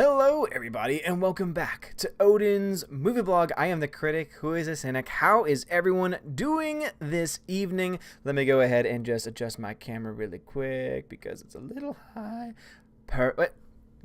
Hello, everybody, and welcome back to Odin's movie blog. I am the critic who is a cynic. How is everyone doing this evening? Let me go ahead and just adjust my camera really quick because it's a little high.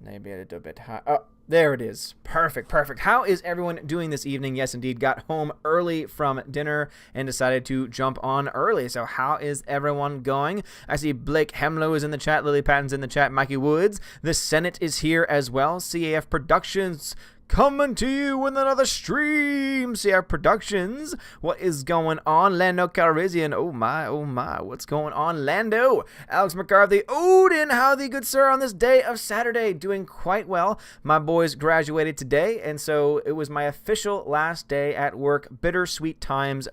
Maybe a little bit high. Oh, there it is. Perfect. How is everyone doing this evening? Yes, indeed. Got home early from dinner and decided to jump on early. So how is everyone going? I see Blake Hemlow is in the chat. Lily Patton's in the chat. Mikey Woods. The Senate is here as well. CAF Productions coming to you with another stream. CAF Productions. What is going on? Lando Calrissian. Oh my. What's going on, Lando? Alex McCarthy. Odin. How the good sir on this day of Saturday? Doing quite well. My boys graduated today, and so it was my official last day at work. Bittersweet times.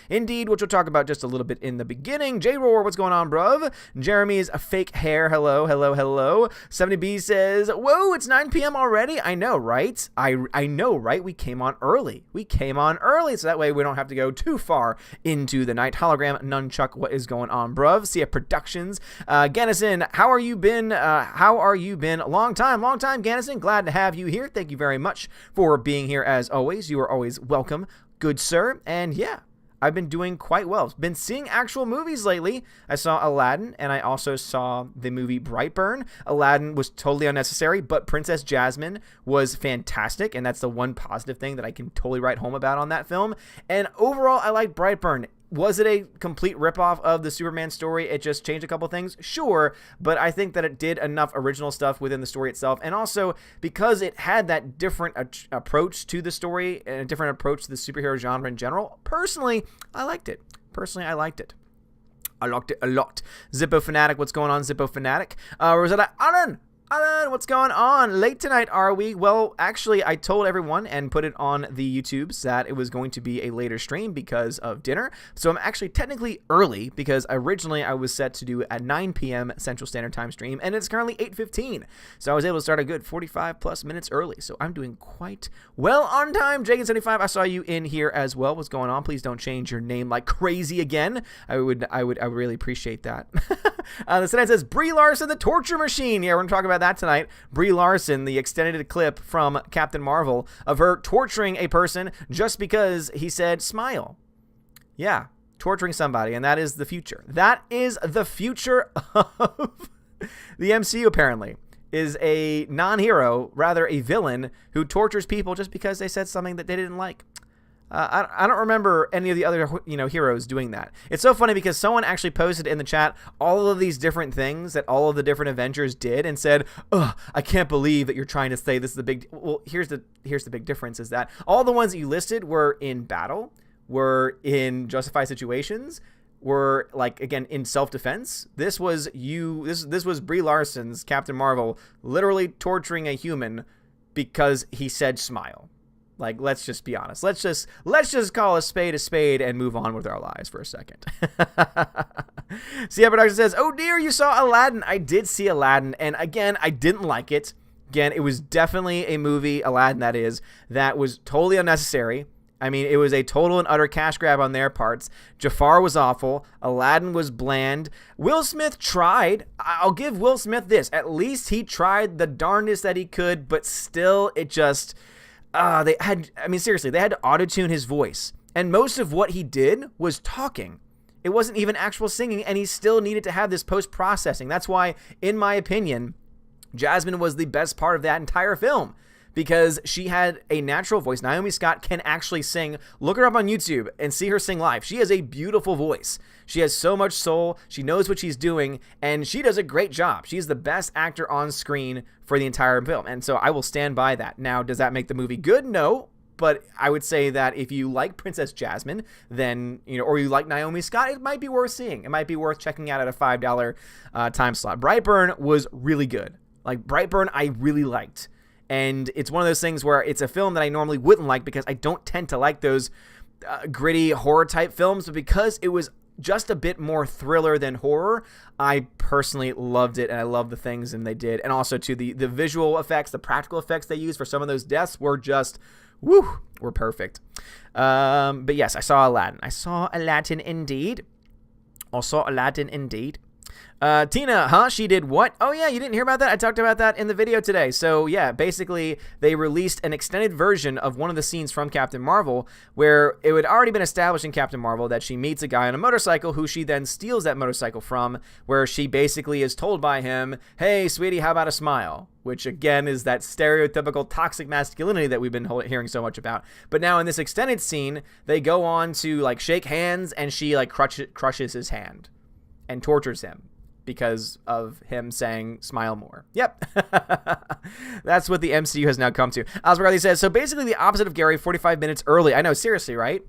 Indeed, which we'll talk about just a little bit in the beginning. J-Roar, what's going on, bruv? Jeremy's fake hair. Hello. 70B says, whoa, it's 9 p.m. already? I know, right? I know, right? We came on early. So that way we don't have to go too far into the night. Hologram, Nunchuck, what is going on, bruv? CF Productions. Gannison, how are you been? Long time, Gannison. Glad to have you here. Thank you very much for being here as always. You are always welcome, good sir. And yeah, I've been doing quite well. Been seeing actual movies lately. I saw Aladdin, and I also saw the movie Brightburn. Aladdin was totally unnecessary, but Princess Jasmine was fantastic, and that's the one positive thing that I can totally write home about on that film. And overall, I liked Brightburn. Was it a complete ripoff of the Superman story? It just changed a couple things? Sure, but I think that it did enough original stuff within the story itself. And also, because it had that different approach to the story and a different approach to the superhero genre in general, personally, I liked it. I liked it a lot. Zippo Fanatic, what's going on, Zippo Fanatic? Rosetta Alan, what's going on? Late tonight, are we? Well, actually, I told everyone and put it on the YouTubes that it was going to be a later stream because of dinner. So I'm actually technically early because originally I was set to do a 9 p.m. Central Standard Time stream, and it's currently 8:15. So I was able to start a good 45 plus minutes early. So I'm doing quite well on time. Jagan75, I saw you in here as well. What's going on? Please don't change your name like crazy again. I would really appreciate that. The Senate says Brie Larson, the torture machine. Yeah, we're going to talk about that tonight. Brie Larson, the extended clip from Captain Marvel of her torturing a person just because he said smile. Yeah, torturing somebody, and that is the future. That is the future of the MCU, apparently, is a non-hero, rather a villain who tortures people just because they said something that they didn't like. I don't remember any of the other heroes doing that. It's so funny because someone actually posted in the chat all of these different things that all of the different Avengers did and said, "Ugh, I can't believe that you're trying to say this is the big." Well, here's the big difference is that all the ones that you listed were in battle, were in justified situations, were like again in self-defense. This was This was Brie Larson's Captain Marvel literally torturing a human because he said smile. Like, let's just be honest. Let's just call a spade and move on with our lives for a second. CF Production says, oh dear, you saw Aladdin. I did see Aladdin, and again, I didn't like it. Again, it was definitely a movie, Aladdin that was totally unnecessary. I mean, it was a total and utter cash grab on their parts. Jafar was awful. Aladdin was bland. Will Smith tried. I'll give Will Smith this. At least he tried the darndest that he could, but still, it just... they had to auto-tune his voice. And most of what he did was talking. It wasn't even actual singing, and he still needed to have this post-processing. That's why, in my opinion, Jasmine was the best part of that entire film. Because she had a natural voice. Naomi Scott can actually sing. Look her up on YouTube and see her sing live. She has a beautiful voice. She has so much soul. She knows what she's doing, and she does a great job. She's the best actor on screen for the entire film, and so I will stand by that. Now, does that make the movie good? No, but I would say that if you like Princess Jasmine, then, or you like Naomi Scott, it might be worth seeing. It might be worth checking out at a $5 time slot. Brightburn was really good. Like, Brightburn, I really liked. And it's one of those things where it's a film that I normally wouldn't like because I don't tend to like those gritty horror type films. But because it was just a bit more thriller than horror, I personally loved it. And I love the things and they did. And also to the visual effects, the practical effects they used for some of those deaths were just, were perfect. But yes, I saw Aladdin. I saw Aladdin indeed. Tina, huh? She did what? Oh, yeah, you didn't hear about that? I talked about that in the video today. So, yeah, basically, they released an extended version of one of the scenes from Captain Marvel where it had already been established in Captain Marvel that she meets a guy on a motorcycle who she then steals that motorcycle from, where she basically is told by him, hey, sweetie, how about a smile? Which, again, is that stereotypical toxic masculinity that we've been hearing so much about. But now in this extended scene, they go on to, like, shake hands, and she, like, crushes his hand and tortures him because of him saying smile more. Yep. That's what the MCU has now come to. Osborne says, so basically the opposite of Gary, 45 minutes early. I know, seriously, right?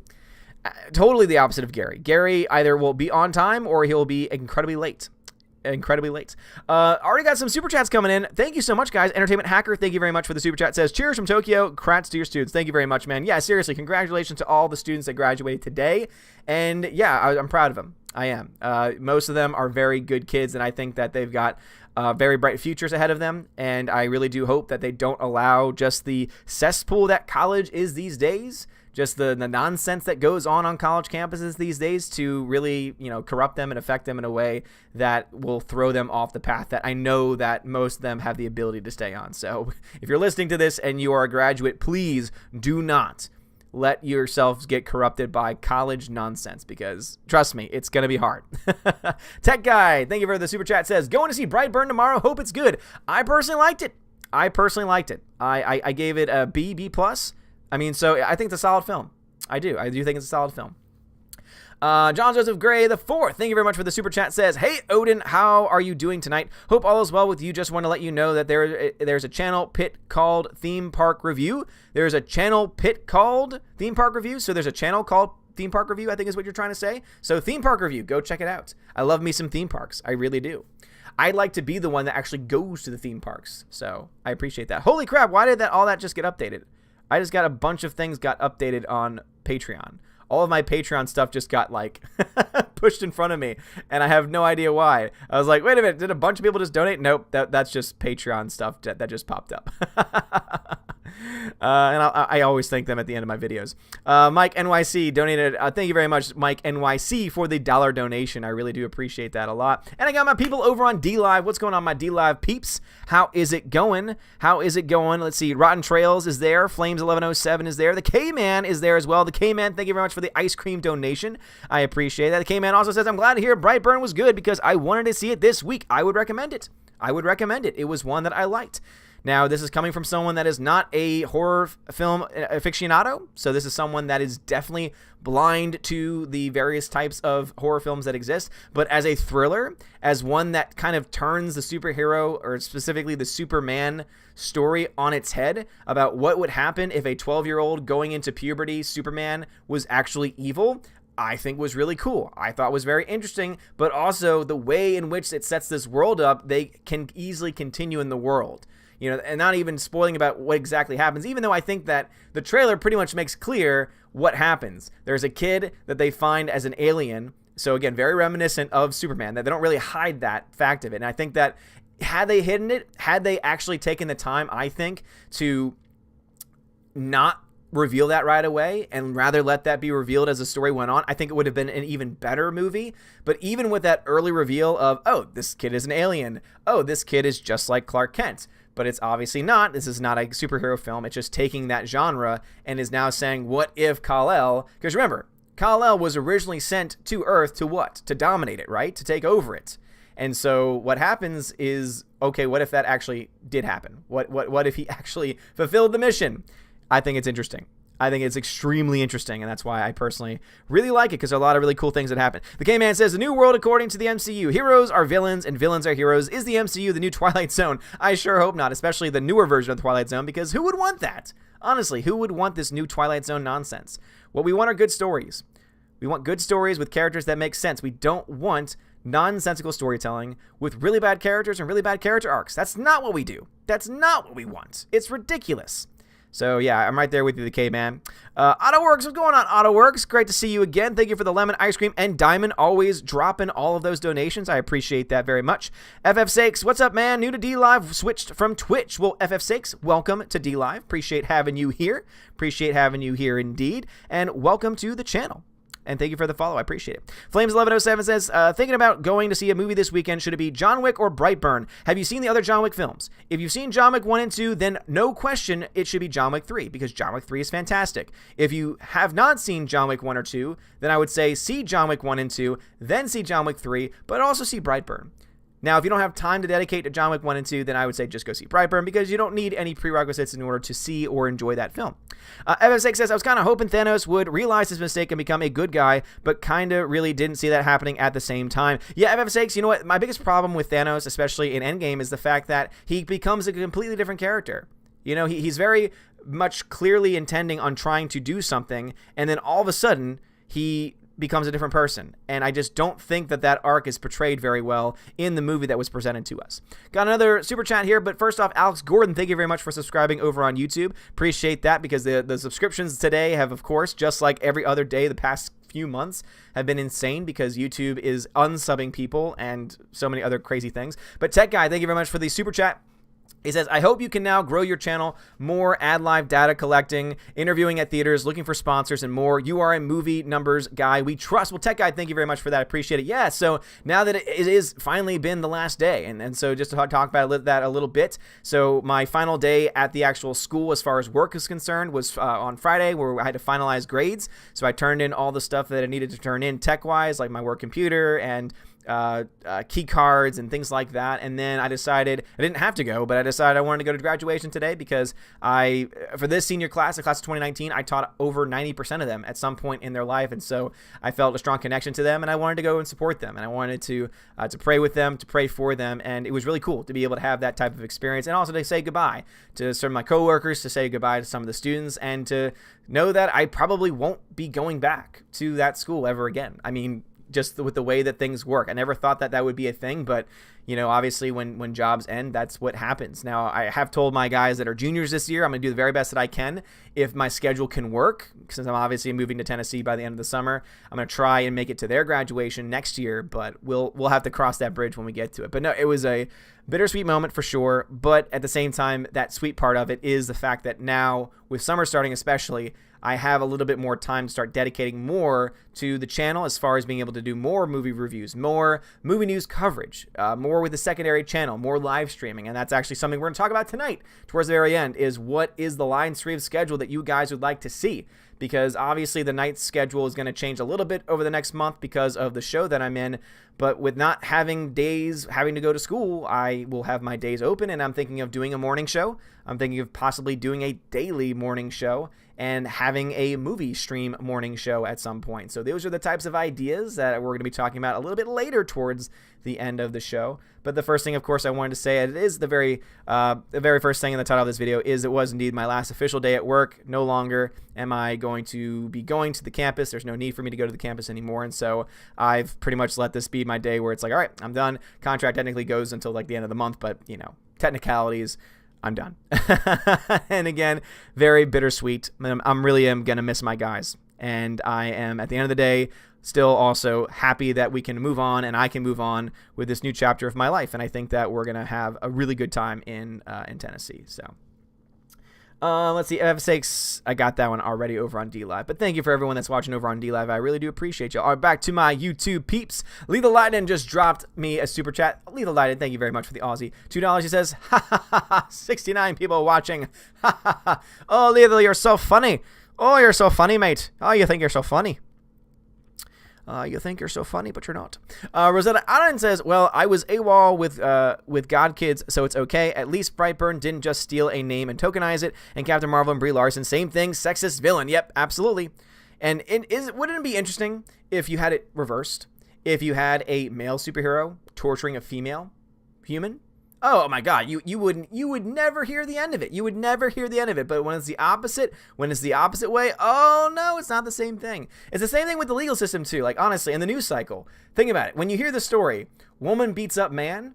Totally the opposite of Gary. Gary either will be on time or he'll be incredibly late. Already got some super chats coming in. Thank you so much, guys. Entertainment Hacker, thank you very much for the super chat. Says, cheers from Tokyo. Congrats to your students. Thank you very much, man. Yeah, seriously, congratulations to all the students that graduated today. And yeah, I'm proud of them. I am. Most of them are very good kids, and I think that they've got very bright futures ahead of them. And I really do hope that they don't allow just the cesspool that college is these days, just the nonsense that goes on college campuses these days, to really, corrupt them and affect them in a way that will throw them off the path that I know that most of them have the ability to stay on. So if you're listening to this and you are a graduate, please do not let yourselves get corrupted by college nonsense, because trust me, it's going to be hard. Tech Guy, thank you for the super chat, says, going to see Brightburn tomorrow. Hope it's good. I personally liked it. I gave it a B+. I mean, so I think it's a solid film. I do think it's a solid film. John Joseph Gray the fourth, thank you very much for the super chat, says, hey Odin, how are you doing tonight? Hope all is well with you. Just want to let you know that there's a channel pit called Theme Park Review. There's a channel pit called Theme Park Review. So there's a channel called Theme Park Review, I think is what you're trying to say. So Theme Park Review, go check it out. I love me some theme parks. I really do. I'd like to be the one that actually goes to the theme parks. So I appreciate that. Holy crap, why did all that just get updated? I just got a bunch of things got updated on Patreon. All of my Patreon stuff just got, like, pushed in front of me, and I have no idea why. I was like, wait a minute, did a bunch of people just donate? Nope, that's just Patreon stuff that just popped up. And I always thank them at the end of my videos. Mike NYC donated. Thank you very much, Mike NYC, for the $1 donation. I really do appreciate that a lot. And I got my people over on D-Live. What's going on, my D-Live peeps? How is it going? Let's see. Rotten Trails is there. Flames 1107 is there. The K-Man is there as well. The K-Man, thank you very much for the ice cream donation. I appreciate that. The K-Man also says, I'm glad to hear Brightburn was good because I wanted to see it this week. I would recommend it. It was one that I liked. Now, this is coming from someone that is not a horror film aficionado, so this is someone that is definitely blind to the various types of horror films that exist, but as a thriller, as one that kind of turns the superhero, or specifically the Superman story, on its head about what would happen if a 12-year-old going into puberty Superman was actually evil, I think was really cool. I thought was very interesting, but also the way in which it sets this world up, they can easily continue in the world. And not even spoiling about what exactly happens, even though I think that the trailer pretty much makes clear what happens. There's a kid that they find as an alien. So again, very reminiscent of Superman, that they don't really hide that fact of it. And I think that had they hidden it, had they actually taken the time, I think, to not reveal that right away and rather let that be revealed as the story went on, I think it would have been an even better movie. But even with that early reveal of, oh, this kid is an alien. Oh, this kid is just like Clark Kent. But it's obviously not. This is not a superhero film. It's just taking that genre and is now saying, what if Kal-El, because remember, Kal-El was originally sent to Earth to what? To dominate it, right? To take over it. And so what happens is, okay, what if that actually did happen? What if he actually fulfilled the mission? I think it's interesting. I think it's extremely interesting, and that's why I personally really like it, because there are a lot of really cool things that happen. The K-Man says, the new world according to the MCU. Heroes are villains, and villains are heroes. Is the MCU the new Twilight Zone? I sure hope not, especially the newer version of the Twilight Zone, because who would want that? Honestly, who would want this new Twilight Zone nonsense? What we want are good stories. We want good stories with characters that make sense. We don't want nonsensical storytelling with really bad characters and really bad character arcs. That's not what we do. That's not what we want. It's ridiculous. So, yeah, I'm right there with you, the K-Man. AutoWorks, what's going on, AutoWorks? Great to see you again. Thank you for the lemon ice cream and diamond, always dropping all of those donations. I appreciate that very much. FF Sakes, what's up, man? New to D-Live, switched from Twitch. Well, FF Sakes, welcome to D-Live. Appreciate having you here. Appreciate having you here indeed. And welcome to the channel. and thank you for the follow. I appreciate it. Flames1107 says, thinking about going to see a movie this weekend. Should it be John Wick or Brightburn? Have you seen the other John Wick films? If you've seen John Wick 1 and 2, then no question it should be John Wick 3, because John Wick 3 is fantastic. If you have not seen John Wick 1 or 2, then I would say see John Wick 1 and 2, then see John Wick 3, but also see Brightburn. Now, if you don't have time to dedicate to John Wick 1 and 2, then I would say just go see Brightburn, because you don't need any prerequisites in order to see or enjoy that film. FF6 says, I was kind of hoping Thanos would realize his mistake and become a good guy, but kind of really didn't see that happening at the same time. Yeah, FF6, you know what? My biggest problem with Thanos, especially in Endgame, is the fact that he becomes a completely different character. You know, he's very much clearly intending on trying to do something, and then all of a sudden, he becomes a different person. And I just don't think that that arc is portrayed very well in the movie that was presented to us. Got another super chat here, but first off, Alex Gordon, thank you very much for subscribing over on YouTube. Appreciate that, because the subscriptions today have, of course, just like every other day the past few months, have been insane because YouTube is unsubbing people and so many other crazy things. But Tech Guy, thank you very much for the super chat. He says, I hope you can now grow your channel more, add live data collecting, interviewing at theaters, looking for sponsors, and more. You are a movie numbers guy we trust. Well, Tech Guy, thank you very much for that. I appreciate it. Yeah, so now that it is finally been the last day, and so just to talk about that a little bit. So my final day at the actual school as far as work is concerned was on Friday, where I had to finalize grades. So I turned in all the stuff that I needed to turn in tech-wise, like my work computer and key cards and things like that. And then I decided I didn't have to go, but I decided I wanted to go to graduation today, because for this senior class, the class of 2019, I taught over 90% of them at some point in their life. And so I felt a strong connection to them, and I wanted to go and support them, and I wanted to pray with them, to pray for them. And it was really cool to be able to have that type of experience, and also to say goodbye to some of my coworkers, to say goodbye to some of the students, and to know that I probably won't be going back to that school ever again. I mean, just with the way that things work. I never thought that would be a thing, but, you know, obviously when jobs end, that's what happens. Now, I have told my guys that are juniors this year, I'm going to do the very best that I can if my schedule can work, since I'm obviously moving to Tennessee by the end of the summer. I'm going to try and make it to their graduation next year, but we'll have to cross that bridge when we get to it. But no, it was a bittersweet moment for sure, but at the same time, that sweet part of it is the fact that now, with summer starting especially, I have a little bit more time to start dedicating more to the channel as far as being able to do more movie reviews, more movie news coverage, more with the secondary channel, more live streaming. And that's actually something we're going to talk about tonight towards the very end, is what is the line stream schedule that you guys would like to see. Because obviously the night schedule is going to change a little bit over the next month because of the show that I'm in. But with not having days having to go to school, I will have my days open, and I'm thinking of doing a morning show. I'm thinking of possibly doing a daily morning show and having a movie stream morning show at some point. So those are the types of ideas that we're going to be talking about a little bit later towards the end of the show. But the first thing, of course, I wanted to say, it is the very first thing in the title of this video, is it was indeed my last official day at work. No longer am I going to be going to the campus. There's no need for me to go to the campus anymore. And so I've pretty much let this be my day where it's like, all right, I'm done. Contract technically goes until like the end of the month, but, you know, technicalities, I'm done. And again, very bittersweet. I'm really am going to miss my guys. And I am, at the end of the day, still also happy that we can move on, and I can move on with this new chapter of my life. And I think that we're going to have a really good time in Tennessee. So let's see. F6, I got that one already over on DLive. But thank you for everyone that's watching over on DLive. I really do appreciate you. All right, back to my YouTube peeps. Lethal Lightning just dropped me a super chat. Lethal Lightning, thank you very much for the Aussie. $2. He says, ha ha ha ha, 69 people watching. Ha ha ha. Oh, Lethal, you're so funny. Oh, you're so funny, mate. Oh, you think you're so funny. You think you're so funny, but you're not. Rosetta Allen says, well, I was AWOL with God Kids, so it's okay. At least Brightburn didn't just steal a name and tokenize it. And Captain Marvel and Brie Larson, same thing, sexist villain. Yep, absolutely. And wouldn't it be interesting if you had it reversed? If you had a male superhero torturing a female human? Oh my God, you would never hear the end of it. You would never hear the end of it. But when it's the opposite way, oh no, it's not the same thing. It's the same thing with the legal system too. Like honestly, in the news cycle, think about it. When you hear the story, woman beats up man,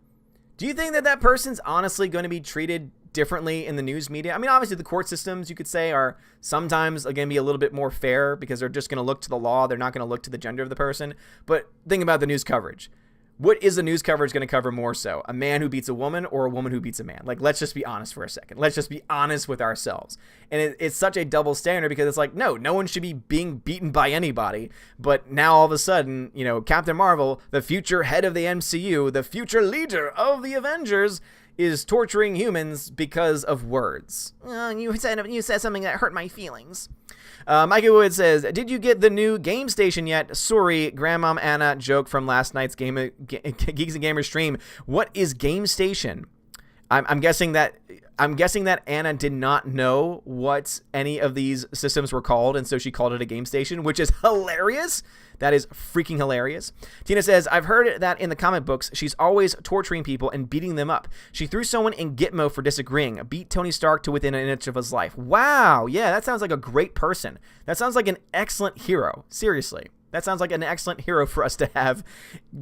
do you think that person's honestly going to be treated differently in the news media? I mean, obviously the court systems, you could say, are sometimes going to be a little bit more fair because they're just going to look to the law. They're not going to look to the gender of the person. But think about the news coverage. what is the news coverage going to cover more so? A man who beats a woman or a woman who beats a man? Like, let's just be honest for a second. Let's just be honest with ourselves. And it's such a double standard because it's like, no one should be being beaten by anybody. But now all of a sudden, Captain Marvel, the future head of the MCU, the future leader of the Avengers, is torturing humans because of words. You said something that hurt my feelings. Mikey Wood says, did you get the new Game Station yet? Sorry, Grandmom Anna joke from last night's Geeks and Gamers stream. What is Game Station? I'm guessing that Anna did not know what any of these systems were called, and so she called it a game station, which is hilarious. That is freaking hilarious. Tina says, I've heard that in the comic books, she's always torturing people and beating them up. She threw someone in Gitmo for disagreeing, beat Tony Stark to within an inch of his life. Wow, yeah, that sounds like a great person. That sounds like an excellent hero. Seriously. That sounds like an excellent hero for us to have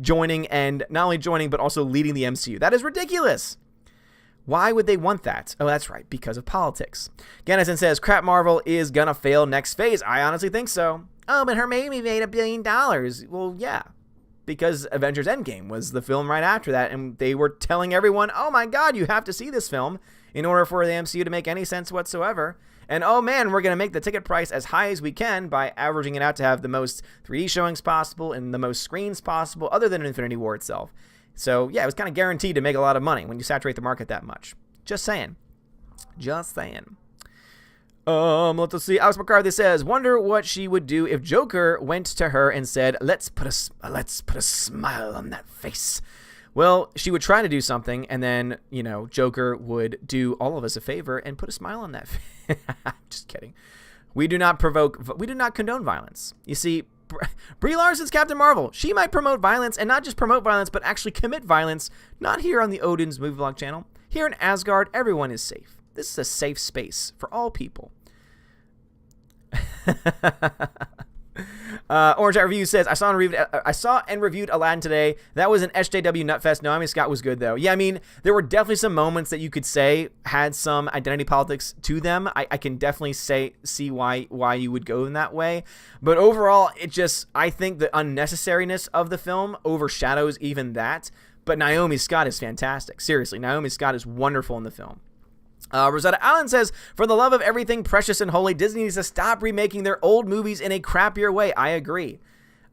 joining, and not only joining, but also leading the MCU. That is ridiculous. Why would they want that? Oh, that's right, because of politics. Gannison says, crap Marvel is gonna fail next phase. I honestly think so. Oh, but her maybe made $1 billion. Well, yeah, because Avengers Endgame was the film right after that, and they were telling everyone, oh my God, you have to see this film in order for the MCU to make any sense whatsoever. And oh man, we're going to make the ticket price as high as we can by averaging it out to have the most 3D showings possible and the most screens possible, other than Infinity War itself. So yeah, it was kind of guaranteed to make a lot of money when you saturate the market that much. Just saying. Just saying. Let's see. Alex McCarthy says, wonder what she would do if Joker went to her and said, let's put a smile on that face. Well, she would try to do something, and then, Joker would do all of us a favor and put a smile on that face. Just kidding. We do not condone violence. You see, Brie Larson's Captain Marvel. She might promote violence, and not just promote violence, but actually commit violence, not here on the Odin's Movie Vlog channel. Here in Asgard, everyone is safe. This is a safe space for all people. Orange Hat Review says, I saw and reviewed Aladdin today. That was an SJW nutfest. Naomi Scott was good, though. Yeah, I mean, there were definitely some moments that you could say had some identity politics to them. I can definitely see why you would go in that way. But overall, I think the unnecessariness of the film overshadows even that. But Naomi Scott is fantastic. Seriously, Naomi Scott is wonderful in the film. Rosetta Allen says, for the love of everything precious and holy, Disney needs to stop remaking their old movies in a crappier way. I agree,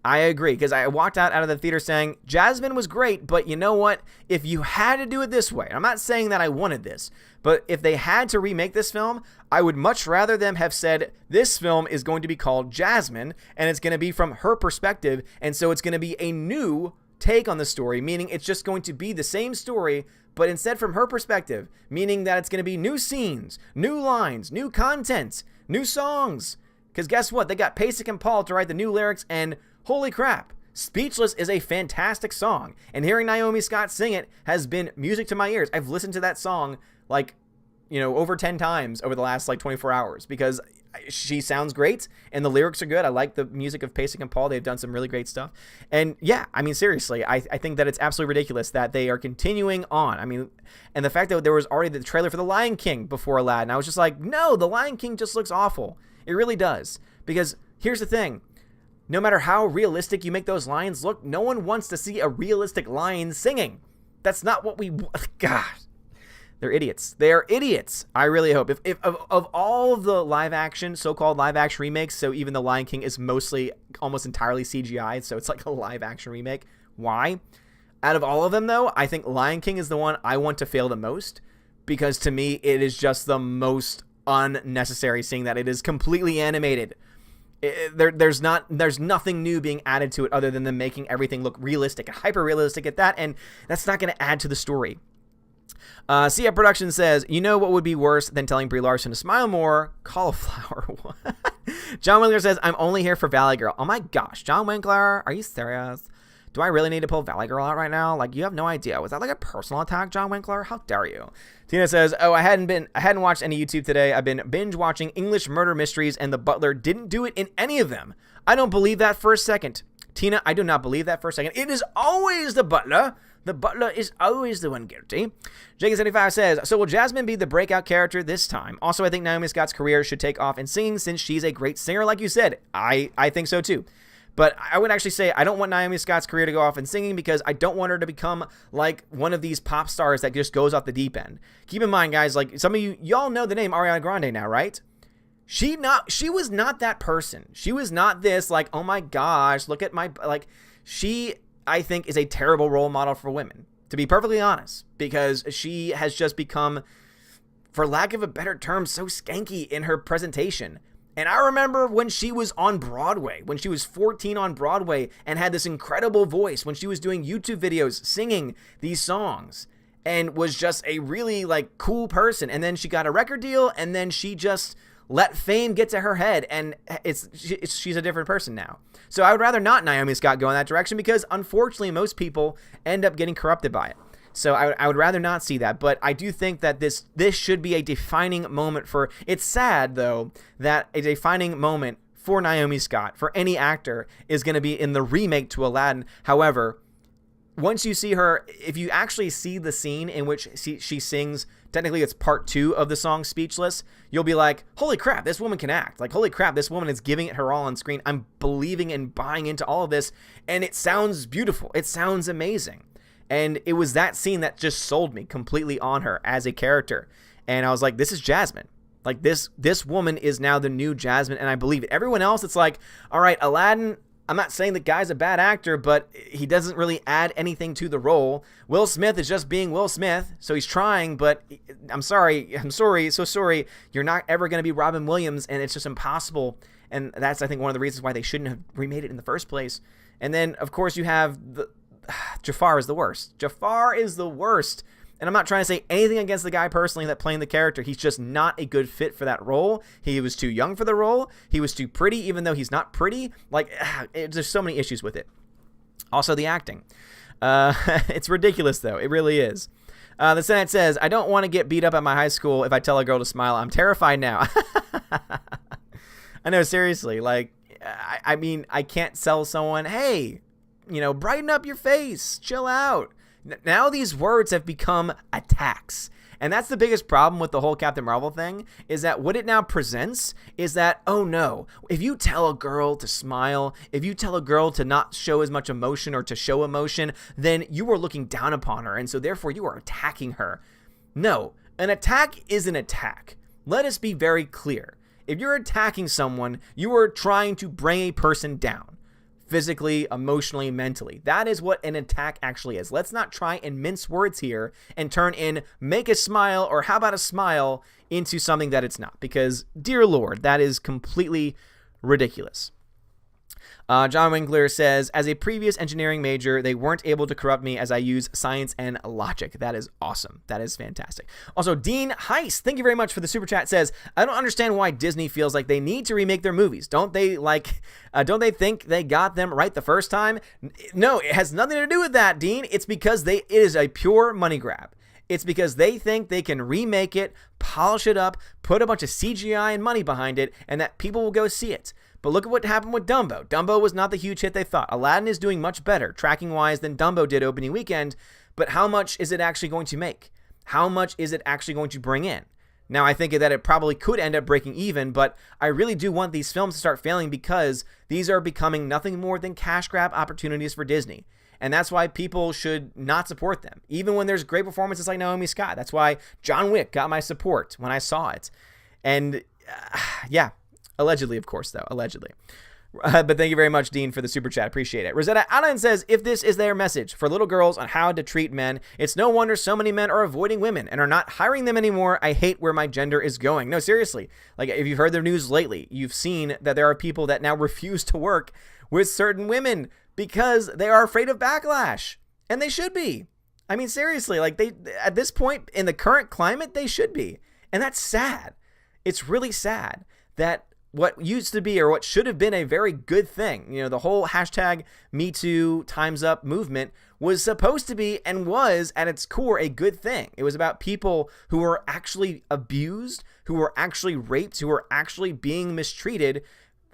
because I walked out of the theater saying, Jasmine was great, but you know what? If you had to do it this way, I'm not saying that I wanted this, but if they had to remake this film, I would much rather them have said, this film is going to be called Jasmine, and it's going to be from her perspective, and so it's going to be a new take on the story, meaning it's just going to be the same story, but instead from her perspective, meaning that it's going to be new scenes, new lines, new content, new songs. Because guess what? They got Pasek and Paul to write the new lyrics, and holy crap, Speechless is a fantastic song. And hearing Naomi Scott sing it has been music to my ears. I've listened to that song over 10 times over the last 24 hours because she sounds great and the lyrics are good. I like the music of Pasek and Paul. They've done some really great stuff. And yeah, I mean, seriously, I think that it's absolutely ridiculous that they are continuing on. I mean, and the fact that there was already the trailer for The Lion King before Aladdin, I was just like, no, The Lion King just looks awful. It really does. Because here's the thing. No matter how realistic you make those lions look, no one wants to see a realistic lion singing. That's not what we... God. They're idiots. They are idiots. I really hope. If of all of the so-called live action remakes, so even The Lion King is mostly almost entirely CGI, so it's like a live action remake. Why? Out of all of them, though, I think Lion King is the one I want to fail the most because to me, it is just the most unnecessary, seeing that it is completely animated. There's nothing new being added to it other than them making everything look realistic, hyper realistic at that, and that's not going to add to the story. CF Production says, you know what would be worse than telling Brie Larson to smile more? Cauliflower. John Winkler says, I'm only here for Valley Girl. Oh my gosh, John Winkler, are you serious? Do I really need to pull Valley Girl out right now? You have no idea. Was that a personal attack, John Winkler? How dare you? Tina says, oh, I hadn't watched any YouTube today. I've been binge watching English murder mysteries, and The Butler didn't do it in any of them. I don't believe that for a second. Tina, I do not believe that for a second. It is always The Butler. The Butler is always the one guilty. Jacob75 says, so will Jasmine be the breakout character this time? Also, I think Naomi Scott's career should take off in singing since she's a great singer, like you said. I think so too. But I would actually say I don't want Naomi Scott's career to go off in singing because I don't want her to become like one of these pop stars that just goes off the deep end. Keep in mind, guys, like some of y'all know the name Ariana Grande now, right? She was not that person. She was not this like, oh my gosh, look at my, like, she, I think, is a terrible role model for women, to be perfectly honest, because she has just become, for lack of a better term, so skanky in her presentation. And I remember when she was on Broadway, when she was 14 on Broadway and had this incredible voice, when she was doing YouTube videos singing these songs and was just a really like cool person. And then she got a record deal and then she just let fame get to her head and she's a different person now. So I would rather not Naomi Scott go in that direction because unfortunately most people end up getting corrupted by it. So I would rather not see that, but I do think that this should be a defining moment for, it's sad though, that a defining moment for Naomi Scott, for any actor, is going to be in the remake to Aladdin. However, once you see her, if you actually see the scene in which she sings, technically it's part 2 of the song Speechless, you'll be like, holy crap, this woman can act. Like, holy crap, this woman is giving it her all on screen. I'm believing and buying into all of this, and it sounds beautiful. It sounds amazing. And it was that scene that just sold me completely on her as a character. And I was like, this is Jasmine. Like, this woman is now the new Jasmine, and I believe it. Everyone else, it's like, all right, Aladdin, I'm not saying the guy's a bad actor, but he doesn't really add anything to the role. Will Smith is just being Will Smith, so he's trying, but I'm sorry, so sorry. You're not ever going to be Robin Williams, and it's just impossible. And that's, I think, one of the reasons why they shouldn't have remade it in the first place. And then, of course, you have Jafar is the worst. Jafar is the worst. And I'm not trying to say anything against the guy personally that playing the character. He's just not a good fit for that role. He was too young for the role. He was too pretty, even though he's not pretty. Like, there's so many issues with it. Also, the acting. It's ridiculous, though. It really is. The Senate says, I don't want to get beat up at my high school if I tell a girl to smile. I'm terrified now. I know, seriously. Like, I mean, I can't tell someone, hey, brighten up your face, chill out. Now these words have become attacks. And that's the biggest problem with the whole Captain Marvel thing, is that what it now presents is that, oh no, if you tell a girl to smile, if you tell a girl to not show as much emotion or to show emotion, then you are looking down upon her, and so therefore you are attacking her. No, an attack is an attack. Let us be very clear. If you're attacking someone, you are trying to bring a person down. Physically, emotionally, mentally. That is what an attack actually is. Let's not try and mince words here and turn in make a smile or how about a smile into something that it's not. Because, dear Lord, that is completely ridiculous. John Winkler says, as a previous engineering major, they weren't able to corrupt me as I use science and logic. That is awesome. That is fantastic. Also, Dean Heist, thank you very much for the super chat, says, I don't understand why Disney feels like they need to remake their movies. Don't they think they got them right the first time? No, it has nothing to do with that, Dean. It's because it is a pure money grab. It's because they think they can remake it, polish it up, put a bunch of CGI and money behind it, and that people will go see it. But look at what happened with Dumbo. Dumbo was not the huge hit they thought. Aladdin is doing much better, tracking-wise, than Dumbo did opening weekend. But how much is it actually going to make? How much is it actually going to bring in? Now, I think that it probably could end up breaking even, but I really do want these films to start failing because these are becoming nothing more than cash grab opportunities for Disney. And that's why people should not support them, even when there's great performances like Naomi Scott. That's why John Wick got my support when I saw it. And yeah. Allegedly, of course, though. Allegedly. But thank you very much, Dean, for the super chat. Appreciate it. Rosetta Allen says, if this is their message for little girls on how to treat men, it's no wonder so many men are avoiding women and are not hiring them anymore. I hate where my gender is going. No, seriously. Like, if you've heard the news lately, you've seen that there are people that now refuse to work with certain women because they are afraid of backlash. And they should be. I mean, seriously, like, at this point in the current climate, they should be. And that's sad. It's really sad that what used to be or what should have been a very good thing, the whole hashtag #MeToo Time's Up movement was supposed to be and was at its core a good thing. It was about people who were actually abused, who were actually raped, who were actually being mistreated,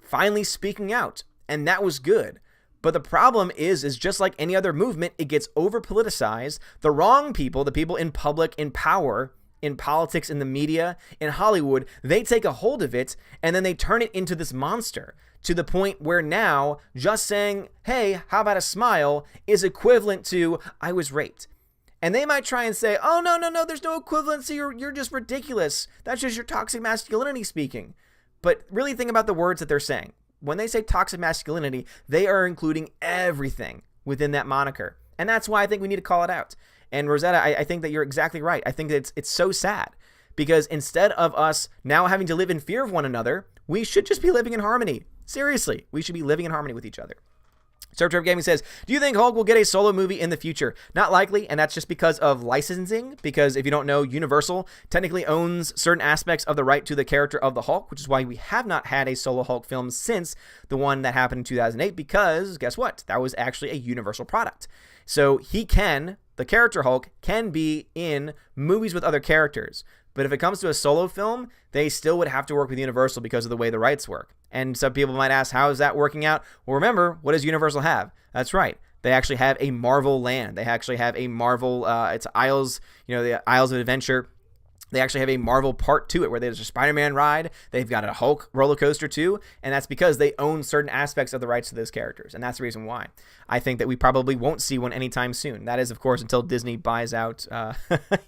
finally speaking out. And that was good. But the problem is just like any other movement, it gets over politicized. The wrong people, the people in public, in power, in politics, in the media, in Hollywood, they take a hold of it and then they turn it into this monster to the point where now just saying, hey, how about a smile, is equivalent to, I was raped. And they might try and say, oh, no, there's no equivalency. You're just ridiculous. That's just your toxic masculinity speaking. But really think about the words that they're saying. When they say toxic masculinity, they are including everything within that moniker. And that's why I think we need to call it out. And Rosetta, I think that you're exactly right. I think that it's so sad because instead of us now having to live in fear of one another, we should just be living in harmony. Seriously, we should be living in harmony with each other. Surf Gaming says, do you think Hulk will get a solo movie in the future? Not likely, and that's just because of licensing, because if you don't know, Universal technically owns certain aspects of the right to the character of the Hulk, which is why we have not had a solo Hulk film since the one that happened in 2008, because guess what? That was actually a Universal product. So the character Hulk can be in movies with other characters. But if it comes to a solo film, they still would have to work with Universal because of the way the rights work. And some people might ask, how is that working out? Well, remember, what does Universal have? That's right. They actually have a Marvel land. They actually have a Marvel, it's Isles, the Isles of Adventure. They actually have a Marvel part to it where there's a Spider-Man ride. They've got a Hulk roller coaster too. And that's because they own certain aspects of the rights to those characters. And that's the reason why. I think that we probably won't see one anytime soon. That is, of course, until Disney buys out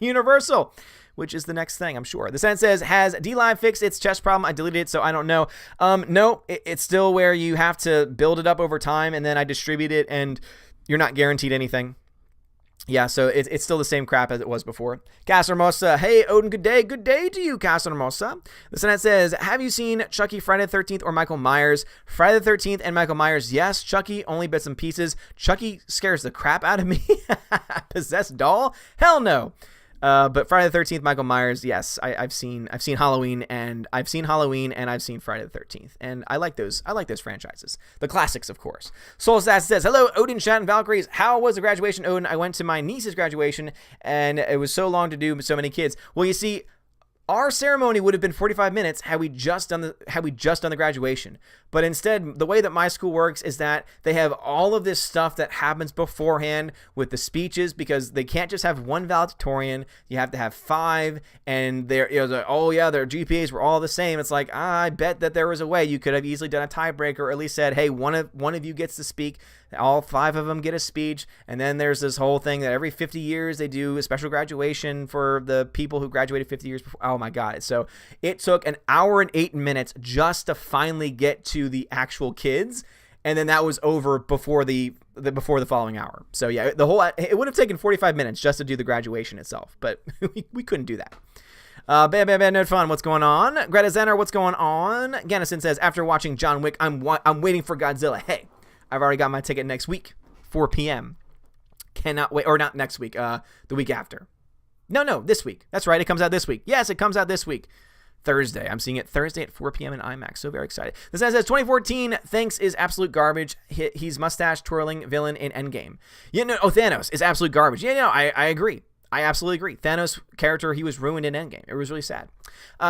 Universal, which is the next thing, I'm sure. The sentence says, has DLive fixed its chest problem? I deleted it, so I don't know. No, it's still where you have to build it up over time, and then I distribute it, and you're not guaranteed anything. Yeah, so it's still the same crap as it was before. Casa Hermosa, hey, Odin, good day. Good day to you, Casa Hermosa. The sentence says, have you seen Chucky, Friday the 13th, or Michael Myers? Friday the 13th and Michael Myers, yes. Chucky, only bits and pieces. Chucky scares the crap out of me. Possessed doll? Hell no. But Friday the 13th, Michael Myers, yes, I've seen Halloween, and I've seen Friday the 13th, and I like those franchises, the classics, of course. Soul Assassin says, hello, Odin, Chat, and Valkyries. How was the graduation, Odin? I went to my niece's graduation, and it was so long to do, but so many kids. Well, you see, our ceremony would have been 45 minutes had we just done the graduation. But instead, the way that my school works is that they have all of this stuff that happens beforehand with the speeches, because they can't just have one valedictorian. You have to have 5, and their GPAs were all the same. It's like, I bet that there was a way you could have easily done a tiebreaker, or at least said, hey, one of you gets to speak. All 5 of them get a speech, and then there's this whole thing that every 50 years they do a special graduation for the people who graduated 50 years before. Oh my God. So it took an hour and 8 minutes just to finally get to the actual kids, and then that was over before the following hour. So yeah, it would have taken 45 minutes just to do the graduation itself, but we couldn't do that. Bad Nerd Fun, what's going on? Greta Zenner, what's going on? Gannison says, after watching John Wick, I'm waiting for Godzilla. Hey, I've already got my ticket next week, 4 p.m. Cannot wait. Or not next week, the week after. No, this week. That's right, it comes out this week. Yes, it comes out this week. Thursday. I'm seeing it Thursday at 4 p.m. in IMAX. So very excited. This says 2014 thinks is absolute garbage. He's mustache twirling villain in Endgame. Thanos is absolute garbage. I agree. I absolutely agree. Thanos character, he was ruined in Endgame. It was really sad.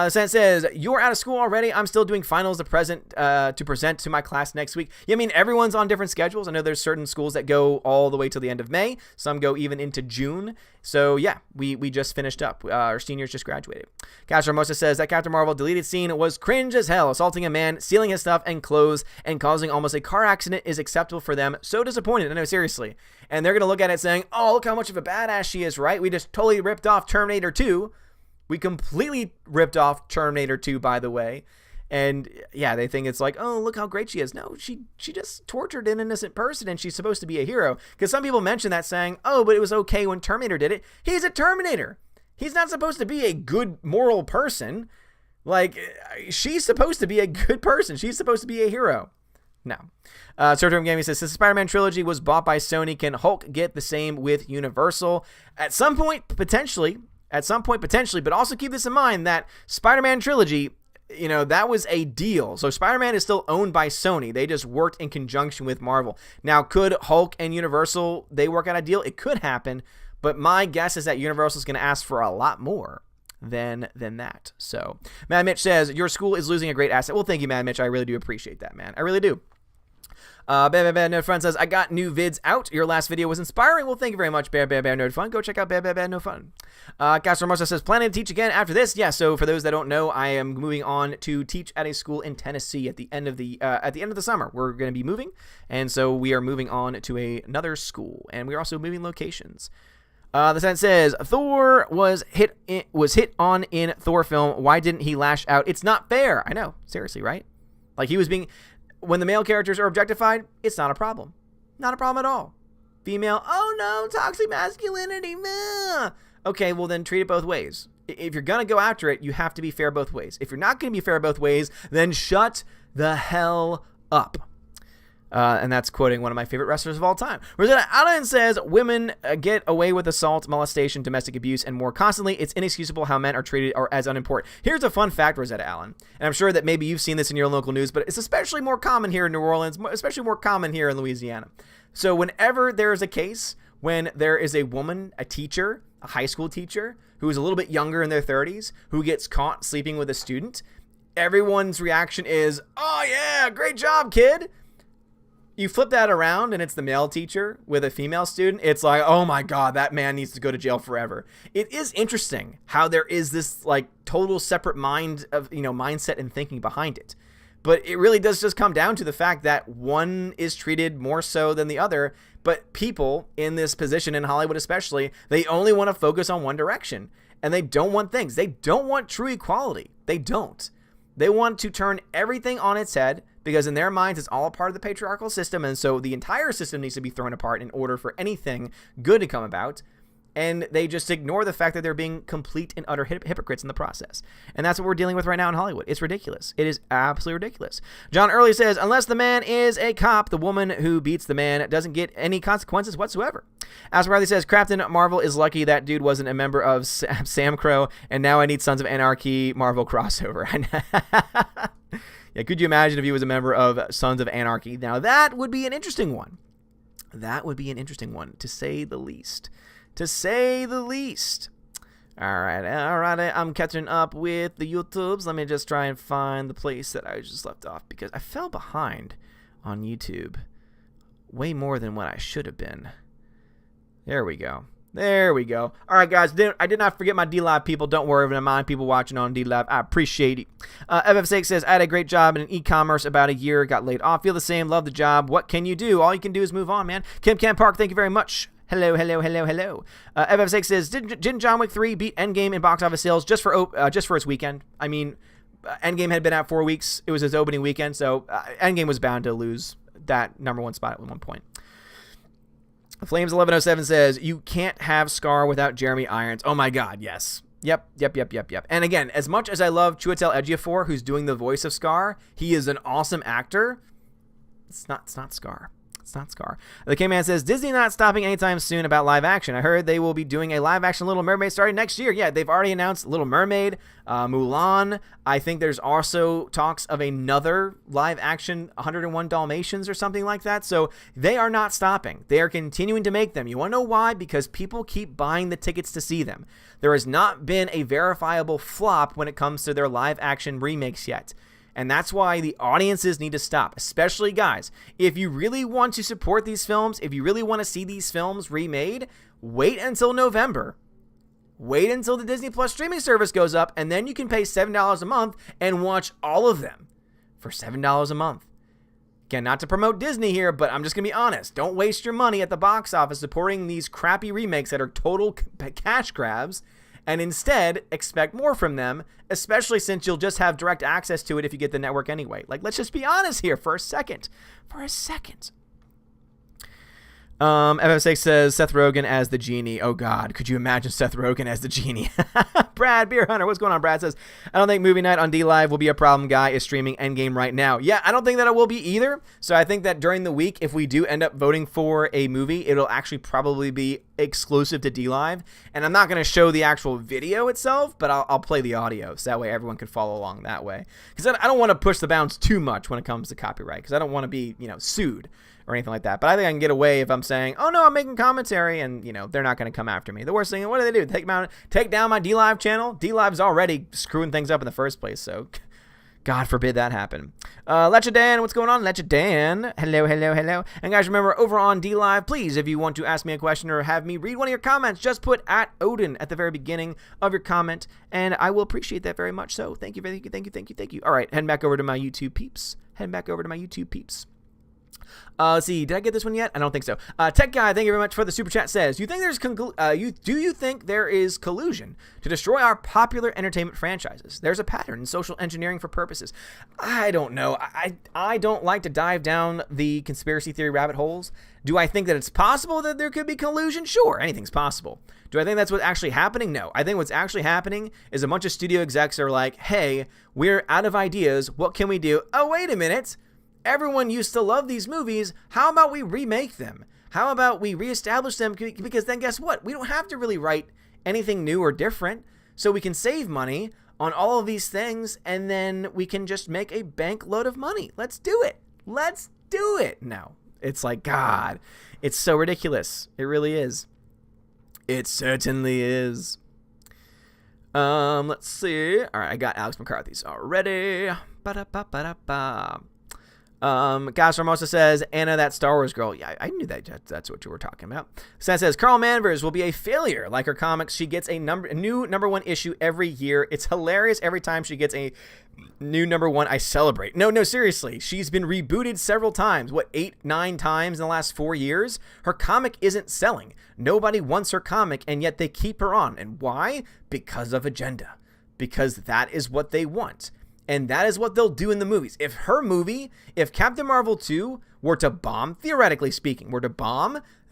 Sen says, you're out of school already. I'm still doing finals to present to my class next week. Yeah, I mean, everyone's on different schedules. I know there's certain schools that go all the way till the end of May. Some go even into June. So yeah, we just finished up. Our seniors just graduated. Castro Hermosa says that Captain Marvel deleted scene was cringe as hell. Assaulting a man, stealing his stuff and clothes, and causing almost a car accident is acceptable for them. So disappointed. I know, seriously. And they're going to look at it saying, oh, look how much of a badass she is, right? We just totally ripped off Terminator 2. We completely ripped off Terminator 2, by the way. And yeah, they think it's like, oh, look how great she is. No, she just tortured an innocent person, and she's supposed to be a hero. Because some people mention that saying, oh, but it was okay when Terminator did it. He's a Terminator. He's not supposed to be a good moral person. Like, she's supposed to be a good person. She's supposed to be a hero. No. Surfterm Gaming says, since the Spider-Man trilogy was bought by Sony, can Hulk get the same with Universal? At some point, potentially, but also keep this in mind that Spider-Man trilogy, that was a deal. So Spider-Man is still owned by Sony. They just worked in conjunction with Marvel. Now, could Hulk and Universal, they work out a deal? It could happen, but my guess is that Universal is going to ask for a lot more than that. So Mad Mitch says, your school is losing a great asset. Well, thank you, Mad Mitch. I really do appreciate that, man. I really do. Bad Nerd Fun says, I got new vids out. Your last video was inspiring. Well, thank you very much, Bad Nerd Fun. Go check out Bad Nerd Fun. Castro Morsa says, planning to teach again after this? Yeah, so for those that don't know, I am moving on to teach at a school in Tennessee at the end of the summer. We're going to be moving, and so we are moving on to another school, and we're also moving locations. The sentence says, Thor was hit on in Thor film. Why didn't he lash out? It's not fair. I know. Seriously, right? Like, he was being... When the male characters are objectified, it's not a problem. Not a problem at all. Female, oh no, toxic masculinity. Meh. Okay, well then treat it both ways. If you're going to go after it, you have to be fair both ways. If you're not going to be fair both ways, then shut the hell up. And that's quoting one of my favorite wrestlers of all time. Rosetta Allen says, women get away with assault, molestation, domestic abuse, and more constantly. It's inexcusable how men are treated or as unimportant. Here's a fun fact, Rosetta Allen. And I'm sure that maybe you've seen this in your local news, but it's especially more common here in New Orleans, especially more common here in Louisiana. So whenever there is a case when there is a woman, a teacher, a high school teacher, who is a little bit younger in their 30s, who gets caught sleeping with a student, everyone's reaction is, oh yeah, great job, kid. You flip that around and it's the male teacher with a female student. It's like, oh my God, that man needs to go to jail forever. It is interesting how there is this like total separate mindset and thinking behind it. But it really does just come down to the fact that one is treated more so than the other. But people in this position in Hollywood especially, they only want to focus on one direction. And they don't want things. They don't want true equality. They don't. They want to turn everything on its head, because in their minds, it's all a part of the patriarchal system, and so the entire system needs to be thrown apart in order for anything good to come about, and they just ignore the fact that they're being complete and utter hypocrites in the process. And that's what we're dealing with right now in Hollywood. It's ridiculous. It is absolutely ridiculous. John Early says, unless the man is a cop, the woman who beats the man doesn't get any consequences whatsoever. As Riley says, Captain Marvel is lucky that dude wasn't a member of Sam Crow, and now I need Sons of Anarchy Marvel crossover. Yeah, could you imagine if he was a member of Sons of Anarchy? Now, that would be an interesting one. That would be an interesting one, to say the least. To say the least. All right. I'm catching up with the YouTubes. Let me just try and find the place that I just left off, because I fell behind on YouTube way more than what I should have been. There we go. There we go. All right, guys. I did not forget my D-Live people. Don't worry if I mind people watching on D-Live. I appreciate it. FF6 says, I had a great job in e-commerce about a year. Got laid off. Feel the same. Love the job. What can you do? All you can do is move on, man. Kim Park, thank you very much. Hello. FF6 says, didn't John Wick 3 beat Endgame in box office sales just for its weekend? I mean, Endgame had been out 4 weeks. It was his opening weekend, so Endgame was bound to lose that number one spot at one point. Flames1107 says, you can't have Scar without Jeremy Irons. Oh my God, yes. Yep. And again, as much as I love Chiwetel Ejiofor, who's doing the voice of Scar, he is an awesome actor. It's not Scar. It's not Scar. The K-Man says, Disney not stopping anytime soon about live action. I heard they will be doing a live action Little Mermaid starting next year. Yeah, they've already announced Little Mermaid, Mulan. I think there's also talks of another live action 101 Dalmatians or something like that. So they are not stopping. They are continuing to make them. You want to know why? Because people keep buying the tickets to see them. There has not been a verifiable flop when it comes to their live action remakes yet. And that's why the audiences need to stop, especially guys. If you really want to support these films, if you really want to see these films remade, wait until November. Wait until the Disney Plus streaming service goes up, and then you can pay $7 a month and watch all of them for $7 a month. Again, not to promote Disney here, but I'm just going to be honest. Don't waste your money at the box office supporting these crappy remakes that are total cash grabs, and instead expect more from them, especially since you'll just have direct access to it if you get the network anyway. Like, let's just be honest here for a second. FF6 says, Seth Rogen as the genie. Oh, God. Could you imagine Seth Rogen as the genie? Brad, Beer Hunter. What's going on? Brad says, I don't think movie night on D-Live will be a problem. Guy is streaming Endgame right now. Yeah, I don't think that it will be either. So I think that during the week, if we do end up voting for a movie, it'll actually probably be exclusive to D-Live. And I'm not going to show the actual video itself, but I'll play the audio. So that way everyone can follow along that way. Because I don't want to push the bounds too much when it comes to copyright. Because I don't want to be, sued or anything like that. But I think I can get away if I'm saying, oh no, I'm making commentary, and they're not going to come after me. The worst thing, what do they do? Take down my D-Live channel? D-Live's already screwing things up in the first place, so God forbid that happen. Lecha Dan, what's going on? Lecha Dan, hello. And guys, remember, over on DLive, please, if you want to ask me a question or have me read one of your comments, just put at Odin at the very beginning of your comment, and I will appreciate that very much. So thank you. All right, heading back over to my YouTube peeps. Let's see. Did I get this one yet? I don't think so. Tech Guy, thank you very much for the super chat. Says, do you think there is collusion to destroy our popular entertainment franchises? There's a pattern in social engineering for purposes. I don't know. I don't like to dive down the conspiracy theory rabbit holes. Do I think that it's possible that there could be collusion? Sure, anything's possible. Do I think that's what's actually happening? No. I think what's actually happening is a bunch of studio execs are like, hey, we're out of ideas. What can we do? Oh, wait a minute. Everyone used to love these movies. How about we remake them? How about we reestablish them? Because then guess what? We don't have to really write anything new or different. So we can save money on all of these things, and then we can just make a bank load of money. Let's do it. No, it's like, God, it's so ridiculous. It really is. It certainly is. Let's see. All right, I got Alex McCarthy's already. Ba-da-ba-ba-da-ba. Gas Hermosa says, Anna, that Star Wars girl. Yeah, I knew that's what you were talking about. Seth says, Carl Manvers will be a failure. Like her comics, she gets a new number one issue every year. It's hilarious every time she gets a new number one. I celebrate. No, seriously. She's been rebooted several times. 8, 9 times in the last 4 years? Her comic isn't selling. Nobody wants her comic, and yet they keep her on. And why? Because of agenda. Because that is what they want. And that is what they'll do in the movies. If Captain Marvel 2 were to bomb, theoretically speaking,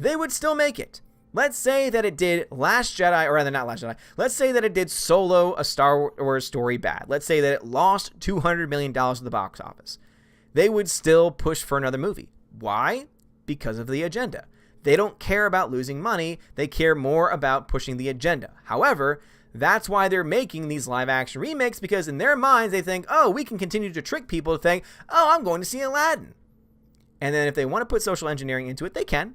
they would still make it. Let's say that it did Last Jedi, or rather not Last Jedi. Let's say that it did Solo, a Star Wars story bad. Let's say that it lost $200 million at the box office. They would still push for another movie. Why? Because of the agenda. They don't care about losing money. They care more about pushing the agenda. However, that's why they're making these live-action remakes, because in their minds, they think, oh, we can continue to trick people to think, oh, I'm going to see Aladdin. And then if they want to put social engineering into it, they can.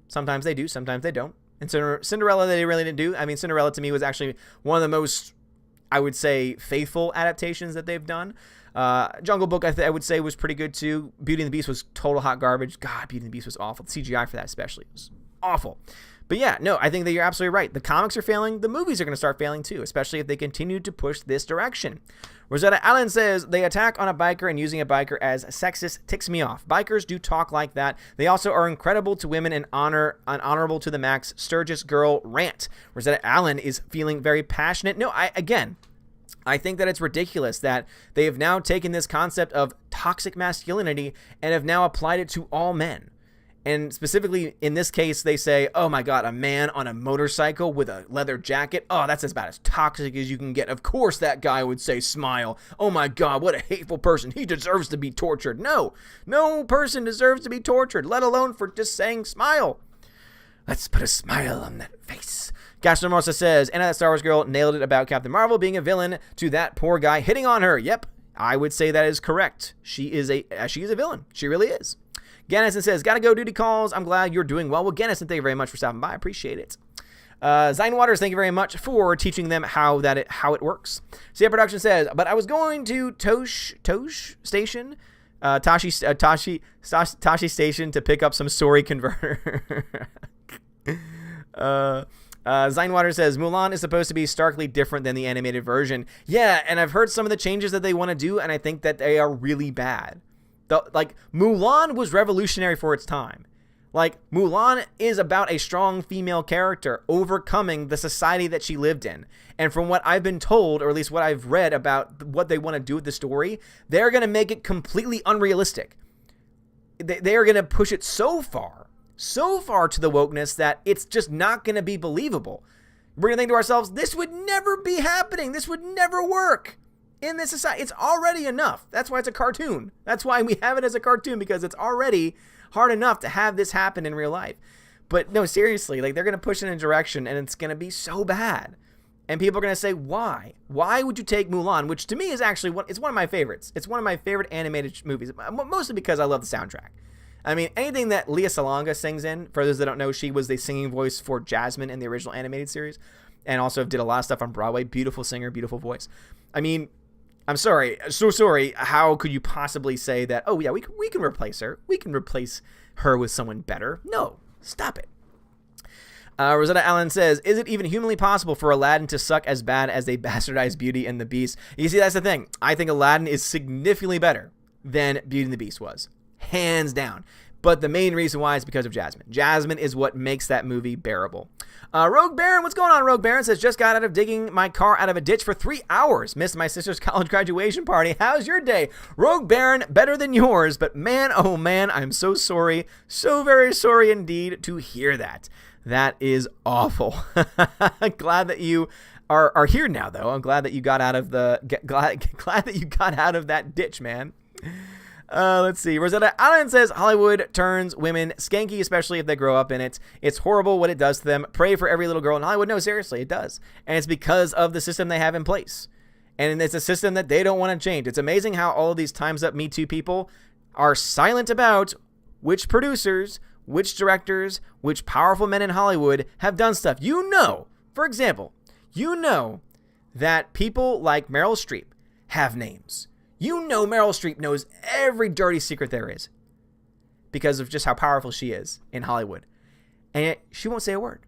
Sometimes they do, sometimes they don't. And Cinderella, they really didn't do. I mean, Cinderella, to me, was actually one of the most, I would say, faithful adaptations that they've done. Jungle Book, I would say, was pretty good, too. Beauty and the Beast was total hot garbage. God, Beauty and the Beast was awful. The CGI for that especially was awful. But yeah, no, I think that you're absolutely right. The comics are failing. The movies are going to start failing too, especially if they continue to push this direction. Rosetta Allen says, the attack on a biker and using a biker as sexist ticks me off. Bikers do talk like that. They also are incredible to women and honorable to the max. Sturgis girl rant. Rosetta Allen is feeling very passionate. No, I think that it's ridiculous that they have now taken this concept of toxic masculinity and have now applied it to all men. And specifically, in this case, they say, oh my God, a man on a motorcycle with a leather jacket. Oh, that's about as toxic as you can get. Of course that guy would say smile. Oh my God, what a hateful person. He deserves to be tortured. No person deserves to be tortured, let alone for just saying smile. Let's put a smile on that face. Gastromosa says, Anna, that Star Wars girl, nailed it about Captain Marvel being a villain to that poor guy hitting on her. Yep, I would say that is correct. She is a villain. She really is. Gannison says, gotta go, duty calls. I'm glad you're doing well. Well, Gannison, thank you very much for stopping by. I appreciate it. Zine Waters, thank you very much for teaching them how it works. CF Production says, but I was going to Tosh Station, Tashi Station to pick up some sorry converter. Zine Waters says, Mulan is supposed to be starkly different than the animated version. Yeah, and I've heard some of the changes that they want to do, and I think that they are really bad. Mulan was revolutionary for its time. Mulan is about a strong female character overcoming the society that she lived in. And from what I've been told, or at least what I've read about what they want to do with the story, they're going to make it completely unrealistic. They are going to push it so far to the wokeness that it's just not going to be believable. We're going to think to ourselves, this would never be happening. This would never work. In this society, it's already enough. That's why it's a cartoon. That's why we have it as a cartoon, because it's already hard enough to have this happen in real life. But no, seriously, they're going to push it in a direction, and it's going to be so bad. And people are going to say, why? Why would you take Mulan, which to me is actually it's one of my favorites. It's one of my favorite animated movies, mostly because I love the soundtrack. I mean, anything that Lea Salonga sings in, for those that don't know, she was the singing voice for Jasmine in the original animated series, and also did a lot of stuff on Broadway. Beautiful singer, beautiful voice. I mean, I'm sorry. So sorry. How could you possibly say that, oh, yeah, we can replace her. We can replace her with someone better. No, stop it. Rosetta Allen says, is it even humanly possible for Aladdin to suck as bad as they bastardized Beauty and the Beast? You see, that's the thing. I think Aladdin is significantly better than Beauty and the Beast was. Hands down. But the main reason why is because of Jasmine. Jasmine is what makes that movie bearable. Rogue Baron, what's going on? Rogue Baron says, just got out of digging my car out of a ditch for 3 hours. Missed my sister's college graduation party. How's your day? Rogue Baron, better than yours, but man, oh man, I'm so sorry. So very sorry indeed to hear that. That is awful. Glad that you are here now, though. I'm glad that you got out of glad that you got out of that ditch, man. Let's see. Rosetta Allen says Hollywood turns women skanky, especially if they grow up in it. It's horrible what it does to them. Pray for every little girl in Hollywood. No, seriously, it does. And it's because of the system they have in place. And it's a system that they don't want to change. It's amazing how all of these Time's Up Me Too people are silent about which producers, which directors, which powerful men in Hollywood have done stuff. You know, for example, you know that people like Meryl Streep have names. You know Meryl Streep knows every dirty secret there is because of just how powerful she is in Hollywood. And yet she won't say a word.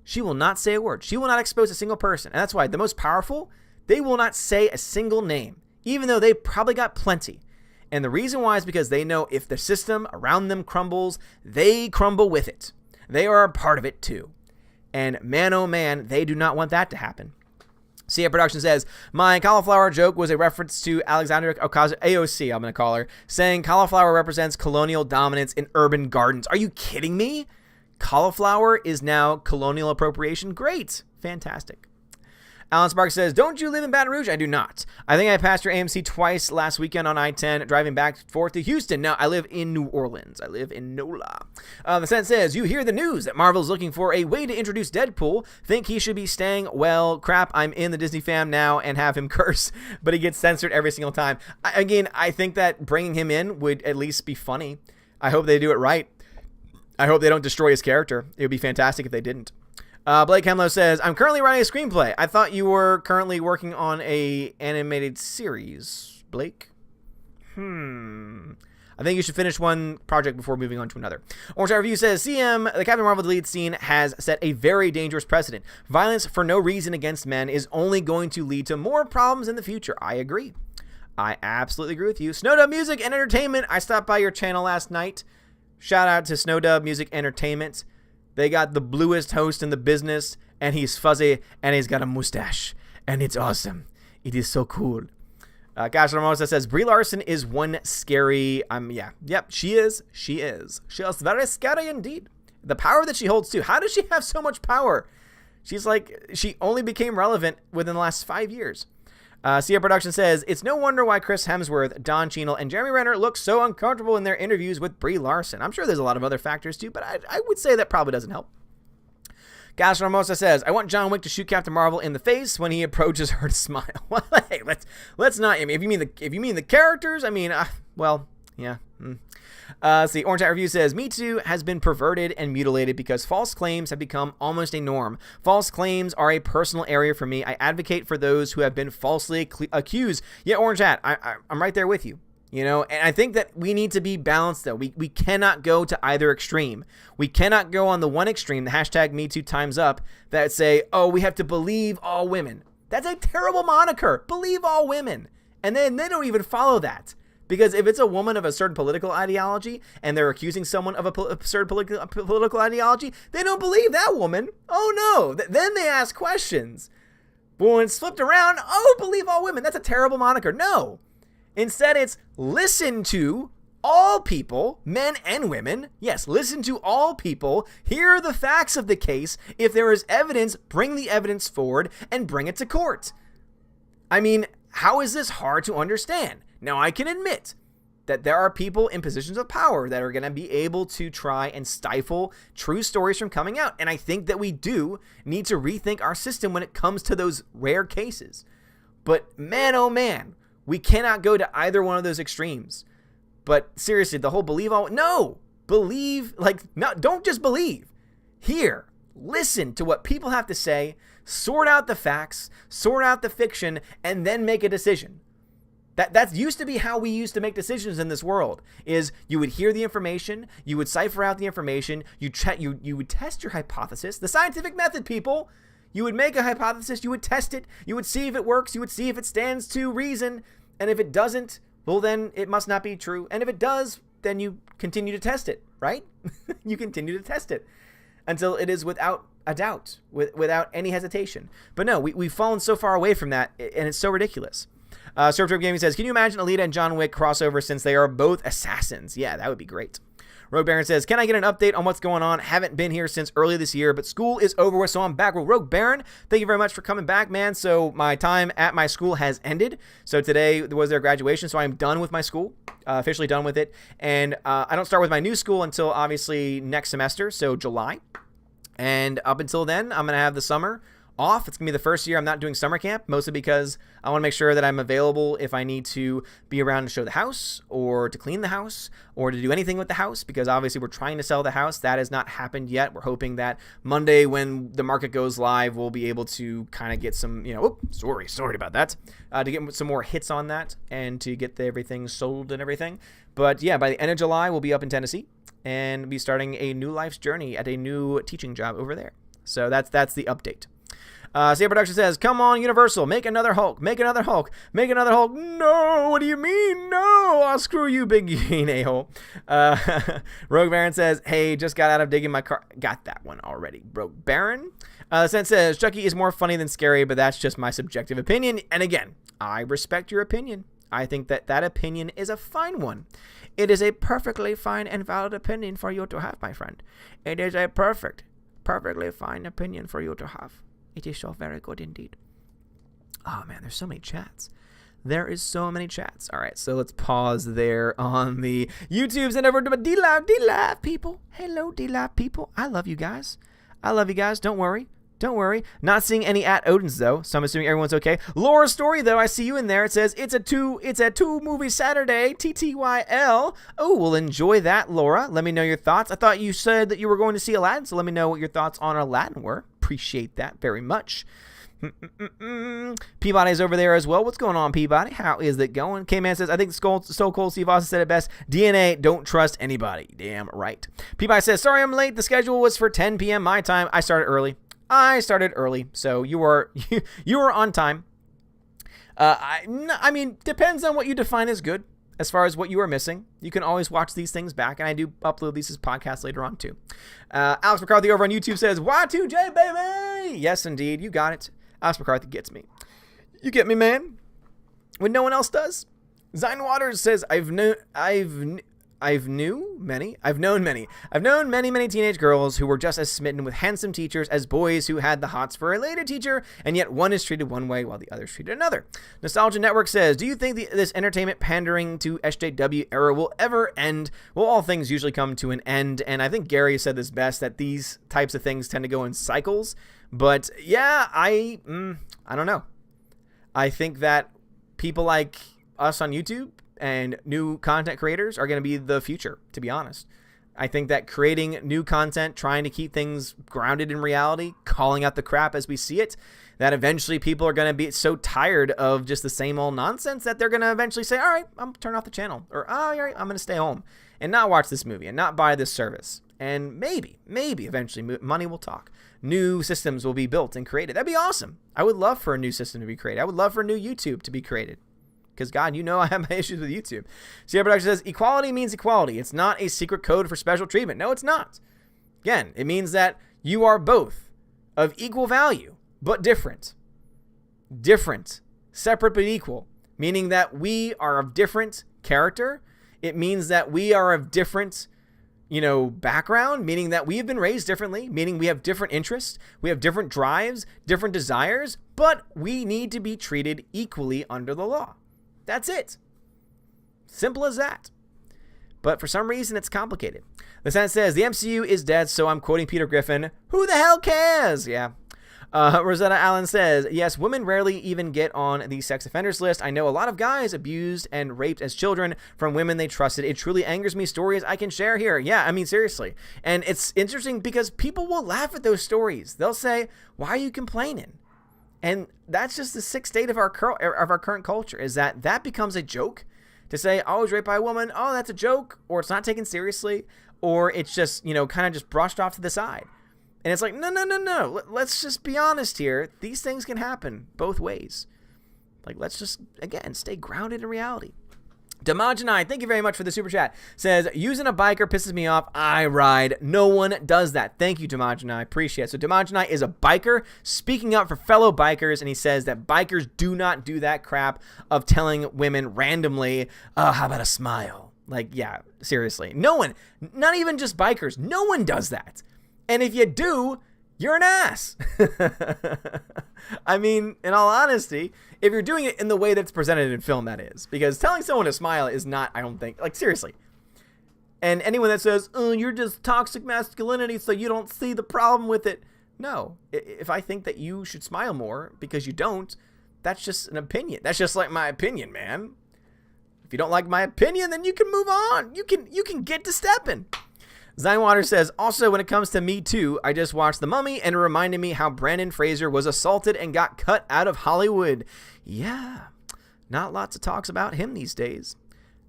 She will not say a word. She will not expose a single person. And that's why the most powerful, they will not say a single name, even though they probably got plenty. And the reason why is because they know if the system around them crumbles, they crumble with it. They are a part of it too. And man, oh man, they do not want that to happen. CA Production says, my cauliflower joke was a reference to Alexandria AOC, I'm going to call her, saying cauliflower represents colonial dominance in urban gardens. Are you kidding me? Cauliflower is now colonial appropriation? Great. Fantastic. Alan Sparks says, don't you live in Baton Rouge? I do not. I think I passed your AMC twice last weekend on I-10, driving back and forth to Houston. No, I live in New Orleans. I live in NOLA. The Sense says, you hear the news that Marvel's looking for a way to introduce Deadpool. Think he should be staying? Well, crap, I'm in the Disney fam now and have him curse, but he gets censored every single time. I think that bringing him in would at least be funny. I hope they do it right. I hope they don't destroy his character. It would be fantastic if they didn't. Blake Hemlow says, I'm currently writing a screenplay. I thought you were currently working on a animated series, Blake. I think you should finish one project before moving on to another. Orange Eye Review says, CM, the Captain Marvel deleted scene has set a very dangerous precedent. Violence for no reason against men is only going to lead to more problems in the future. I agree. I absolutely agree with you. Snowdub Music and Entertainment. I stopped by your channel last night. Shout out to Snowdub Music Entertainment. They got the bluest host in the business, and he's fuzzy, and he's got a mustache, and it's awesome. It is so cool. Cash Ramosa says, Brie Larson is one scary, yep, she is. She is very scary indeed. The power that she holds, too. How does she have so much power? She only became relevant within the last 5 years. Sia Production says, it's no wonder why Chris Hemsworth, Don Cheadle, and Jeremy Renner look so uncomfortable in their interviews with Brie Larson. I'm sure there's a lot of other factors too, but I would say that probably doesn't help. Gas Ramosa says, I want John Wick to shoot Captain Marvel in the face when he approaches her to smile. Well, hey, let's not. I mean, if you mean the characters, I mean, well, yeah. See, Orange Hat Review says, Me Too has been perverted and mutilated because false claims have become almost a norm. False claims are a personal area for me. I advocate for those who have been falsely accused. Yeah, Orange Hat, I'm right there with you. You know, and I think that we need to be balanced, though. We cannot go to either extreme. We cannot go on the one extreme, the hashtag MeToo Time's Up, that say, oh, we have to believe all women. That's a terrible moniker. Believe all women. And then they don't even follow that. Because if it's a woman of a certain political ideology and they're accusing someone of a certain political ideology, they don't believe that woman. Oh, no. Then they ask questions. But when it's flipped around, oh, believe all women. That's a terrible moniker. No. Instead, it's listen to all people, men and women. Yes, listen to all people. Here are the facts of the case. If there is evidence, bring the evidence forward and bring it to court. I mean, how is this hard to understand? Now, I can admit that there are people in positions of power that are going to be able to try and stifle true stories from coming out. And I think that we do need to rethink our system when it comes to those rare cases. But man, oh man, we cannot go to either one of those extremes. But seriously, the whole believe all, no, believe, no, don't just believe. Hear, listen to what people have to say, sort out the facts, sort out the fiction, and then make a decision. That used to be how we used to make decisions in this world, is you would hear the information, you would cipher out the information, you would test your hypothesis. The scientific method, people. You would make a hypothesis, you would test it, you would see if it works, you would see if it stands to reason, and if it doesn't, well, then it must not be true. And if it does, then you continue to test it, right? You continue to test it until it is without a doubt, without any hesitation. But no, we've fallen so far away from that, and it's so ridiculous. Surf Gaming says, can you imagine Alita and John Wick crossover since they are both assassins? Yeah, that would be great. Rogue Baron says, can I get an update on what's going on? Haven't been here since early this year, but school is over with, so I'm back. Well, Rogue Baron, thank you very much for coming back, man. So my time at my school has ended. So today was their graduation, so I'm done with my school, officially done with it. And I don't start with my new school until obviously next semester, so July. And up until then, I'm going to have the summer off. It's going to be the first year I'm not doing summer camp, mostly because I want to make sure that I'm available if I need to be around to show the house or to clean the house or to do anything with the house, because obviously we're trying to sell the house. That has not happened yet. We're hoping that Monday when the market goes live, we'll be able to kind of get some, sorry about that, to get some more hits on that and to get everything sold and everything. But yeah, by the end of July, we'll be up in Tennessee and be starting a new life's journey at a new teaching job over there. So that's the update. Sable Production says, come on, Universal, make another Hulk, make another Hulk, make another Hulk. No, what do you mean? No, I'll screw you, big green a-hole. Rogue Baron says, hey, just got out of digging my car. Got that one already. Rogue Baron. Sense says, Chucky is more funny than scary, but that's just my subjective opinion. And again, I respect your opinion. I think that opinion is a fine one. It is a perfectly fine and valid opinion for you to have, my friend. It is a perfectly fine opinion for you to have. It is so very good indeed. Oh, man, there's so many chats. There is so many chats. All right, so let's pause there on the YouTubes and over to D-Live people. Hello, D-Live people. I love you guys. Don't worry. Not seeing any at Odin's, though, so I'm assuming everyone's okay. Laura's story, though, I see you in there. It says, it's a two movie Saturday, TTYL. Oh, well, enjoy that, Laura. Let me know your thoughts. I thought you said that you were going to see Aladdin, so let me know what your thoughts on Aladdin were. Appreciate that very much. Peabody's over there as well. What's going on, Peabody? How is it going? K-Man says, I think Stone Cold Steve Austin said it best. DNA, don't trust anybody. Damn right. Peabody says, sorry I'm late. The schedule was for 10 p.m. my time. I started early, so you were on time. I mean, depends on what you define as good. As far as what you are missing, you can always watch these things back, and I do upload these as podcasts later on too. Alex McCarthy over on YouTube says, Y2J, baby! Yes, indeed, you got it. Alex McCarthy gets me. You get me, man? When no one else does? Zine Waters says, I've known many teenage girls who were just as smitten with handsome teachers as boys who had the hots for a later teacher, and yet one is treated one way while the other is treated another. Nostalgia Network says, do you think this entertainment pandering to SJW era will ever end? Well, all things usually come to an end, and I think Gary said this best, that these types of things tend to go in cycles. But yeah, I don't know. I think that people like us on YouTube and new content creators are going to be the future, to be honest. I think that creating new content, trying to keep things grounded in reality, calling out the crap as we see it, that eventually people are going to be so tired of just the same old nonsense that they're going to eventually say, all right, I'm turn off the channel, or oh, all right, I'm going to stay home and not watch this movie and not buy this service. And maybe eventually money will talk. New systems will be built and created. That'd be awesome. I would love for a new system to be created. I would love for a new YouTube to be created. Because, God, you know I have my issues with YouTube. Sierra Production says, equality means equality. It's not a secret code for special treatment. No, it's not. Again, it means that you are both of equal value, but different. Different. Separate but equal. Meaning that we are of different character. It means that we are of different, background. Meaning that we have been raised differently. Meaning we have different interests. We have different drives, different desires. But we need to be treated equally under the law. That's it. Simple as that. But for some reason, it's complicated. The Senate says, the MCU is dead, so I'm quoting Peter Griffin. Who the hell cares? Yeah. Rosetta Allen says, yes, women rarely even get on the sex offenders list. I know a lot of guys abused and raped as children from women they trusted. It truly angers me. Stories I can share here. Yeah, I mean, seriously. And it's interesting because people will laugh at those stories. They'll say, why are you complaining? And that's just the sick state of our current culture, is that becomes a joke to say, oh, I was raped by a woman. Oh, that's a joke, or it's not taken seriously, or it's just, kind of just brushed off to the side. And it's like, no. Let's just be honest here. These things can happen both ways. Like, let's just, again, stay grounded in reality. Demonjanai, thank you very much for the super chat, says, using a biker pisses me off. I ride. No one does that. Thank you, Demonjanai. Appreciate it. So Demonjanai is a biker speaking up for fellow bikers, and he says that bikers do not do that crap of telling women randomly, how about a smile? Like, yeah, seriously. No one, not even just bikers, no one does that. And if you do, you're an ass. I mean, in all honesty, if you're doing it in the way that's presented in film, that is. Because telling someone to smile is not, I don't think, like, seriously. And anyone that says, oh, you're just toxic masculinity, so you don't see the problem with it. No. If I think that you should smile more because you don't, that's just an opinion. That's just like my opinion, man. If you don't like my opinion, then you can move on. You can get to stepping. Zinewater says, also, when it comes to Me Too, I just watched The Mummy, and it reminded me how Brandon Fraser was assaulted and got cut out of Hollywood. Yeah, not lots of talks about him these days.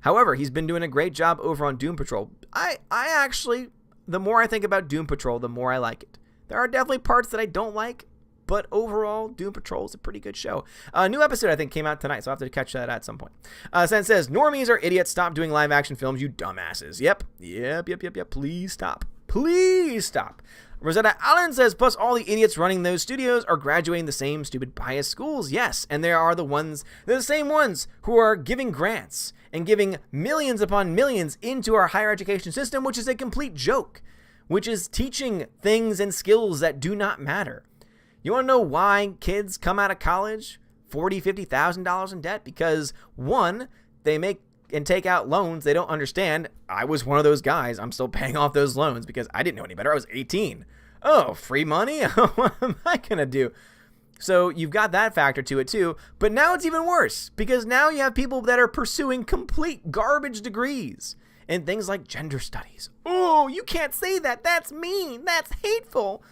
However, he's been doing a great job over on Doom Patrol. I actually, the more I think about Doom Patrol, the more I like it. There are definitely parts that I don't like, but overall, Doom Patrol is a pretty good show. A new episode, I think, came out tonight, so I'll have to catch that at some point. Sen says, normies are idiots. Stop doing live action films, you dumbasses. Yep. Please stop. Please stop. Rosetta Allen says, plus all the idiots running those studios are graduating the same stupid biased schools. Yes, and they're the same ones who are giving grants and giving millions upon millions into our higher education system, which is a complete joke, which is teaching things and skills that do not matter. You want to know why kids come out of college $40,000, $50,000 in debt? Because, one, they make and take out loans they don't understand. I was one of those guys. I'm still paying off those loans because I didn't know any better. I was 18. Oh, free money? What am I going to do? So you've got that factor to it too. But now it's even worse because now you have people that are pursuing complete garbage degrees in things like gender studies. Oh, you can't say that. That's mean. That's hateful.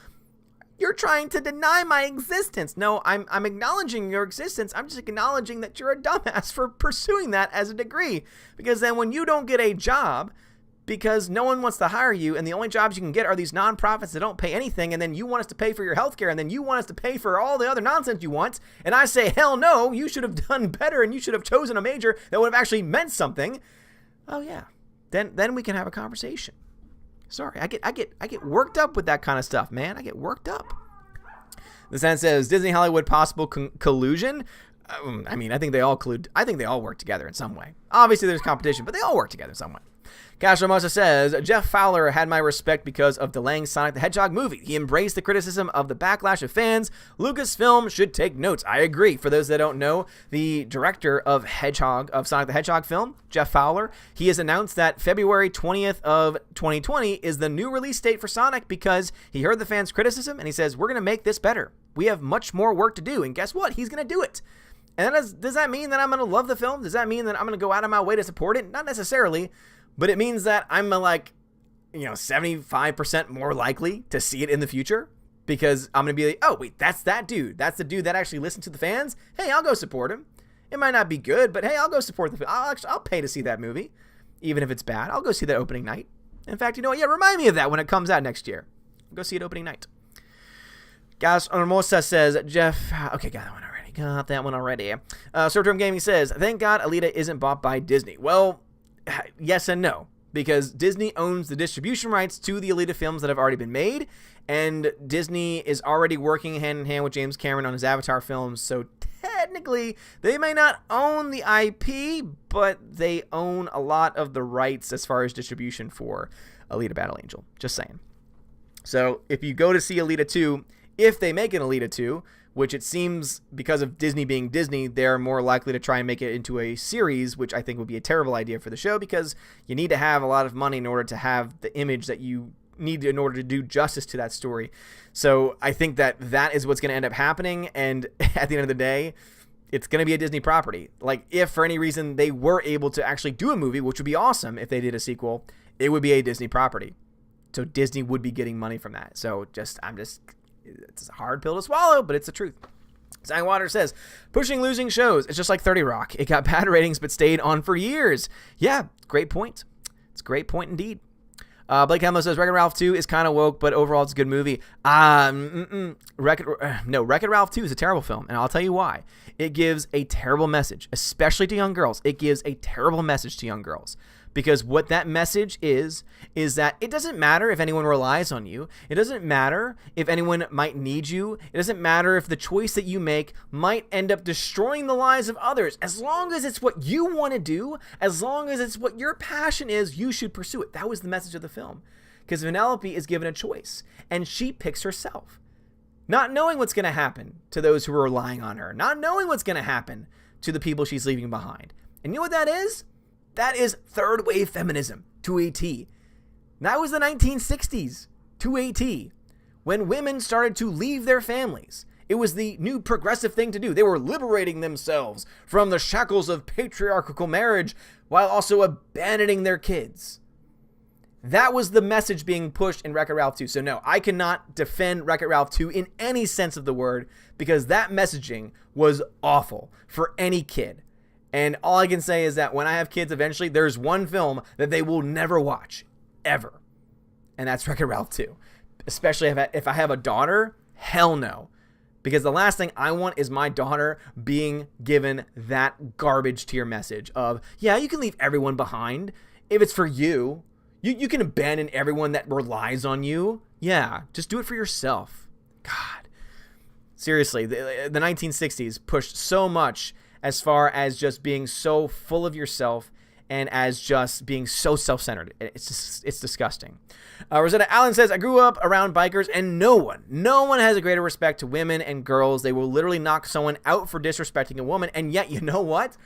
You're trying to deny my existence. No, I'm acknowledging your existence. I'm just acknowledging that you're a dumbass for pursuing that as a degree. Because then when you don't get a job because no one wants to hire you and the only jobs you can get are these nonprofits that don't pay anything, and then you want us to pay for your healthcare, and then you want us to pay for all the other nonsense you want, and I say, hell no, you should have done better and you should have chosen a major that would have actually meant something. Oh yeah. Then we can have a conversation. Sorry, I get worked up with that kind of stuff, man. I get worked up. The Senate says, Disney Hollywood possible collusion? I mean, I think they all collude. I think they all work together in some way. Obviously, there's competition, but they all work together in some way. Castro Mosa says, Jeff Fowler had my respect because of delaying Sonic the Hedgehog movie. He embraced the criticism of the backlash of fans. Lucasfilm should take notes. I agree. For those that don't know, the director of Sonic the Hedgehog film, Jeff Fowler, he has announced that February 20th of 2020 is the new release date for Sonic because he heard the fans' criticism and he says, we're going to make this better. We have much more work to do. And guess what? He's going to do it. And does that mean that I'm going to love the film? Does that mean that I'm going to go out of my way to support it? Not necessarily. But it means that I'm 75% more likely to see it in the future because I'm going to be like, oh, wait, that's that dude. That's the dude that actually listened to the fans. Hey, I'll go support him. It might not be good, but hey, I'll go support the film. I'll pay to see that movie, even if it's bad. I'll go see that opening night. In fact, you know what? Yeah, remind me of that when it comes out next year. Go see it opening night. Gas Hermosa says, Jeff, okay, got that one already. Short-Term Gaming says, thank God Alita isn't bought by Disney. Well, yes and no, because Disney owns the distribution rights to the Alita films that have already been made, and Disney is already working hand in hand with James Cameron on his Avatar films, so technically they may not own the IP, but they own a lot of the rights as far as distribution for Alita Battle Angel. Just saying. So if you go to see Alita 2, if they make an Alita 2, which it seems because of Disney being Disney, they're more likely to try and make it into a series, which I think would be a terrible idea for the show because you need to have a lot of money in order to have the image that you need in order to do justice to that story. So I think that is what's going to end up happening. And at the end of the day, it's going to be a Disney property. Like if for any reason they were able to actually do a movie, which would be awesome if they did a sequel, it would be a Disney property. So Disney would be getting money from that. So it's a hard pill to swallow, but it's the truth. Zangwater says, pushing losing shows. It's just like 30 Rock. It got bad ratings but stayed on for years. Yeah, great point. It's a great point indeed. Blake Hemlow says, Wreck-It Ralph 2 is kind of woke, but overall it's a good movie. Wreck-It Ralph 2 is a terrible film, and I'll tell you why. It gives a terrible message, especially to young girls. It gives a terrible message to young girls. Because what that message is that it doesn't matter if anyone relies on you. It doesn't matter if anyone might need you. It doesn't matter if the choice that you make might end up destroying the lives of others. As long as it's what you want to do, as long as it's what your passion is, you should pursue it. That was the message of the film. Because Vanellope is given a choice, and she picks herself. Not knowing what's going to happen to those who are relying on her. Not knowing what's going to happen to the people she's leaving behind. And you know what that is? That is third wave feminism to a T. That was the 1960s to a T. When women started to leave their families. It was the new progressive thing to do. They were liberating themselves from the shackles of patriarchal marriage while also abandoning their kids. That was the message being pushed in Wreck-It Ralph 2. So no, I cannot defend Wreck-It Ralph 2 in any sense of the word because that messaging was awful for any kid. And all I can say is that when I have kids eventually, there's one film that they will never watch, ever. And that's Wreck-It Ralph 2. Especially if I have a daughter, hell no. Because the last thing I want is my daughter being given that garbage tier message of, yeah, you can leave everyone behind if it's for you. You can abandon everyone that relies on you. Yeah, just do it for yourself. God. Seriously, the 1960s pushed so much as far as just being so full of yourself and as just being so self-centered. It's disgusting. Rosetta Allen says, I grew up around bikers and no one has a greater respect to women and girls. They will literally knock someone out for disrespecting a woman. And yet, you know what?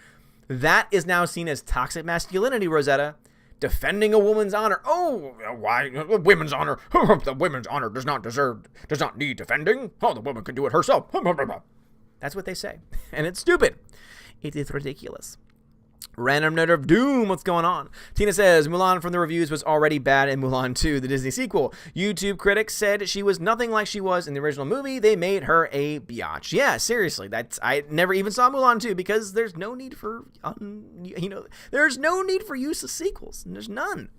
That is now seen as toxic masculinity, Rosetta. Defending a woman's honor. Oh, why? Women's honor. The women's honor does not need defending. Oh, the woman can do it herself. That's what they say. And it's stupid. It is ridiculous. Random Note of Doom, what's going on? Tina says, Mulan from the reviews was already bad in Mulan 2, the Disney sequel. YouTube critics said she was nothing like she was in the original movie. They made her a biatch. Yeah, seriously. I never even saw Mulan 2 because there's no need for, there's no need for use of sequels. There's none.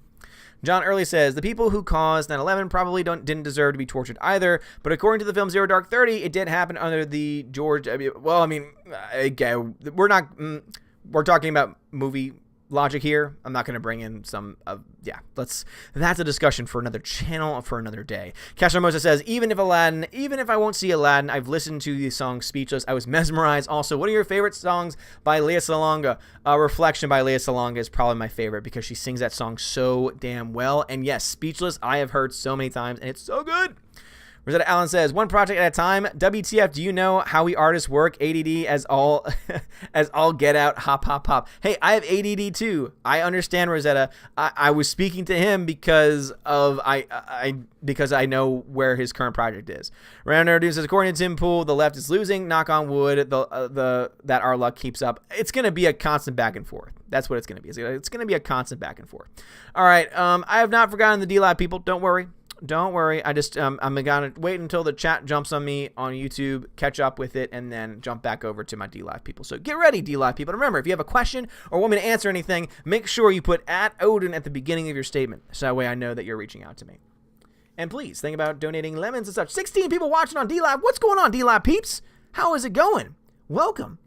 John Early says, the people who caused 9/11 probably didn't deserve to be tortured either, but according to the film Zero Dark 30, it did happen under the George W. Well, I mean, again, we're talking about movie logic here. I'm not going to bring in some, that's a discussion for another channel for another day. Cash Hermosa says, even if I won't see Aladdin, I've listened to the song Speechless. I was mesmerized. Also, what are your favorite songs by Lea Salonga? Reflection by Lea Salonga is probably my favorite because she sings that song so damn well. And yes, Speechless, I have heard so many times and it's so good. Rosetta Allen says, one project at a time. WTF, do you know how we artists work? ADD as all get out, hop, hop, hop. Hey, I have ADD too. I understand, Rosetta. I was speaking to him because I know where his current project is. Random Nerd says, according to Tim Pool, the left is losing. Knock on wood, that our luck keeps up. It's going to be a constant back and forth. That's what it's going to be. It's going to be a constant back and forth. All right. I have not forgotten the D-Lab people. Don't worry. I just, I'm going to wait until the chat jumps on me on YouTube, catch up with it, and then jump back over to my D-Live people. So get ready, D-Live people. Remember, if you have a question or want me to answer anything, make sure you put @Odin at the beginning of your statement. So that way I know that you're reaching out to me. And please think about donating lemons and such. 16 people watching on D-Live. What's going on, D-Live peeps? How is it going? Welcome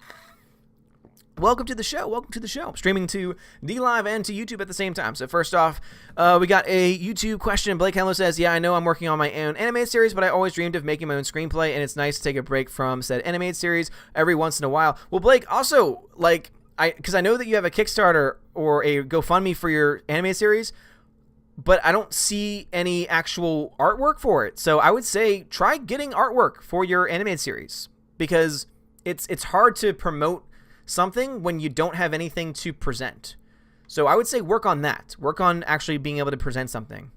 to the show. I'm streaming to D-Live and to YouTube at the same time. So first off, we got a YouTube question. Blake Henlo says, yeah, I know I'm working on my own animated series, but I always dreamed of making my own screenplay, and it's nice to take a break from said animated series every once in a while. Well, Blake, also, because I know that you have a Kickstarter or a GoFundMe for your animated series, but I don't see any actual artwork for it. So I would say try getting artwork for your animated series, because it's hard to promote something when you don't have anything to present. So I would say work on that. Work on actually being able to present something,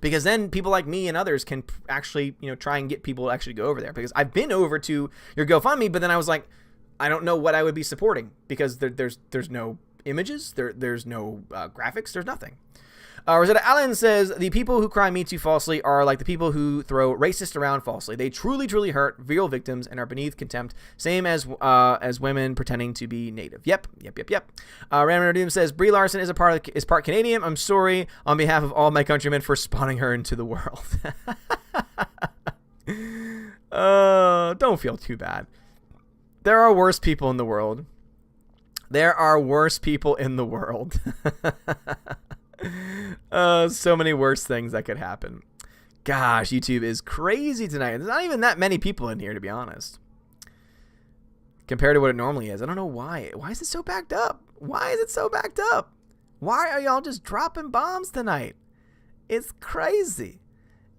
because then people like me and others can actually, try and get people to actually go over there, because I've been over to your GoFundMe, but then I was like, I don't know what I would be supporting, because there's no images, there's no graphics, there's nothing. Rosetta Allen says, the people who cry Me Too falsely are like the people who throw racist around falsely. They truly, truly hurt real victims and are beneath contempt. Same as women pretending to be native. Yep. Ramon Doom says, Brie Larson is part Canadian. I'm sorry on behalf of all my countrymen for spawning her into the world. Don't feel too bad. There are worse people in the world. So many worse things that could happen. Gosh, YouTube is crazy tonight. There's not even that many people in here, to be honest, compared to what it normally is. I don't know why. Why is it so backed up? Why are y'all just dropping bombs tonight? It's crazy.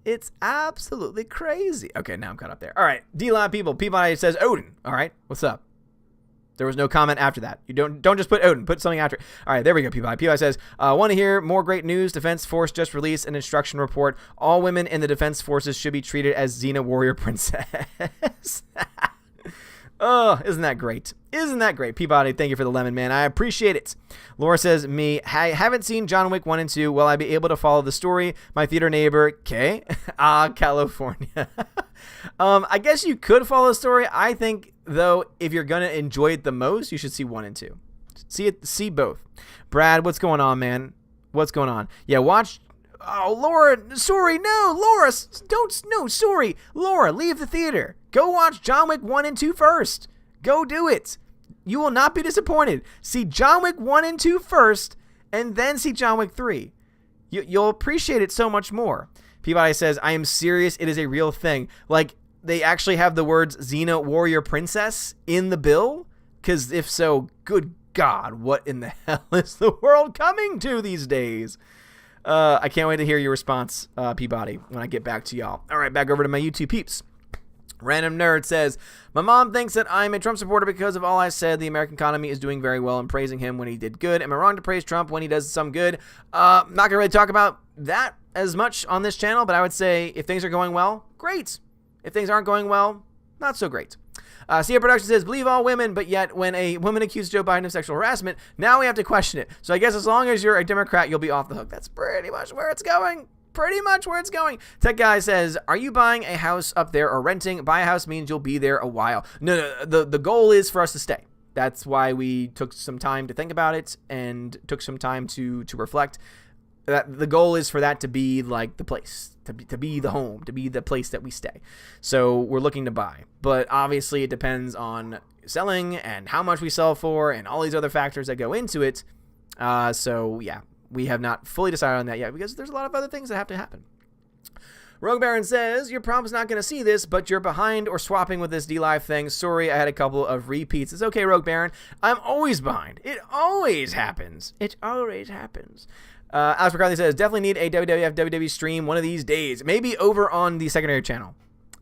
It's absolutely crazy. Okay, now I'm caught up there. All right, D-Lab people. Peabody says Odin. All right, what's up? There was no comment after that. You don't just put Odin. Put something after it. All right, there we go, Peabody. Peabody says, want to hear more great news. Defense Force just released an instruction report. All women in the Defense Forces should be treated as Xena Warrior Princess. Oh, isn't that great? Peabody, thank you for the lemon, man. I appreciate it. Laura says, I haven't seen John Wick 1 and 2. Will I be able to follow the story? My theater neighbor, Kay. California. I guess you could follow the story. I think, though, if you're going to enjoy it the most, you should see 1 and 2. See both. Brad, what's going on, man? What's going on? Yeah, watch... Oh, Laura, sorry, no, Laura, sorry. Laura, leave the theater. Go watch John Wick 1 and 2 first. Go do it. You will not be disappointed. See John Wick 1 and 2 first, and then see John Wick 3. You'll appreciate it so much more. Peabody says, I am serious. It is a real thing. Like, they actually have the words Xena Warrior Princess in the bill? Because if so, good God, what in the hell is the world coming to these days? I can't wait to hear your response, Peabody, when I get back to y'all. All right, back over to my YouTube peeps. Random Nerd says, my mom thinks that I'm a Trump supporter because of all I said. The American economy is doing very well and praising him when he did good. Am I wrong to praise Trump when he does some good? Not going to really talk about that as much on this channel, but I would say if things are going well, great. If things aren't going well, not so great. Sia Production says, believe all women, but yet when a woman accuses Joe Biden of sexual harassment, now we have to question it. So I guess as long as you're a Democrat, you'll be off the hook. That's pretty much where it's going. Tech Guy says, are you buying a house up there or renting? Buy a house means you'll be there a while. No, the goal is for us to stay. That's why we took some time to think about it and took some time to reflect. The goal is for that to be like the place, to be the home, to be the place that we stay. So we're looking to buy. But obviously it depends on selling and how much we sell for and all these other factors that go into it. So yeah, we have not fully decided on that yet because there's a lot of other things that have to happen. Rogue Baron says, your prob's not going to see this, but you're behind or swapping with this D-Live thing. Sorry, I had a couple of repeats. It's okay, Rogue Baron. I'm always behind. It always happens. Alex McCarthy says, definitely need a WWF WWE stream one of these days. Maybe over on the secondary channel,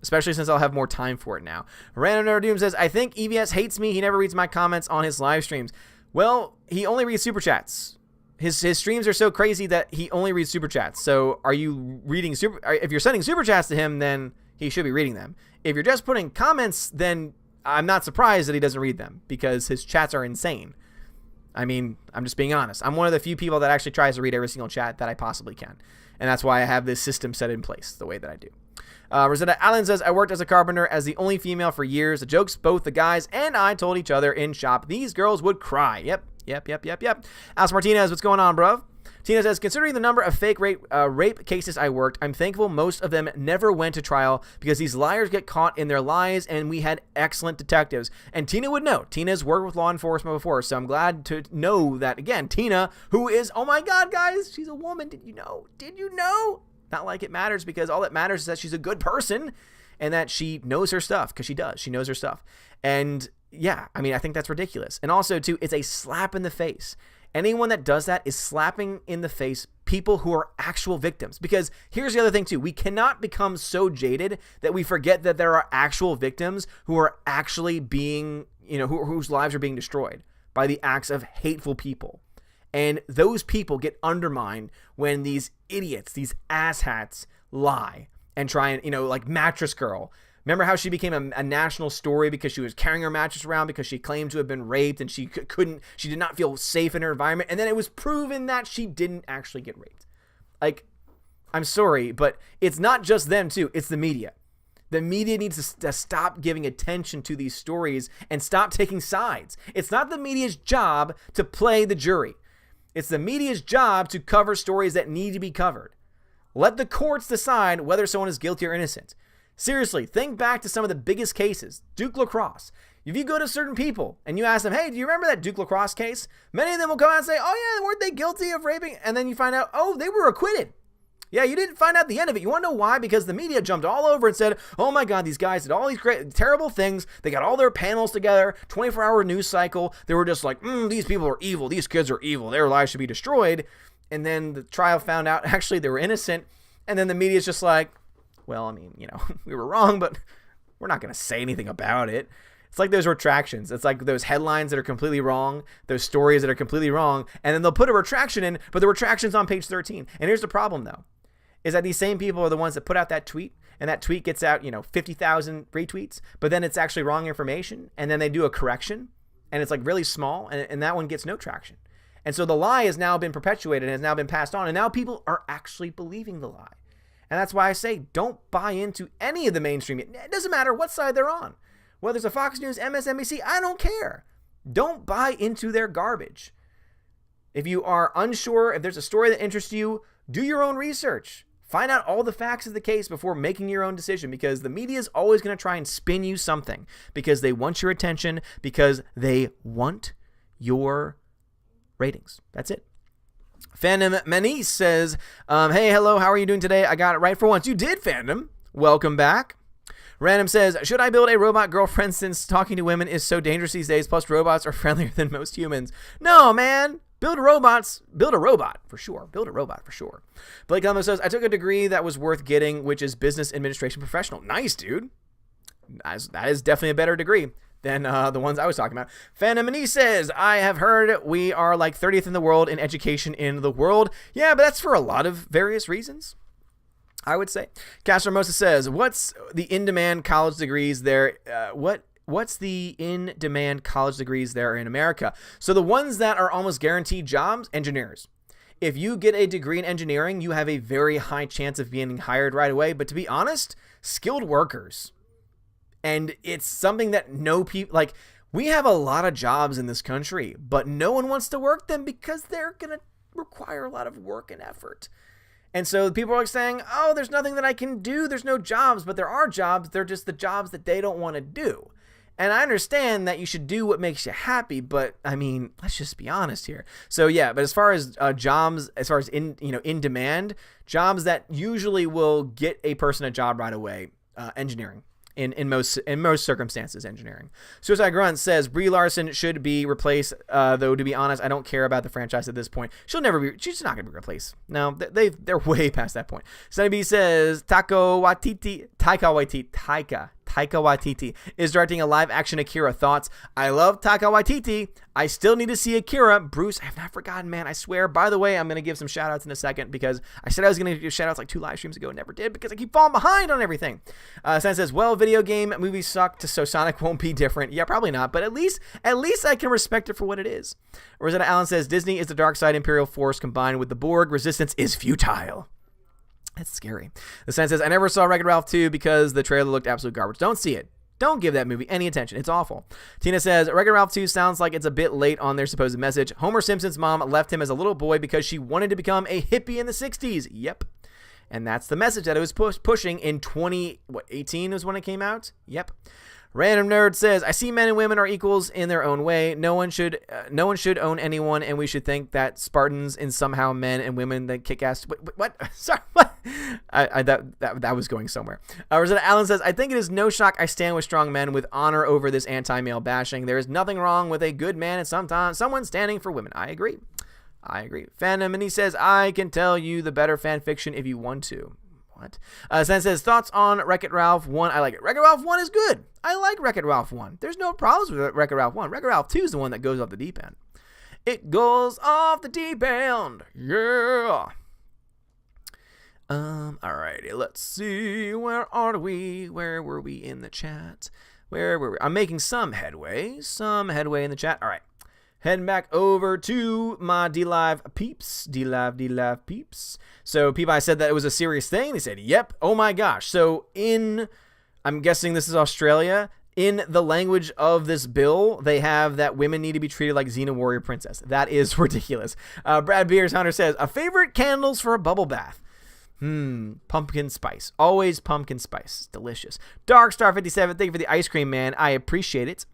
especially since I'll have more time for it now. Random Nerd Doom says, I think EVS hates me. He never reads my comments on his live streams. Well, he only reads super chats. His streams are so crazy that he only reads super chats. So are you reading if you're sending super chats to him, then he should be reading them. If you're just putting comments, then I'm not surprised that he doesn't read them because his chats are insane. I mean, I'm just being honest. I'm one of the few people that actually tries to read every single chat that I possibly can. And that's why I have this system set in place the way that I do. Rosetta Allen says, I worked as a carpenter as the only female for years. The jokes both the guys and I told each other in shop. These girls would cry. Yep. Alice Martinez, what's going on, bro? Tina says, considering the number of fake rape cases I worked, I'm thankful most of them never went to trial because these liars get caught in their lies, and we had excellent detectives. And Tina would know. Tina's worked with law enforcement before, so I'm glad to know that, again, Tina, who is, oh my God, guys, she's a woman. Did you know? Not like it matters, because all that matters is that she's a good person and that she knows her stuff, because she does. She knows her stuff. And yeah, I mean, I think that's ridiculous. And also, too, it's a slap in the face. Anyone that does that is slapping in the face people who are actual victims. Because here's the other thing, too. We cannot become so jaded that we forget that there are actual victims who are actually being, whose lives are being destroyed by the acts of hateful people. And those people get undermined when these idiots, these asshats, lie and try and, like Mattress Girl. Remember how she became a national story because she was carrying her mattress around because she claimed to have been raped and she did not feel safe in her environment. And then it was proven that she didn't actually get raped. Like, I'm sorry, but it's not just them too. It's the media. The media needs to stop giving attention to these stories and stop taking sides. It's not the media's job to play the jury. It's the media's job to cover stories that need to be covered. Let the courts decide whether someone is guilty or innocent. Seriously, think back to some of the biggest cases. Duke Lacrosse. If you go to certain people and you ask them, hey, do you remember that Duke Lacrosse case? Many of them will come out and say, oh yeah, weren't they guilty of raping? And then you find out, oh, they were acquitted. Yeah, you didn't find out the end of it. You want to know why? Because the media jumped all over and said, oh my God, these guys did all these great, terrible things. They got all their panels together, 24-hour news cycle. They were just like, these people are evil. These kids are evil. Their lives should be destroyed. And then the trial found out actually they were innocent. And then the media's just like, well, I mean, we were wrong, but we're not going to say anything about it. It's like those retractions. It's like those headlines that are completely wrong, those stories that are completely wrong, and then they'll put a retraction in, but the retraction's on page 13. And here's the problem, though, is that these same people are the ones that put out that tweet, and that tweet gets out, 50,000 retweets, but then it's actually wrong information, and then they do a correction, and it's like really small, and that one gets no traction. And so the lie has now been perpetuated and has now been passed on, and now people are actually believing the lie. And that's why I say don't buy into any of the mainstream. It doesn't matter what side they're on. Whether it's a Fox News, MSNBC, I don't care. Don't buy into their garbage. If you are unsure, if there's a story that interests you, do your own research. Find out all the facts of the case before making your own decision, because the media is always going to try and spin you something because they want your attention, because they want your ratings. That's it. Fandom Manice says, hey, hello, how are you doing today? I got it right for once. You did, Fandom. Welcome back. Random says, should I build a robot girlfriend since talking to women is so dangerous these days, plus robots are friendlier than most humans? No, man. Build a robot for sure. Build a robot for sure. Blake Elmo says, I took a degree that was worth getting, which is business administration professional. Nice, dude. That is definitely a better degree than the ones I was talking about. Phantom says, I have heard we are like 30th in the world in education in the world. Yeah, but that's for a lot of various reasons, I would say. Castro Mosa says, what's the in-demand college degrees there? What's the in-demand college degrees there in America? So the ones that are almost guaranteed jobs, engineers. If you get a degree in engineering, you have a very high chance of being hired right away. But to be honest, skilled workers. And it's something that like, we have a lot of jobs in this country, but no one wants to work them because they're going to require a lot of work and effort. And so people are like saying, oh, there's nothing that I can do. There's no jobs, but there are jobs. They're just the jobs that they don't want to do. And I understand that you should do what makes you happy, but I mean, let's just be honest here. So yeah, but as far as jobs, as far as in demand, jobs that usually will get a person a job right away, engineering. In most circumstances, engineering. Suicide Grunt says Brie Larson should be replaced. Though to be honest, I don't care about the franchise at this point. She's not going to be replaced. No, they're way past that point. Sunny B says Taika Waititi is directing a live-action Akira. Thoughts? I love Taika Waititi. I still need to see Akira. Bruce, I have not forgotten, man. I swear. By the way, I'm going to give some shout-outs in a second because I said I was going to give shout-outs like 2 live streams ago and never did because I keep falling behind on everything. Sen says, well, video game movies suck, so Sonic won't be different. Yeah, probably not, but at least I can respect it for what it is. Rosetta Allen says, Disney is the dark side Imperial Force combined with the Borg. Resistance is futile. That's scary. The Sen says, I never saw Wreck-It Ralph 2 because the trailer looked absolute garbage. Don't see it. Don't give that movie any attention. It's awful. Tina says, Wreck-It Ralph 2 sounds like it's a bit late on their supposed message. Homer Simpson's mom left him as a little boy because she wanted to become a hippie in the 60s. Yep. And that's the message that it was pushing in 2018 was when it came out. Yep. Random Nerd says, I see men and women are equals in their own way. No one should own anyone, and we should think that Spartans and somehow men and women that kick ass. What? Sorry, what? That was going somewhere. Rosetta Allen says, I think it is no shock I stand with strong men with honor over this anti-male bashing. There is nothing wrong with a good man and sometimes someone standing for women. I agree. Fandom, and he says, I can tell you the better fan fiction if you want to. What? Sen says, thoughts on Wreck-It Ralph 1? I like it. Wreck-It Ralph 1 is good. I like Wreck-It Ralph 1. There's no problems with Wreck-It Ralph 1. Wreck-It Ralph 2 is the one that goes off the deep end. It goes off the deep end. Yeah. Alrighty, let's see. Where are we? Where were we in the chat? Where were we? I'm making some headway in the chat. All right. Heading back over to my D-Live peeps. D-Live peeps. So Peabody said that it was a serious thing. They said, yep. Oh my gosh. So I'm guessing this is Australia. In the language of this bill, they have that women need to be treated like Xena Warrior Princess. That is ridiculous. Brad Beers Hunter says, a favorite candles for a bubble bath. Pumpkin spice. Always pumpkin spice. Delicious. Darkstar57, thank you for the ice cream, man. I appreciate it.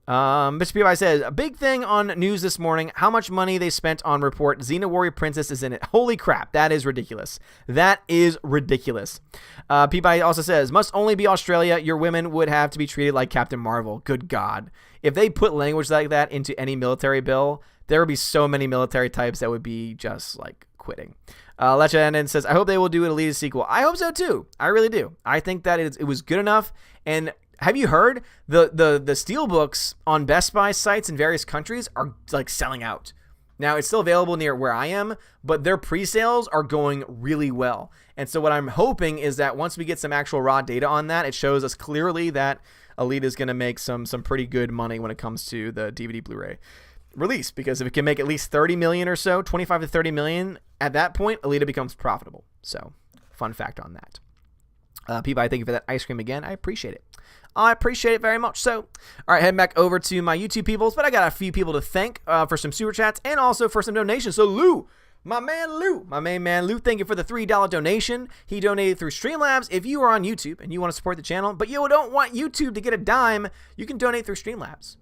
Mr. Peabody says, a big thing on news this morning, how much money they spent on report Xena Warrior Princess is in it. Holy crap, that is ridiculous. That is ridiculous. Peabody also says, must only be Australia, your women would have to be treated like Captain Marvel. Good God. If they put language like that into any military bill, there would be so many military types that would be just like quitting. Lecha says, I hope they will do an Elite sequel. I hope so too. I really do. I think that it was good enough. And have you heard the steelbooks on Best Buy sites in various countries are like selling out? Now it's still available near where I am, but their pre-sales are going really well. And so what I'm hoping is that once we get some actual raw data on that, it shows us clearly that Elite is going to make some pretty good money when it comes to the DVD Blu-ray release, because if it can make at least 30 million or so, 25 to 30 million, at that point, Alita becomes profitable. So, fun fact on that. Peabody, thank you for that ice cream again. I appreciate it. I appreciate it very much. So, all right, heading back over to my YouTube peoples, but I got a few people to thank for some super chats and also for some donations. So, Lou, my main man Lou, thank you for the $3 donation. He donated through Streamlabs. If you are on YouTube and you want to support the channel, but you don't want YouTube to get a dime, you can donate through Streamlabs.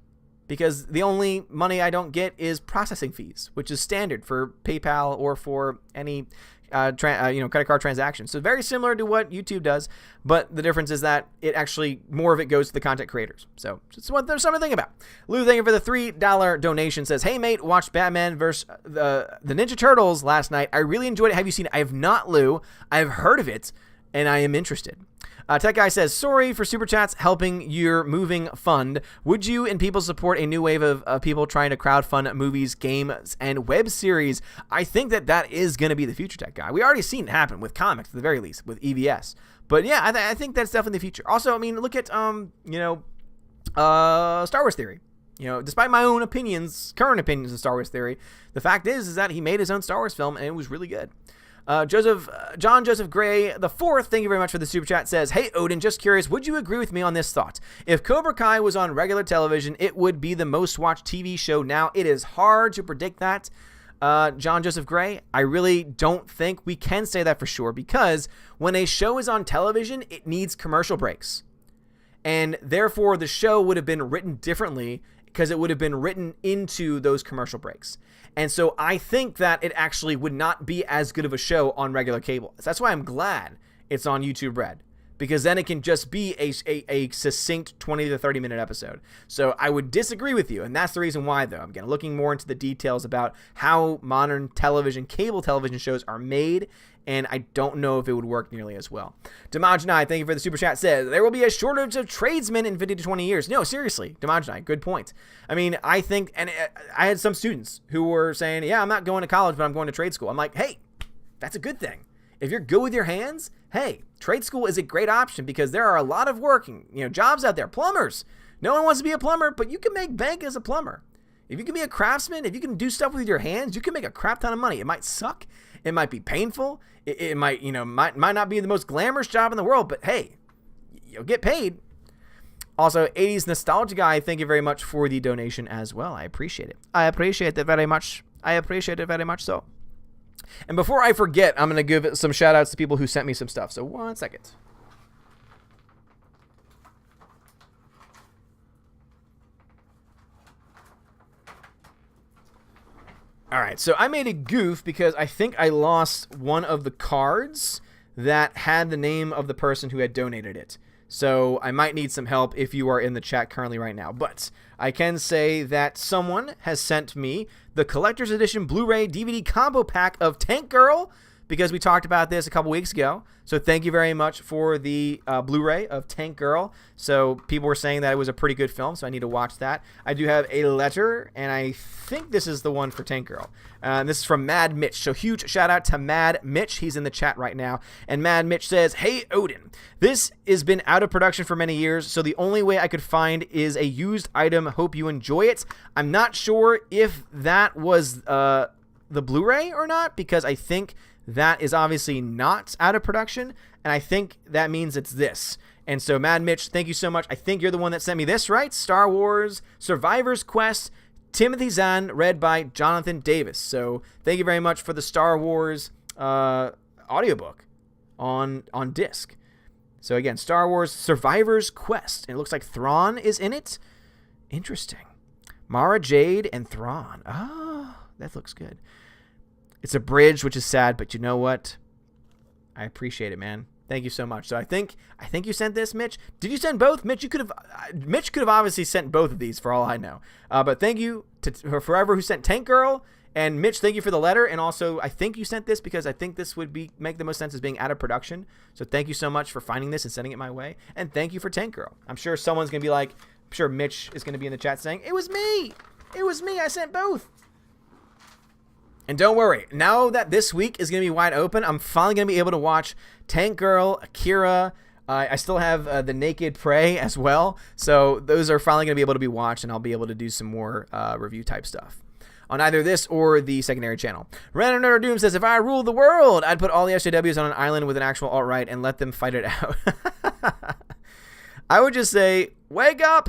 Because the only money I don't get is processing fees, which is standard for PayPal or for any credit card transactions. So very similar to what YouTube does, but the difference is that it actually, more of it goes to the content creators. So it's what there's something to think about. Lou, thank you for the $3 donation. Says, hey mate, watched Batman vs. the Ninja Turtles last night. I really enjoyed it. Have you seen it? I have not, Lou. I've heard of it, and I am interested. Tech Guy says, sorry for Super Chats helping your moving fund. Would you and people support a new wave of people trying to crowdfund movies, games, and web series? I think that is going to be the future, Tech Guy. We already seen it happen with comics, at the very least, with EVS. But yeah, I think that's definitely the future. Also, I mean, look at, Star Wars Theory. You know, despite my own current opinions of Star Wars Theory, the fact is that he made his own Star Wars film, and it was really good. John Joseph Gray the fourth, thank you very much for the super chat, says, hey Odin, just curious, would you agree with me on this thought? If Cobra Kai was on regular television, it would be the most watched TV show now. It is hard to predict that. John Joseph Gray, I really don't think we can say that for sure, because when a show is on television, it needs commercial breaks. And therefore, the show would have been written differently because it would have been written into those commercial breaks. And so I think that it actually would not be as good of a show on regular cable. That's why I'm glad it's on YouTube Red, because then it can just be a succinct 20 to 30 minute episode. So I would disagree with you, and that's the reason why, though. I'm again looking more into the details about how modern television, cable television shows are made, and I don't know if it would work nearly as well. Damajnai, thank you for the super chat, says, there will be a shortage of tradesmen in 50 to 20 years. No, seriously, Damajnai, good point. I mean, I think, and I had some students who were saying, yeah, I'm not going to college, but I'm going to trade school. I'm like, hey, that's a good thing. If you're good with your hands, hey, trade school is a great option, because there are a lot of working, jobs out there. Plumbers. No one wants to be a plumber, but you can make bank as a plumber. If you can be a craftsman, if you can do stuff with your hands, you can make a crap ton of money. It might suck. It might be painful. It might, might not be the most glamorous job in the world, but hey, you'll get paid. Also, 80s Nostalgia Guy, thank you very much for the donation as well. I appreciate it. I appreciate it very much. I appreciate it very much so. And before I forget, I'm going to give some shout outs to people who sent me some stuff. So 1 second. All right, so I made a goof because I think I lost one of the cards that had the name of the person who had donated it. So I might need some help if you are in the chat currently right now. But I can say that someone has sent me the collector's edition Blu-ray DVD combo pack of Tank Girl, because we talked about this a couple weeks ago. So thank you very much for the Blu-ray of Tank Girl. So people were saying that it was a pretty good film, so I need to watch that. I do have a letter, and I think this is the one for Tank Girl. This is from Mad Mitch. So huge shout out to Mad Mitch. He's in the chat right now. And Mad Mitch says, "Hey Odin, this has been out of production for many years, so the only way I could find is a used item. Hope you enjoy it. I'm not sure if that was the Blu-ray or not, because I think that is obviously not out of production, and I think that means it's this." And so Mad Mitch, thank you so much. I think you're the one that sent me this, right? Star Wars Survivor's Quest, Timothy Zahn, read by Jonathan Davis. So thank you very much for the Star Wars audiobook on disc. So again, Star Wars Survivor's Quest. It looks like Thrawn is in it. Interesting. Mara Jade and Thrawn. Oh, that looks good. It's a bridge, which is sad, but you know what? I appreciate it, man. Thank you so much. So I think you sent this, Mitch. Did you send both? Mitch could have obviously sent both of these for all I know. But thank you to forever who sent Tank Girl, and Mitch, thank you for the letter. And also, I think you sent this because I think this would make the most sense as being out of production. So thank you so much for finding this and sending it my way. And thank you for Tank Girl. I'm sure someone's gonna be like, I'm sure Mitch is gonna be in the chat saying, "It was me. It was me. I sent both." And don't worry, now that this week is going to be wide open, I'm finally going to be able to watch Tank Girl, Akira. I still have The Naked Prey as well. So those are finally going to be able to be watched, and I'll be able to do some more review type stuff on either this or the secondary channel. Random Notre Doom says, "If I ruled the world, I'd put all the SJWs on an island with an actual alt-right and let them fight it out." I would just say, wake up.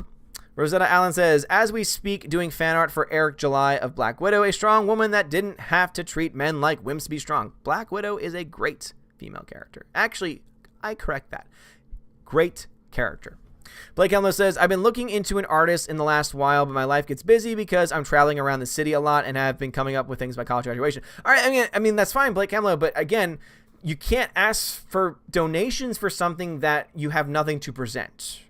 Rosetta Allen says, "As we speak, doing fan art for Eric July of Black Widow, a strong woman that didn't have to treat men like wimps to be strong. Black Widow is a great female character." Actually, I correct that. Great character. Blake Elmo says, "I've been looking into an artist in the last while, but my life gets busy because I'm traveling around the city a lot and have been coming up with things by college graduation." All right, I mean that's fine, Blake Elmo, but again, you can't ask for donations for something that you have nothing to present.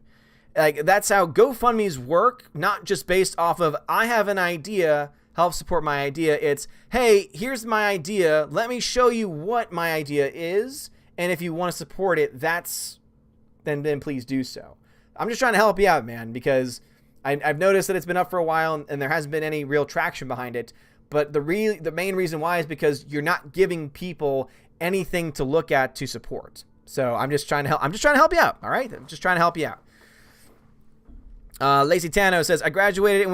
Like, that's how GoFundMe's work, not just based off of, I have an idea, help support my idea. It's, hey, here's my idea. Let me show you what my idea is. And if you want to support it, then please do so. I'm just trying to help you out, man, because I've noticed that it's been up for a while and there hasn't been any real traction behind it. But the main reason why is because you're not giving people anything to look at to support. So I'm just trying to help you out. All right. I'm just trying to help you out. Lacey Tano says, "I graduated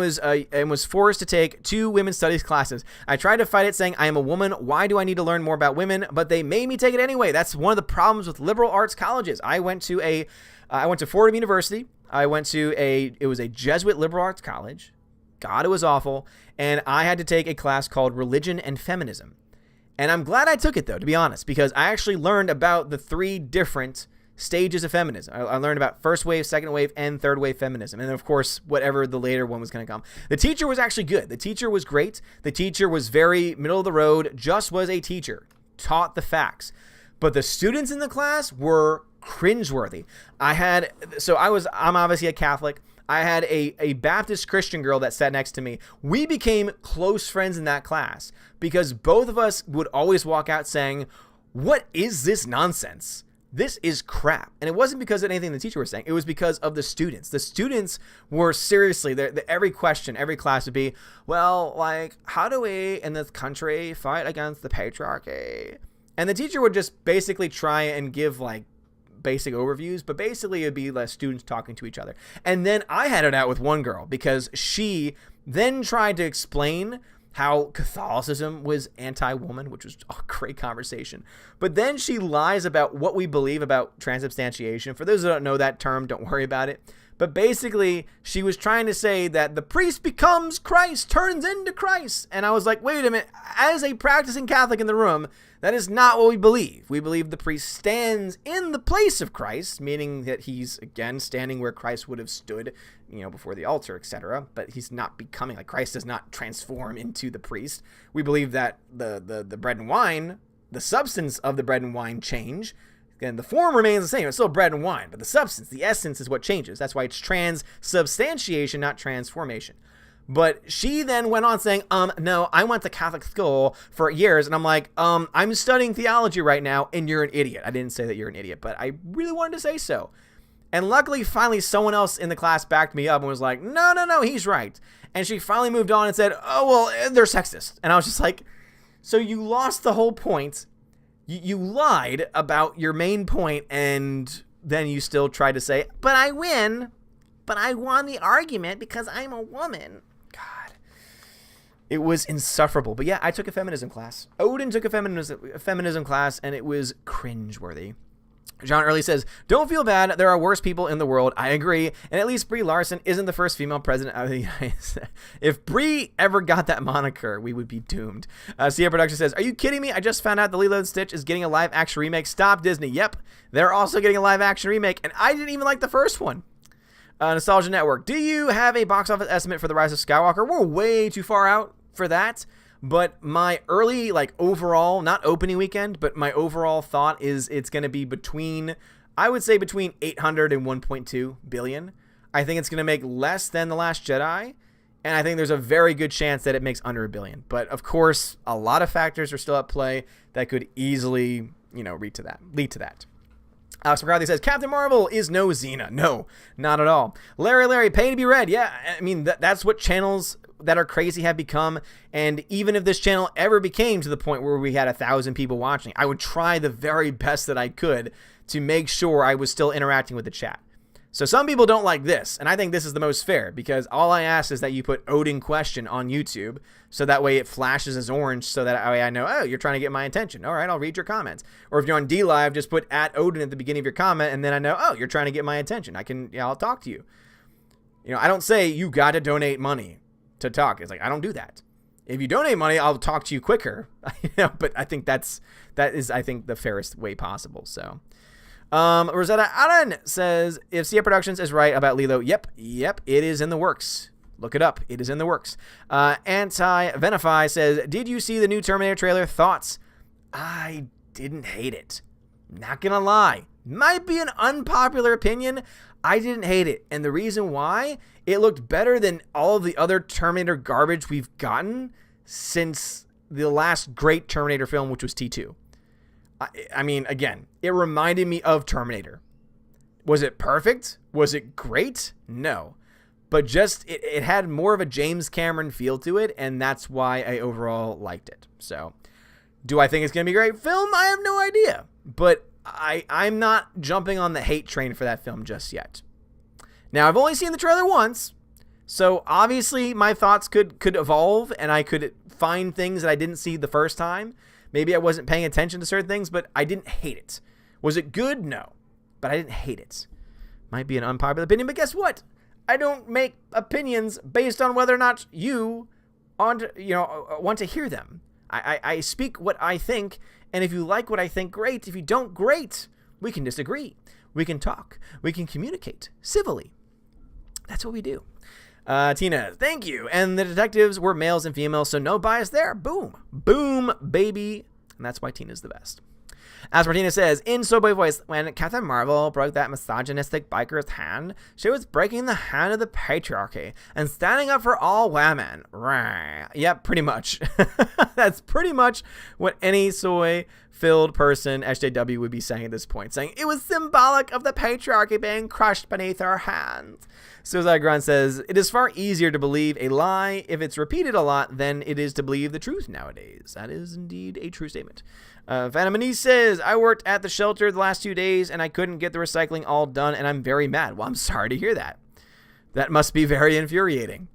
and was forced to take 2 women's studies classes. I tried to fight it saying I am a woman. Why do I need to learn more about women? But they made me take it anyway. That's one of the problems with liberal arts colleges. I went to Fordham University. It was a Jesuit liberal arts college. God, it was awful. And I had to take a class called Religion and Feminism. And I'm glad I took it, though, to be honest, because I actually learned about the 3 different stages of feminism. I learned about first wave, second wave, and third wave feminism. And then, of course, whatever the later one was going to come. The teacher was actually good. The teacher was great. The teacher was very middle of the road, just was a teacher, taught the facts. But the students in the class were cringeworthy. I'm obviously a Catholic. I had a Baptist Christian girl that sat next to me. We became close friends in that class because both of us would always walk out saying, "What is this nonsense? This is crap." And it wasn't because of anything the teacher was saying. It was because of the students. The students were seriously, every question, every class would be, well, like, how do we in this country fight against the patriarchy? And the teacher would just basically try and give like basic overviews, but basically it'd be like students talking to each other. And then I had it out with one girl because she then tried to explain how Catholicism was anti-woman, which was a great conversation. But then she lies about what we believe about transubstantiation. For those who don't know that term, don't worry about it. But basically, she was trying to say that the priest becomes Christ, turns into Christ. And I was like, wait a minute. As a practicing Catholic in the room, that is not what we believe. We believe the priest stands in the place of Christ, meaning that he's, again, standing where Christ would have stood, before the altar, etc. But he's not becoming, like, Christ does not transform into the priest. We believe that the bread and wine, the substance of the bread and wine change. And the form remains the same. It's still bread and wine, but the substance, the essence is what changes. That's why it's transubstantiation, not transformation. But she then went on saying, no, I went to Catholic school for years. And I'm like, I'm studying theology right now, and you're an idiot. I didn't say that you're an idiot, but I really wanted to say so. And luckily, finally, someone else in the class backed me up and was like, no, he's right. And she finally moved on and said, oh, well, they're sexist. And I was just like, so you lost the whole point. You lied about your main point, and then you still tried to say, but I win. But I won the argument because I'm a woman. God. It was insufferable. But yeah, I took a feminism class. Odin took a feminism class, and it was cringeworthy. John Early says, don't feel bad. There are worse people in the world. I agree. And at least Brie Larson isn't the first female president of the United States. If Brie ever got that moniker, we would be doomed. Sierra Production says, are you kidding me? I just found out the Lilo and Stitch is getting a live action remake. Stop, Disney. Yep. They're also getting a live action remake. And I didn't even like the first one. Nostalgia Network. Do you have a box office estimate for The Rise of Skywalker? We're way too far out for that. But my early, overall, not opening weekend, but my overall thought is it's going to be between 800 and 1.2 billion. I think it's going to make less than The Last Jedi. And I think there's a very good chance that it makes under $1 billion. But of course, a lot of factors are still at play that could easily, lead to that. Alex McCarthy says, Captain Marvel is no Xena. No, not at all. Larry, pay to be read. Yeah, I mean, that's what channels that are crazy have become. And even if this channel ever became to the point where we had 1,000 people watching, I would try the very best that I could to make sure I was still interacting with the chat. So some people don't like this, and I think this is the most fair, because all I ask is that you put Odin question on YouTube, so that way it flashes as orange, so that way I know, oh, you're trying to get my attention. All right, I'll read your comments. Or if you're on DLive, just put @Odin at the beginning of your comment, and then I know, oh, you're trying to get my attention. I'll talk to you. I don't say you got to donate money to talk. It's like, I don't do that. If you donate money, I'll talk to you quicker. But I think that is the fairest way possible. So. Rosetta Allen says, if Sia Productions is right about Lilo, yep, it is in the works. Look it up. It is in the works. Anti-Venify says, did you see the new Terminator trailer? Thoughts? I didn't hate it. Not gonna lie. Might be an unpopular opinion. I didn't hate it. And the reason why, it looked better than all of the other Terminator garbage we've gotten since the last great Terminator film, which was T2. I mean, again, it reminded me of Terminator. Was it perfect? Was it great? No. But just, it had more of a James Cameron feel to it, and that's why I overall liked it. So, do I think it's going to be a great film? I have no idea. But I'm not jumping on the hate train for that film just yet. Now, I've only seen the trailer once, so obviously my thoughts could evolve, and I could find things that I didn't see the first time. Maybe I wasn't paying attention to certain things, but I didn't hate it. Was it good? No. But I didn't hate it. Might be an unpopular opinion, but guess what? I don't make opinions based on whether or not you want to hear them. I speak what I think, and if you like what I think, great. If you don't, great. We can disagree. We can talk. We can communicate civilly. That's what we do. Tina, thank you. And the detectives were males and females, so no bias there. Boom. Boom, baby. And that's why Tina's the best. As Martina says, in Soyboy voice, when Captain Marvel broke that misogynistic biker's hand, she was breaking the hand of the patriarchy and standing up for all women. Right. Yep, pretty much. That's pretty much what any soy-filled person, SJW, would be saying at this point, saying it was symbolic of the patriarchy being crushed beneath her hands. Suicide Grunt says, it is far easier to believe a lie if it's repeated a lot than it is to believe the truth nowadays. That is indeed a true statement. Phantom Anise says, I worked at the shelter the last 2 days and I couldn't get the recycling all done and I'm very mad. Well, I'm sorry to hear that. That must be very infuriating.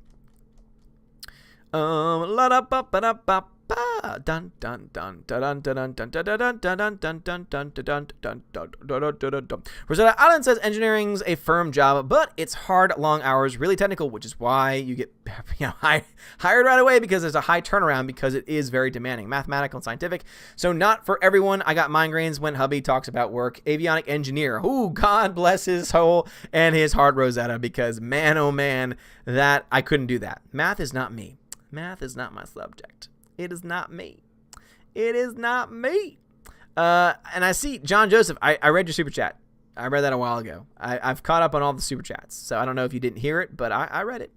Dun dun dun dun dun dun dun dun dun dun dun dun dun dun dun. Rosetta Allen says engineering's a firm job, but it's hard, long hours, really technical, which is why you get hired right away, because there's a high turnaround, because it is very demanding, mathematical and scientific. So not for everyone. I got migraines when hubby talks about work. Avionic engineer. Ooh, God bless his soul and his heart, Rosetta, because man, oh man, that I couldn't do that. Math is not me. Math is not my subject. It is not me. It is not me. And I see John Joseph. I read your super chat. I read that a while ago. I've caught up on all the super chats. So I don't know if you didn't hear it, but I read it.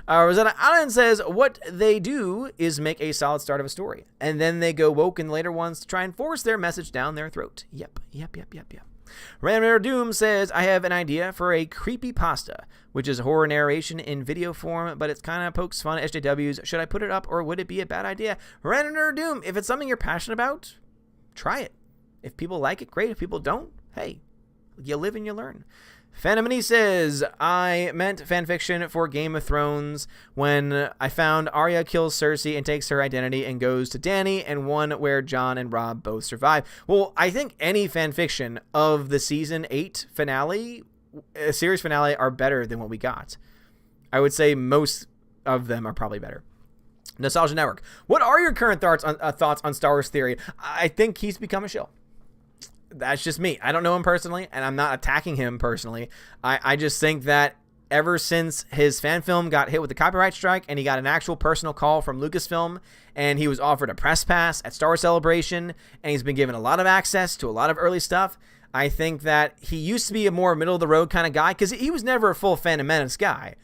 Rosetta Allen says, what they do is make a solid start of a story, and then they go woke in the later ones to try and force their message down their throat. Yep. Random Doom says, I have an idea for a creepy pasta, which is horror narration in video form, but it's kind of pokes fun at SJWs. Should I put it up, or would it be a bad idea? Random Doom, if it's something you're passionate about, try it. If people like it, great. If people don't, hey, you live and you learn. Phantomini says, I meant fanfiction for Game of Thrones when I found Arya kills Cersei and takes her identity and goes to Dany, and one where Jon and Robb both survive. Well, I think any fanfiction of the season 8 finale, series finale, are better than what we got. I would say most of them are probably better. Nostalgia Network. What are your current thoughts on Star Wars Theory? I think he's become a shill. That's just me. I don't know him personally, and I'm not attacking him personally. I just think that ever since his fan film got hit with the copyright strike and he got an actual personal call from Lucasfilm and he was offered a press pass at Star Wars Celebration and he's been given a lot of access to a lot of early stuff, I think that he used to be a more middle-of-the-road kind of guy because he was never a full Phantom Menace guy.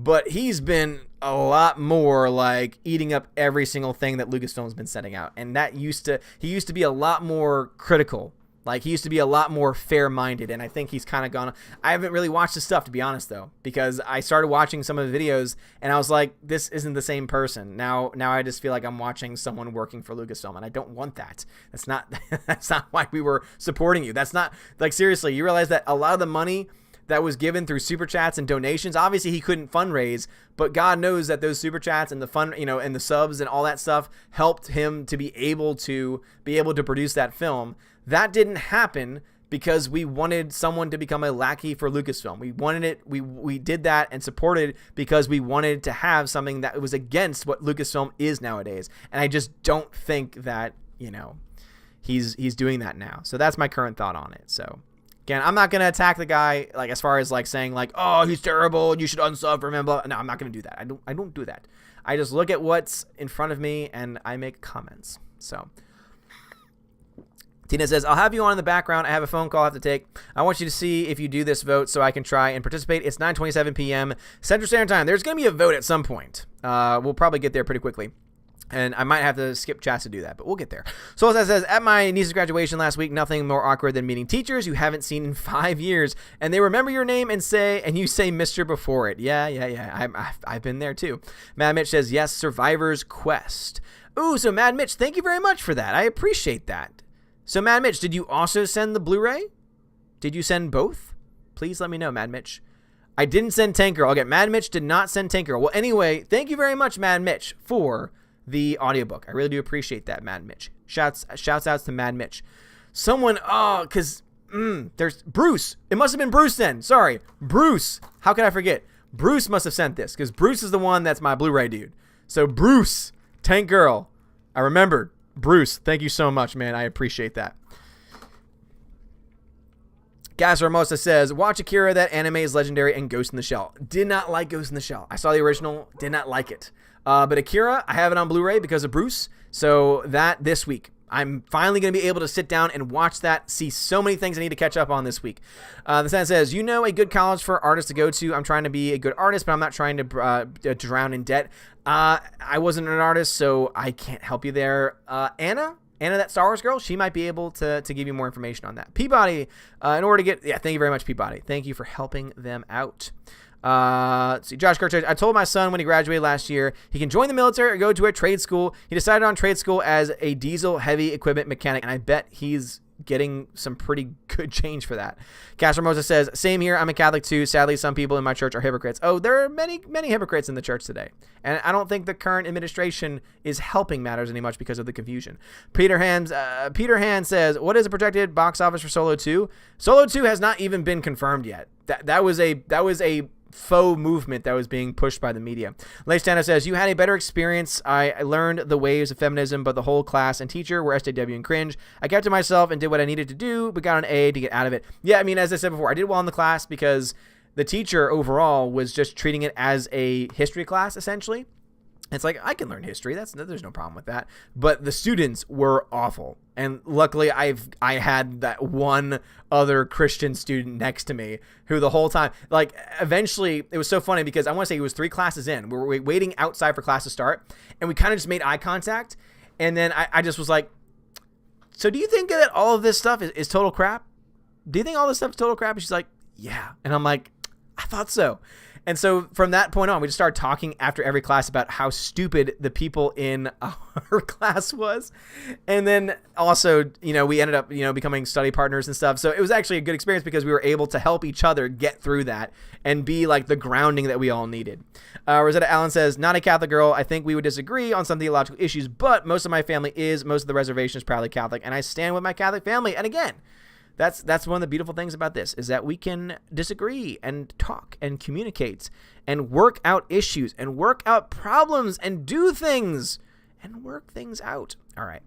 But he's been a lot more like eating up every single thing that Lucasfilm's been setting out. And he used to be a lot more critical. Like, he used to be a lot more fair-minded, and I think he's kind of gone. I haven't really watched his stuff, to be honest, though, because I started watching some of the videos, and I was like, this isn't the same person. Now I just feel like I'm watching someone working for Lucasfilm, and I don't want that. That's not why we were supporting you. That's not, like, seriously, you realize that a lot of the money that was given through super chats and donations, obviously he couldn't fundraise, but God knows that those super chats and the fun, and the subs and all that stuff helped him to be able to produce that film. That didn't happen because we wanted someone to become a lackey for Lucasfilm. We wanted it. We did that and supported because we wanted to have something that was against what Lucasfilm is nowadays. And I just don't think that, he's doing that now. So that's my current thought on it. So again, I'm not going to attack the guy, like, as far as like saying like, oh, he's terrible and you should unsub for him. Blah. No, I'm not going to do that. I don't do that. I just look at what's in front of me and I make comments. So Tina says, I'll have you on in the background. I have a phone call I have to take. I want you to see if you do this vote so I can try and participate. It's 9:27 p.m. Central Standard Time. There's going to be a vote at some point. We'll probably get there pretty quickly. And I might have to skip chats to do that, but we'll get there. Soul says, at my niece's graduation last week, nothing more awkward than meeting teachers you haven't seen in 5 years, and they remember your name and you say Mr. before it. Yeah. I've been there too. Mad Mitch says, yes, Survivor's Quest. Ooh, so Mad Mitch, thank you very much for that. I appreciate that. So, Mad Mitch, did you also send the Blu-ray? Did you send both? Please let me know, Mad Mitch. I didn't send Tank Girl. Okay, Mad Mitch did not send Tank Girl. Well, anyway, thank you very much, Mad Mitch, for the audiobook. I really do appreciate that, Mad Mitch. Shouts outs to Mad Mitch. Someone, because there's Bruce. It must have been Bruce then. Sorry. Bruce. How could I forget? Bruce must have sent this, because Bruce is the one that's my Blu-ray dude. So, Bruce, Tank Girl, I remembered. Bruce, thank you so much, man. I appreciate that. Gas Hermosa says, watch Akira. That anime is legendary, and Ghost in the Shell. Did not like Ghost in the Shell. I saw the original. Did not like it. But Akira, I have it on Blu-ray because of Bruce. So that this week. I'm finally going to be able to sit down and watch that, see so many things I need to catch up on this week. The Senate says, a good college for artists to go to. I'm trying to be a good artist, but I'm not trying to drown in debt. I wasn't an artist, so I can't help you there. Anna, that Star Wars girl, she might be able to give you more information on that. Peabody, in order to get, thank you very much, Peabody. Thank you for helping them out. Let's see, Josh Kirchhoff, I told my son when he graduated last year he can join the military or go to a trade school. He decided on trade school as a diesel heavy equipment mechanic, and I bet he's getting some pretty good change for that. Castro Moses says, same here. I'm a Catholic too. Sadly, some people in my church are hypocrites. Oh, there are many hypocrites in the church today, and I don't think the current administration is helping matters any much because of the confusion. Peter Hand says, what is a projected box office for Solo 2? Solo 2 has not even been confirmed yet. That was a faux movement that was being pushed by the media. Lace Tanner says, you had a better experience. I learned the waves of feminism, but the whole class and teacher were SJW and cringe. I kept to myself and did what I needed to do, but got an A to get out of it. Yeah, I mean, as I said before, I did well in the class because the teacher overall was just treating it as a history class, essentially. It's like, I can learn history. There's no problem with that. But the students were awful. And luckily, I had that one other Christian student next to me who the whole time, like, eventually, it was so funny because I want to say it was 3 classes in. We were waiting outside for class to start, and we kind of just made eye contact. And then I just was like, so do you think that all of this stuff is total crap? Do you think all this stuff is total crap? And she's like, yeah. And I'm like, I thought so. And so from that point on, we just started talking after every class about how stupid the people in our class was. And then also, we ended up, becoming study partners and stuff. So it was actually a good experience because we were able to help each other get through that and be like the grounding that we all needed. Rosetta Allen says, not a Catholic girl. I think we would disagree on some theological issues, but most of my family is, most of the reservation is proudly Catholic. And I stand with my Catholic family. And again, that's one of the beautiful things about this is that we can disagree and talk and communicate and work out issues and work out problems and do things and work things out. All right.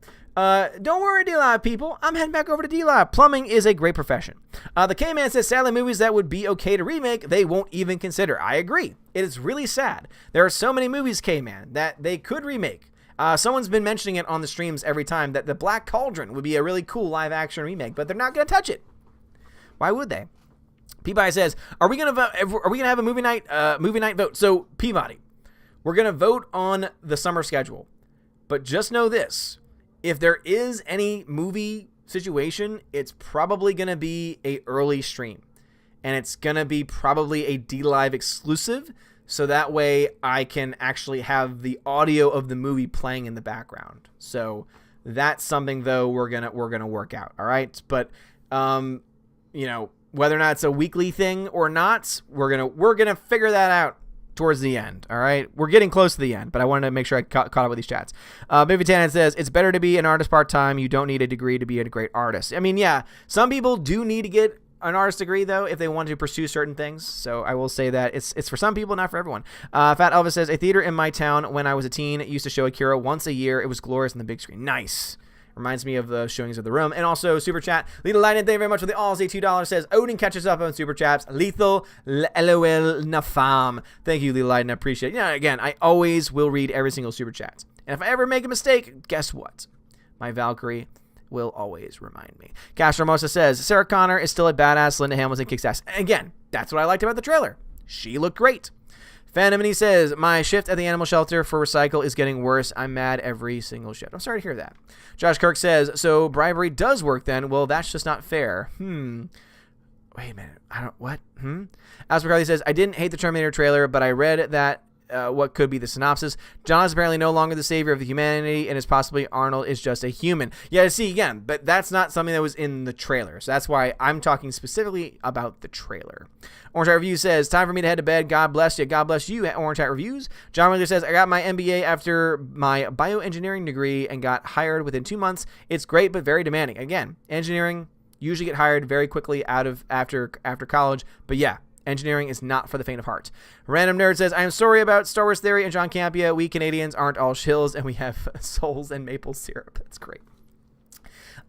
Don't worry, D-Live people. I'm heading back over to D-Live. Plumbing is a great profession. The K-Man says, sadly, movies that would be okay to remake, they won't even consider. I agree. It is really sad. There are so many movies, K-Man, that they could remake. Someone's been mentioning it on the streams every time that the Black Cauldron would be a really cool live action remake, but they're not going to touch it. Why would they? Peabody says, are we going to have a movie night vote? So Peabody, we're going to vote on the summer schedule, but just know this. If there is any movie situation, it's probably going to be a early stream, and it's going to be probably a D-Live exclusive. So that way I can actually have the audio of the movie playing in the background. So that's something though we're gonna work out. All right. But whether or not it's a weekly thing or not, we're gonna figure that out towards the end. All right. We're getting close to the end, but I wanted to make sure I caught up with these chats. Baby Tannen says, it's better to be an artist part-time. You don't need a degree to be a great artist. I mean, yeah, some people do need to get an artist degree though if they want to pursue certain things. So I will say that it's for some people, not for everyone. Fat Elvis says, a theater in my town when I was a teen used to show Akira once a year. It was glorious on the big screen. Nice. Reminds me of the showings of The Room. And also super chat, Lethal Lightning, thank you very much for the Allsy $2. Says Odin catches up on super chats. Lethal LOL Nafam. Thank you, Lethal Lightning. I appreciate it. Again, I always will read every single super chat. And if I ever make a mistake, guess what? My Valkyrie will always remind me. Cash Hermosa says, Sarah Connor is still a badass. Linda Hamilton kicks ass. And again, that's what I liked about the trailer. She looked great. Phantom says, my shift at the animal shelter for recycle is getting worse. I'm mad every single shift. I'm sorry to hear that. Josh Kirk says, so bribery does work then? Well, that's just not fair. Wait a minute. What? Asper Carly says, I didn't hate the Terminator trailer, but I read that what could be the synopsis. John is apparently no longer the savior of the humanity, and is possibly Arnold is just a human. Yeah, see, again, but that's not something that was in the trailer. So that's why I'm talking specifically about the trailer. Orange Hat Reviews says, time for me to head to bed. God bless you. God bless you, Orange Hat Reviews. John Wheeler says, I got my MBA after my bioengineering degree and got hired within 2 months. It's great, but very demanding. Again, engineering usually get hired very quickly after college. But yeah, engineering is not for the faint of heart. Random Nerd says, I am sorry about Star Wars Theory and John Campea. We Canadians aren't all shills, and we have souls and maple syrup. That's great.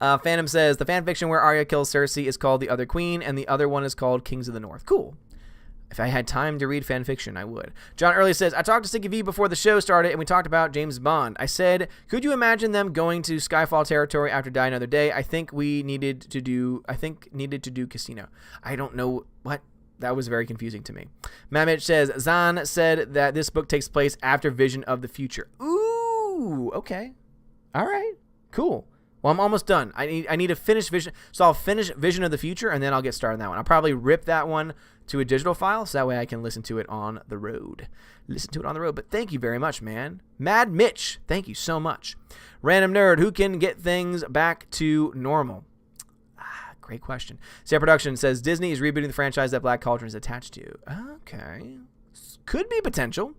Phantom says, the fan fiction where Arya kills Cersei is called The Other Queen, and the other one is called Kings of the North. Cool. If I had time to read fan fiction, I would. John Early says, I talked to Sticky V before the show started, and we talked about James Bond. I said, could you imagine them going to Skyfall territory after Die Another Day? I think needed to do Casino. I don't know what. That was very confusing to me. Mamich says, Zahn said that this book takes place after Vision of the Future. Ooh, okay. All right, cool. Well, I'm almost done. I need to finish Vision. So I'll finish Vision of the Future, and then I'll get started on that one. I'll probably rip that one to a digital file, so that way I can listen to it on the road. But thank you very much, man. Mad Mitch, thank you so much. Random Nerd, who can get things back to normal? Great question. Sam Production says, Disney is rebooting the franchise that Black Cauldron is attached to. Okay. Could be potential.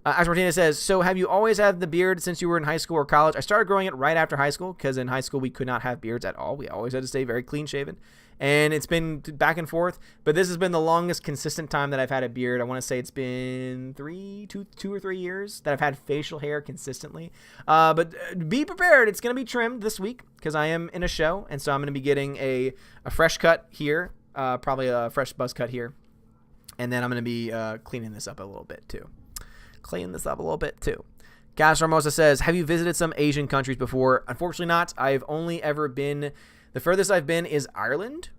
Ash Martinez says, so have you always had the beard since you were in high school or college? I started growing it right after high school because in high school we could not have beards at all. We always had to stay very clean shaven. And it's been back and forth. But this has been the longest consistent time that I've had a beard. I want to say it's been 2 or 3 years that I've had facial hair consistently. But be prepared. It's going to be trimmed this week because I am in a show. And so I'm going to be getting a fresh cut here, probably a fresh buzz cut here. And then I'm going to be cleaning this up a little bit too. clean this up a little bit too. Gas Hermosa says, have you visited some Asian countries before? Unfortunately not. I've only ever been, the furthest I've been is Ireland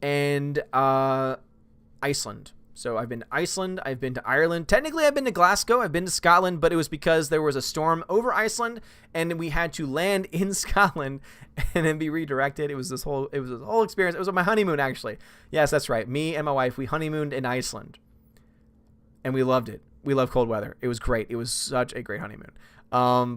and Iceland. So I've been to Iceland, I've been to Ireland. Technically, I've been to Glasgow, I've been to Scotland, but it was because there was a storm over Iceland and we had to land in Scotland and then be redirected. It was this whole experience. It was my honeymoon, actually. Yes, that's right. Me and my wife, we honeymooned in Iceland and we loved it. We love cold weather. It was great. It was such a great honeymoon.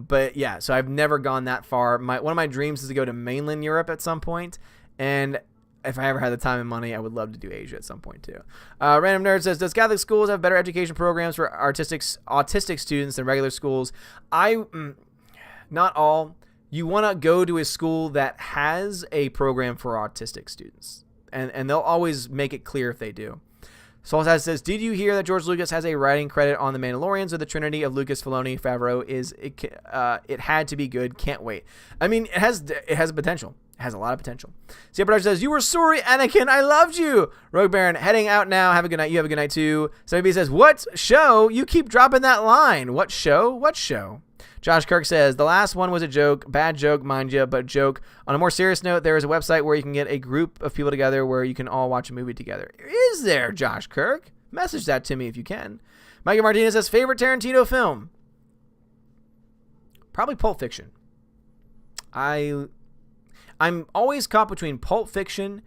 But yeah, so I've never gone that far. One of my dreams is to go to mainland Europe at some point, and if I ever had the time and money, I would love to do Asia at some point too. Random Nerd says, does Catholic schools have better education programs for autistic students than regular schools? Not all. You want to go to a school that has a program for autistic students, and they'll always make it clear if they do. Solstad says, did you hear that George Lucas has a writing credit on The Mandalorian? So the trinity of Lucas, Filoni, Favreau it had to be good. Can't wait. I mean, it has potential. It has a lot of potential. See, Production says, you were sorry, Anakin. I loved you. Rogue Baron, heading out now. Have a good night. You have a good night too. Somebody says, what show? You keep dropping that line. What show? What show? Josh Kirk says, the last one was a joke. Bad joke, mind you, but joke. On a more serious note, there is a website where you can get a group of people together where you can all watch a movie together. Is there, Josh Kirk? Message that to me if you can. Mikey Martinez says, favorite Tarantino film? Probably Pulp Fiction. I'm always caught between Pulp Fiction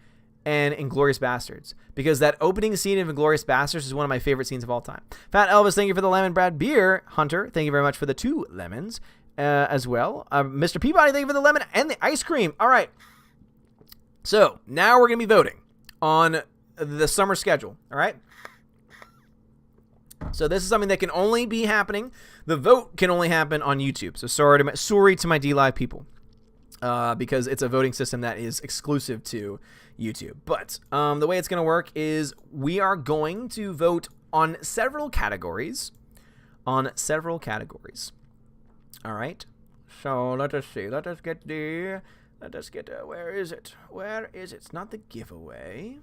and Inglourious Bastards, because that opening scene of Inglourious Bastards is one of my favorite scenes of all time. Fat Elvis, thank you for the lemon. Brad Beer Hunter, thank you very much for the 2 lemons as well. Mr. Peabody, thank you for the lemon and the ice cream. All right. So now we're going to be voting on the summer schedule. All right. So this is something that can only be happening. The vote can only happen on YouTube. So sorry to my DLive people. Because it's a voting system that is exclusive to YouTube. But the way it's going to work is we are going to vote on several categories. All right. So let us see. Let us get where is it? It's not the giveaway.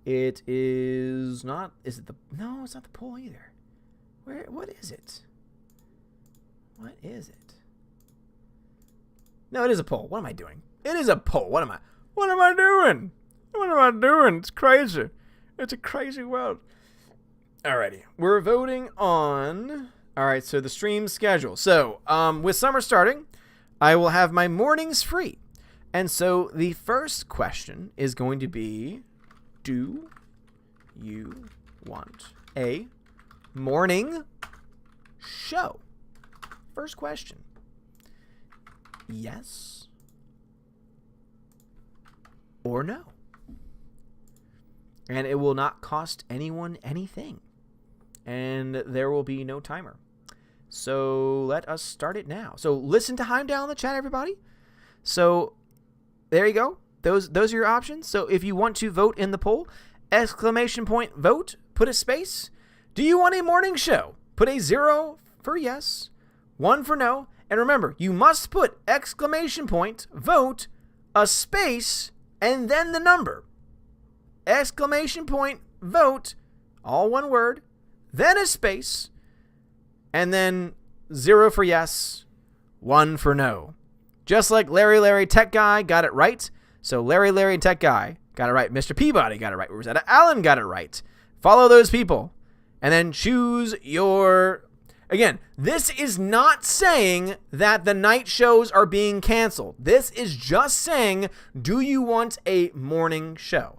It is not. Is it the? No, it's not the poll either. What is it? What is it? No, it is a poll. What am I doing? It is a poll. What am I doing? It's crazy. It's a crazy world. Alrighty. We're voting on... Alright, so the stream schedule. So, with summer starting, I will have my mornings free. And so the first question is going to be, do you want a morning show? First question. Yes or no. And it will not cost anyone anything. And there will be no timer. So let us start it now. So listen to Heimdall in the chat, everybody. So there you go. Those are your options. So if you want to vote in the poll, !vote, put a space. Do you want a morning show? Put a 0 for yes, 1 for no. And remember, you must put !vote, a space, and then the number. !vote, all one word, then a space, and then 0 for yes, 1 for no. Just like Larry Tech Guy got it right. So Larry Tech Guy got it right. Mr. Peabody got it right. Rosetta Allen got it right. Follow those people. And then choose your... Again, this is not saying that the night shows are being canceled. This is just saying, do you want a morning show?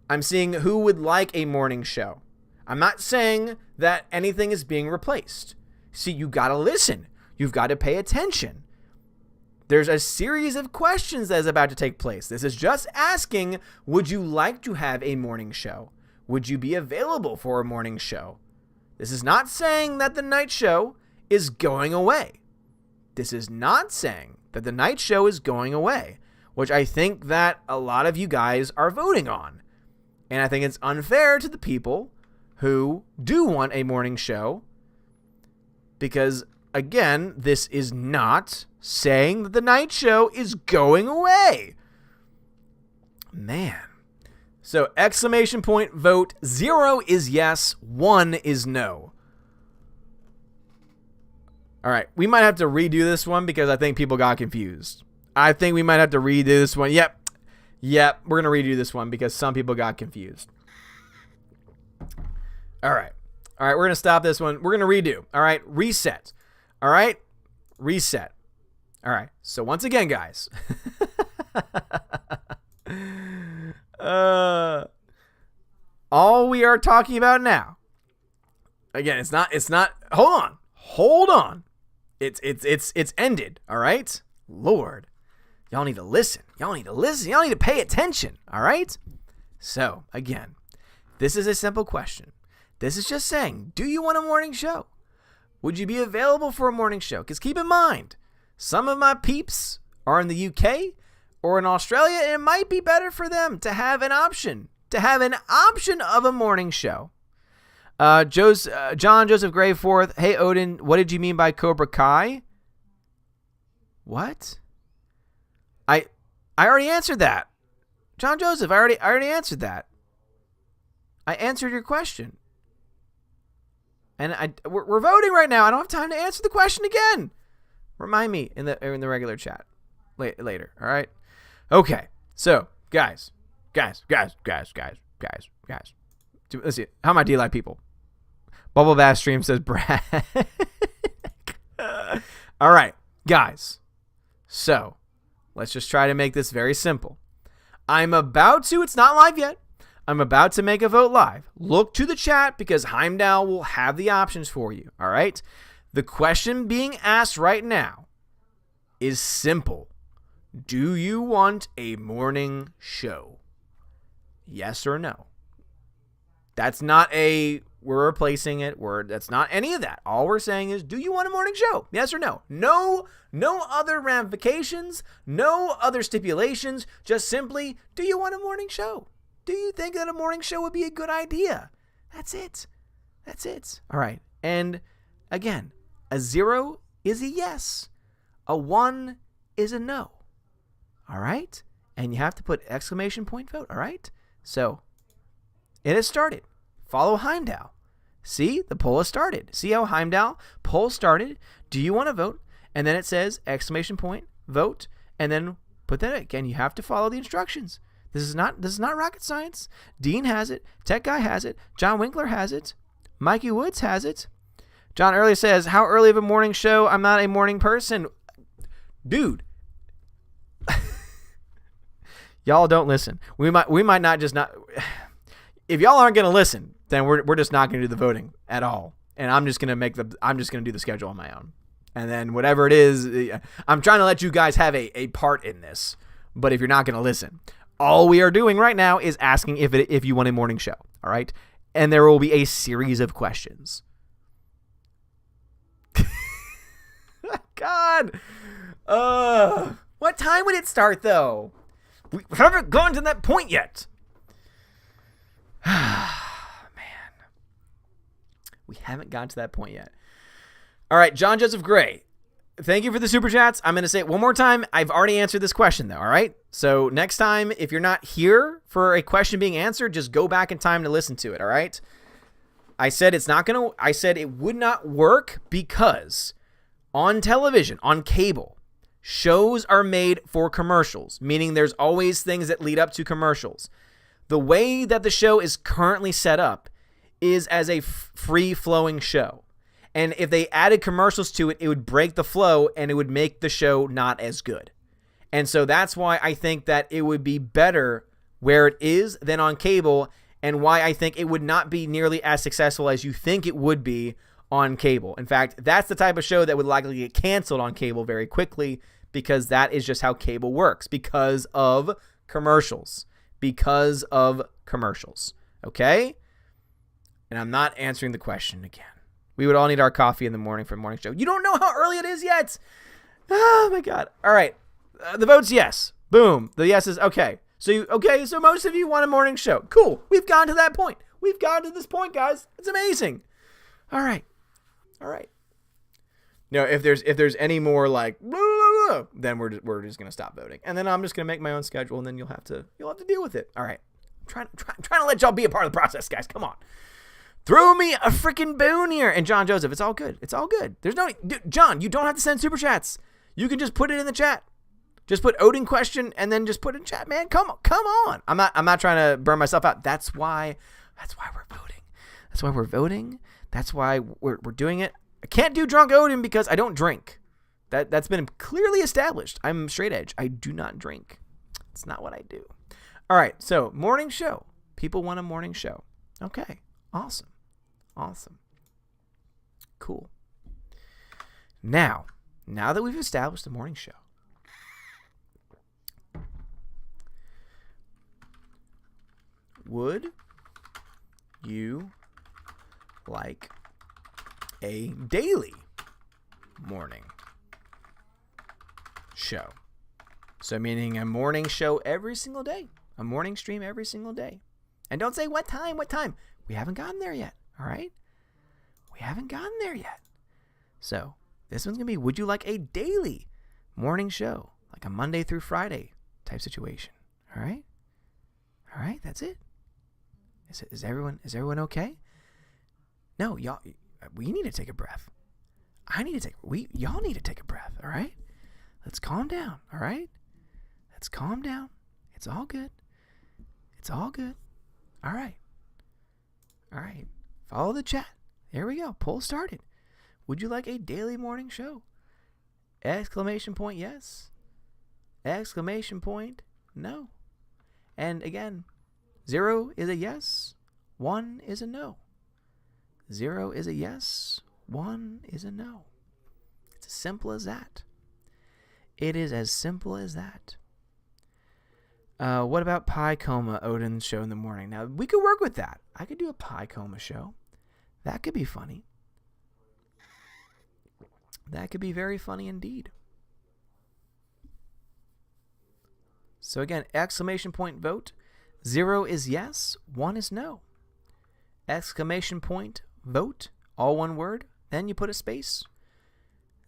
I'm seeing who would like a morning show. I'm not saying that anything is being replaced. See, you got to listen. You've got to pay attention. There's a series of questions that is about to take place. This is just asking, would you like to have a morning show? Would you be available for a morning show? This is not saying that the night show is going away. This is not saying that the night show is going away, which I think that a lot of you guys are voting on. And I think it's unfair to the people who do want a morning show because, again, this is not saying that the night show is going away. Man. So, !vote, 0 is yes, 1 is no. All right. We might have to redo this one because I think people got confused. I think we might have to redo this one. Yep. We're going to redo this one because some people got confused. All right. We're going to stop this one. We're going to redo. All right. Reset. All right. Reset. All right. So once again, guys. All we are talking about now. Again, it's not, hold on. It's ended. All right. Lord, y'all need to listen. Y'all need to pay attention. All right. So again, this is a simple question. This is just saying, do you want a morning show? Would you be available for a morning show? Because keep in mind, some of my peeps are in the UK or in Australia, and it might be better for them to have an option of a morning show. John Joseph Grayforth, hey Odin, what did you mean by Cobra Kai? What? I already answered that. John Joseph, I already answered that. I answered your question. And we're voting right now. I don't have time to answer the question again. Remind me in the regular chat later. All right. Okay. So guys. Let's see. How am I D-Live people? Bubble Bass Stream says Brad. All right, guys. So let's just try to make this very simple. It's not live yet. I'm about to make a vote live. Look to the chat because Heimdall will have the options for you. All right. The question being asked right now is simple. Do you want a morning show? Yes or no? That's not we're replacing it. That's not any of that. All we're saying is, do you want a morning show? Yes or no? No other ramifications, no other stipulations. Just simply, do you want a morning show? Do you think that a morning show would be a good idea? That's it. All right. And again, a 0 is a yes. A 1 is a no. All right. And you have to put exclamation point vote. All right. So it has started. Follow Heimdall. See, the poll has started. See how Heimdall poll started? Do you want to vote? And then it says exclamation point vote. And then put that again. You have to follow the instructions. This is not rocket science. Dean has it. Tech Guy has it. John Winkler has it. Mikey Woods has it. John earlier says, how early of a morning show? I'm not a morning person. Dude. Y'all don't listen. We might not just not. If y'all aren't gonna listen, then we're just not gonna do the voting at all. And I'm just gonna do the schedule on my own. And then whatever it is, I'm trying to let you guys have a part in this. But if you're not gonna listen, all we are doing right now is asking if you want a morning show. All right, and there will be a series of questions. God, what time would it start though? We haven't gone to that point yet. Man, we haven't gotten to that point yet. All right, John Joseph Gray, thank you for the super chats. I'm going to say it one more time. I've already answered this question though. All right. So next time, if you're not here for a question being answered, just go back in time to listen to it. All right. I said it would not work because on television, on cable, shows are made for commercials, meaning there's always things that lead up to commercials. The way that the show is currently set up is as a free-flowing show. And if they added commercials to it, it would break the flow and it would make the show not as good. And so that's why I think that it would be better where it is than on cable, and why I think it would not be nearly as successful as you think it would be on cable. In fact, that's the type of show that would likely get canceled on cable very quickly, because that is just how cable works, because of commercials. Okay? And I'm not answering the question again. We would all need our coffee in the morning for a morning show. You don't know how early it is yet. Oh my God. All right. The vote's yes. Boom. The yes is okay. So most of you want a morning show. Cool. We've gotten to that point. We've gotten to this point, guys. It's amazing. All right. Now, if there's any more like blah, blah, blah, then we're just gonna stop voting, and then I'm just gonna make my own schedule, and then you'll have to deal with it. All right. I'm trying to let y'all be a part of the process, guys. Come on. Throw me a freaking boon here. And John Joseph, it's all good. It's all good. There's no, John, you don't have to send super chats. You can just put it in the chat. Just put Odin question and then just put it in chat, man. Come on. I'm not trying to burn myself out. That's why we're voting. That's why we're voting. That's why we're doing it. I can't do drunk Odin because I don't drink. That's been clearly established. I'm straight edge. I do not drink. It's not what I do. All right. So morning show. People want a morning show. Okay. Awesome. Cool. Now that we've established the morning show, would you like a daily morning show? So meaning a morning show every single day, a morning stream every single day. And don't say what time. We haven't gotten there yet, all right? We haven't gotten there yet. So this one's going to be, would you like a daily morning show? Like a Monday through Friday type situation, all right? All right, that's it. Is everyone okay? No, y'all, we need to take a breath. Y'all need to take a breath, all right? Let's calm down, all right? Let's calm down. It's all good. All right. Follow the chat. There we go. Poll started. Would you like a daily morning show? Exclamation point yes. Exclamation point no. And again, 0 is a yes. 1 is a no. 0 is a yes. 1 is a no. It's as simple as that. It is as simple as that. What about pie coma Odin's show in the morning? Now, we could work with that. I could do a pie coma show. That could be funny. That could be very funny indeed. So again, exclamation point vote. 0 is yes, 1 is no. Exclamation point vote, all one word. Then you put a space.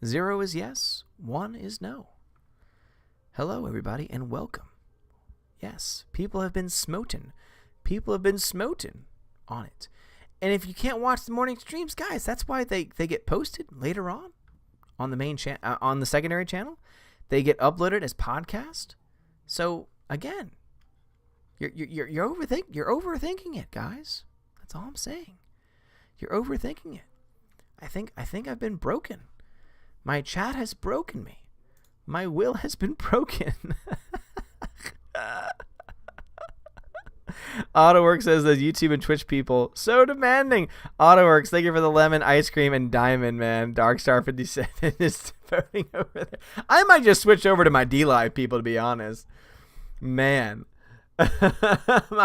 0 is yes, 1 is no. Hello, everybody, and welcome. Yes, people have been smoten. People have been smoten on it. And if you can't watch the morning streams, guys, that's why they get posted later on the main on the secondary channel. They get uploaded as podcast. So again, you're overthinking it, guys. That's all I'm saying. You're overthinking it. I think I've been broken. My chat has broken me. My will has been broken. AutoWorks says the YouTube and Twitch people so demanding. AutoWorks, thank you for the lemon, ice cream, and diamond, man. Darkstar57 is voting over there. I might just switch over to my DLive people, to be honest. Man. my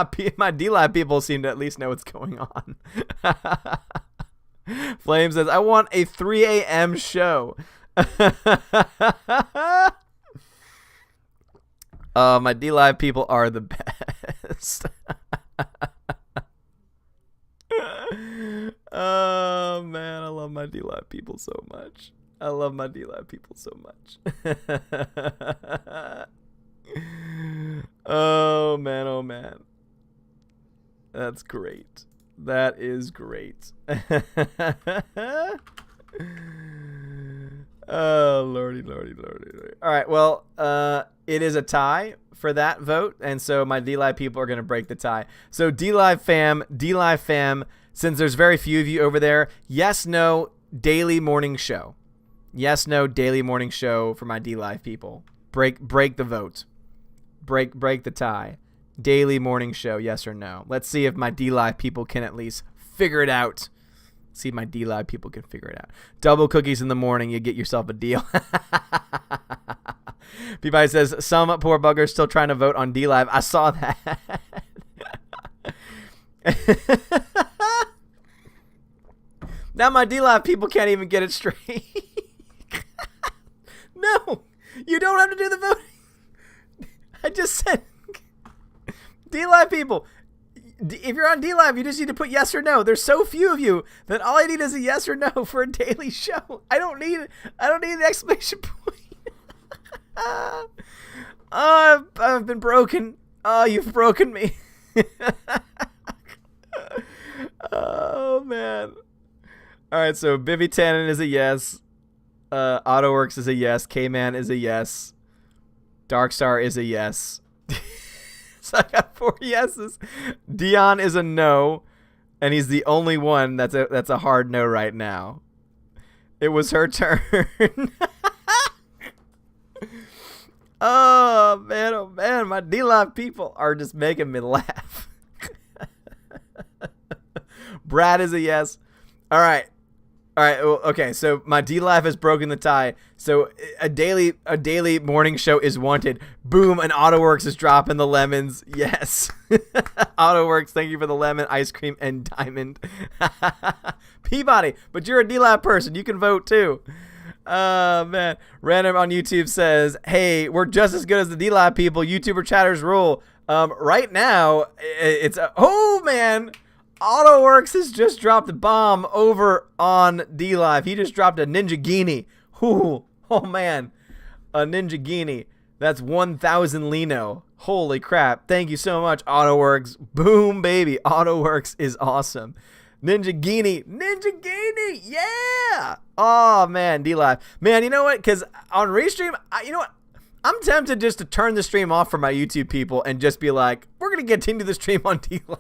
DLive people seem to at least know what's going on. Flame says, I want a 3 a.m. show. My DLive people are the best. Oh, man, I love my DLive people so much. Oh, man. That's great. That is great. Oh, lordy. All right, well, it is a tie for that vote, and so my DLive people are going to break the tie. So DLive fam, since there's very few of you over there, yes, no, daily morning show. Yes, no, daily morning show for my DLive people. Break the vote. Break the tie. Daily morning show, yes or no. Let's see if my DLive people can at least figure it out. See if my DLive people can figure it out. Double cookies in the morning, you get yourself a deal. Peabody says, some poor bugger still trying to vote on DLive. I saw that. Now my DLive people can't even get it straight. No, you don't have to do the voting. I just said, DLive people, if you're on DLive, you just need to put yes or no. There's so few of you that all I need is a yes or no for a daily show. I don't need the exclamation point. I've been broken. Oh, you've broken me. Oh right, so Bibby Tannen is a yes. AutoWorks is a yes. K-Man is a yes. Darkstar is a yes. So I got 4 yeses. Dion is a no, and he's the only one that's a hard no right now. It was her turn. Oh man, my D-Live people are just making me laugh. Brad is a yes. All right. Well, okay, so my D-Live has broken the tie. So a daily morning show is wanted. Boom, and AutoWorks is dropping the lemons. Yes. AutoWorks, thank you for the lemon, ice cream, and diamond. Peabody, but you're a D-Live person. You can vote too. Man. Random on YouTube says, hey, we're just as good as the D-Live people. YouTuber chatters rule. Right now, it's oh, man. AutoWorks has just dropped a bomb over on D-Live. He just dropped a Ninja Guinea. Ooh, oh, man. A Ninja Guinea. That's 1,000 Lino. Holy crap. Thank you so much, AutoWorks. Boom, baby. AutoWorks is awesome. Ninja Guinea. Yeah. Oh, man, D-Live. Man, you know what? Because on Restream, you know what? I'm tempted just to turn the stream off for my YouTube people and just be like, we're going to continue the stream on D-Live.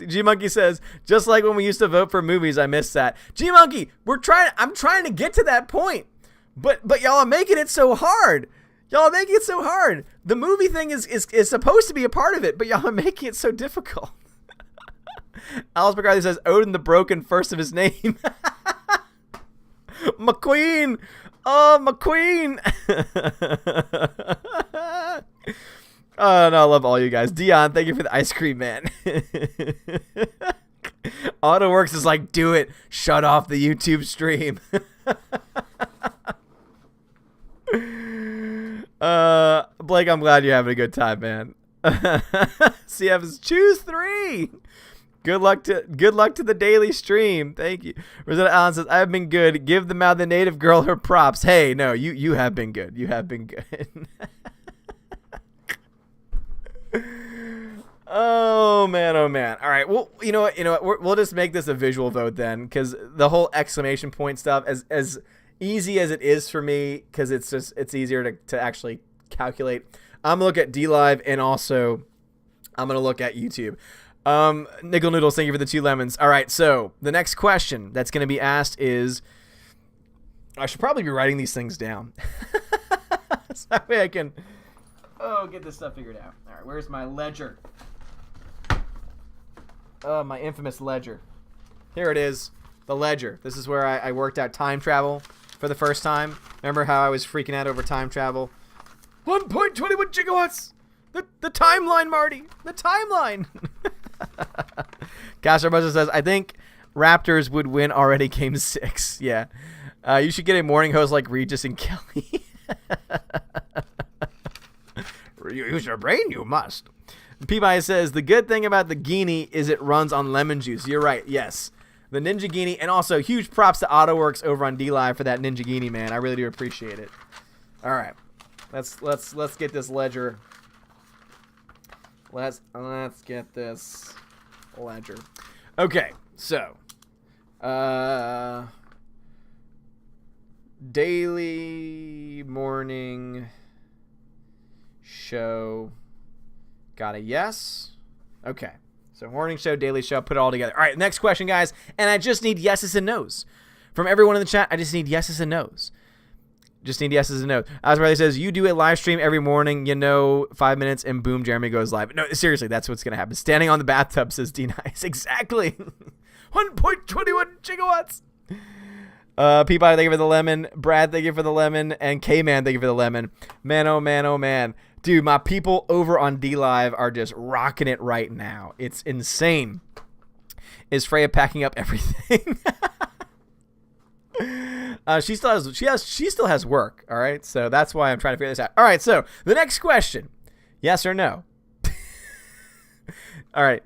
G-Monkey says, just like when we used to vote for movies, I miss that. G-Monkey, I'm trying to get to that point, but y'all are making it so hard. The movie thing is supposed to be a part of it, but y'all are making it so difficult. Alice McCarthy says, Odin the Broken, first of his name. McQueen. Oh, McQueen. Oh, no, I love all you guys. Dion, thank you for the ice cream, man. AutoWorks is like, do it. Shut off the YouTube stream. Blake, I'm glad you're having a good time, man. CF is choose 3. Good luck to the daily stream. Thank you. Rosetta Allen says, I've been good. Give the native girl her props. Hey, no, you have been good. You have been good. Oh man. All right. Well, you know what? We'll just make this a visual vote then, because the whole exclamation point stuff, as easy as it is for me, because it's easier to actually calculate. I'm gonna look at D-Live, and also I'm gonna look at YouTube. Nickel Noodles, thank you for the 2 lemons. All right. So the next question that's gonna be asked is, I should probably be writing these things down, so that way I can get this stuff figured out. All right. Where's my ledger? My infamous ledger. Here it is, the ledger. This is where I worked out time travel for the first time. Remember how I was freaking out over time travel? 1.21 gigawatts! The timeline, Marty! The timeline! Caster Buzzer says, I think Raptors would win already game 6. Yeah. You should get a morning host like Regis and Kelly. Use your brain, you must. Peabody says, the good thing about the Guinea is it runs on lemon juice. You're right, yes. The Ninja Guinea, and also huge props to AutoWorks over on D-Live for that Ninja Guinea, man. I really do appreciate it. All right. Let's get this ledger. Let's get this ledger. Okay, so daily morning show. Got a yes. Okay. So morning show, daily show, put it all together. All right, next question, guys. And I just need yeses and nos. From everyone in the chat, I just need yeses and nos. Just need yeses and nos. As Riley says, you do a live stream every morning, 5 minutes, and boom, Jeremy goes live. No, seriously, that's what's going to happen. Standing on the bathtub, says D-Nice. Exactly. 1.21 gigawatts. Peabody, thank you for the lemon. Brad, thank you for the lemon. And K-Man, thank you for the lemon. Man, oh man, oh man. Dude, my people over on D-Live are just rocking it right now. It's insane. Is Freya packing up everything? She still has work, all right? So that's why I'm trying to figure this out. All right, so the next question. Yes or no? All right.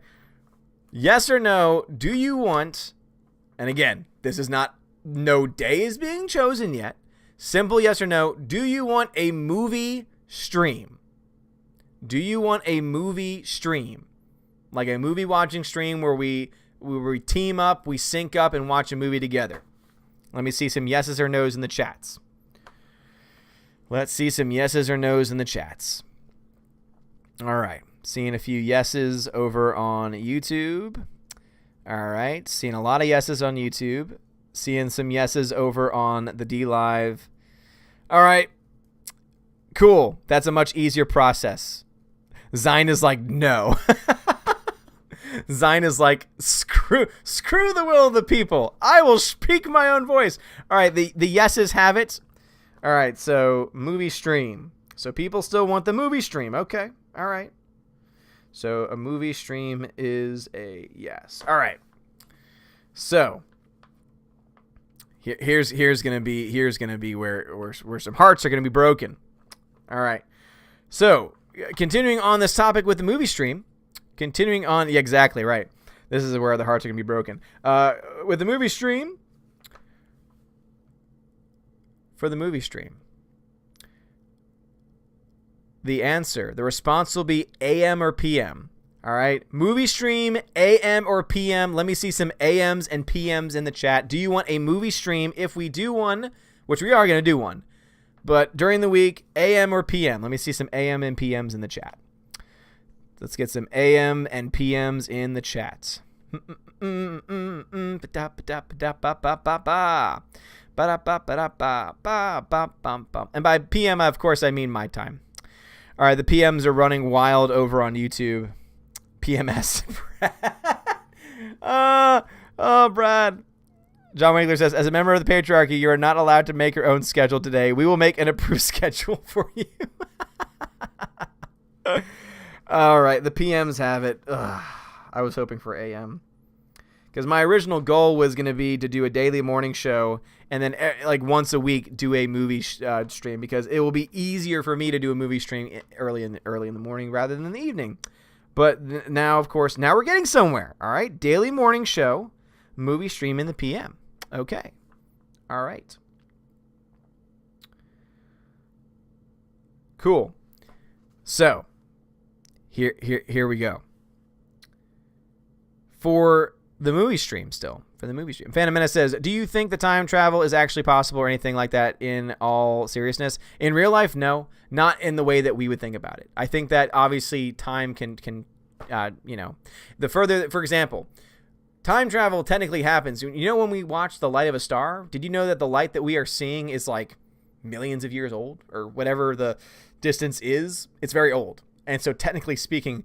Yes or no, do you want, and again, this is not, no day is being chosen yet. Simple yes or no. Do you want a movie stream? Do you want a movie stream? Like a movie watching stream where we we team up, we sync up, and watch a movie together? Let me see some yeses or nos in the chats. Let's see some yeses or nos in the chats. All right. Seeing a few yeses over on YouTube. All right. Seeing a lot of yeses on YouTube. Seeing some yeses over on the D Live. All right. Cool. That's a much easier process. Zine is like, no. Zine is like, screw the will of the people. I will speak my own voice. All right, the yeses have it. All right, so movie stream. So people still want the movie stream. Okay, all right. So a movie stream is a yes. All right. So here's gonna be where some hearts are gonna be broken. All right. So continuing on this topic with the movie stream. Continuing on, yeah, exactly right. This is where the hearts are going to be broken. With the movie stream, for the movie stream, the response will be AM or PM. All right, movie stream, AM or PM. Let me see some AMs and PMs in the chat. Do you want a movie stream? If we do one, which we are going to do one, but during the week, AM or PM. Let me see some AM and PMs in the chat. Let's get some AM and PMs in the chat. And by PM, of course, I mean my time. All right, the PMs are running wild over on YouTube. PMS. Brad. John Winkler says, as a member of the patriarchy, you are not allowed to make your own schedule today. We will make an approved schedule for you. All right, the PMs have it. Ugh, I was hoping for AM. Because my original goal was going to be to do a daily morning show and then like once a week do a movie stream, because it will be easier for me to do a movie stream early in the morning rather than in the evening. But now, of course, now we're getting somewhere. All right, daily morning show, movie stream in the PM. Okay. All right. Cool. So, here we go. For the movie stream still. For the movie stream. Phantom Menace says, do you think the time travel is actually possible or anything like that in all seriousness? In real life, no. Not in the way that we would think about it. I think that obviously time can the further, for example, time travel technically happens. You know when we watch The Light of a Star, did you know that the light that we are seeing is like millions of years old or whatever the distance is? It's very old. And so technically speaking,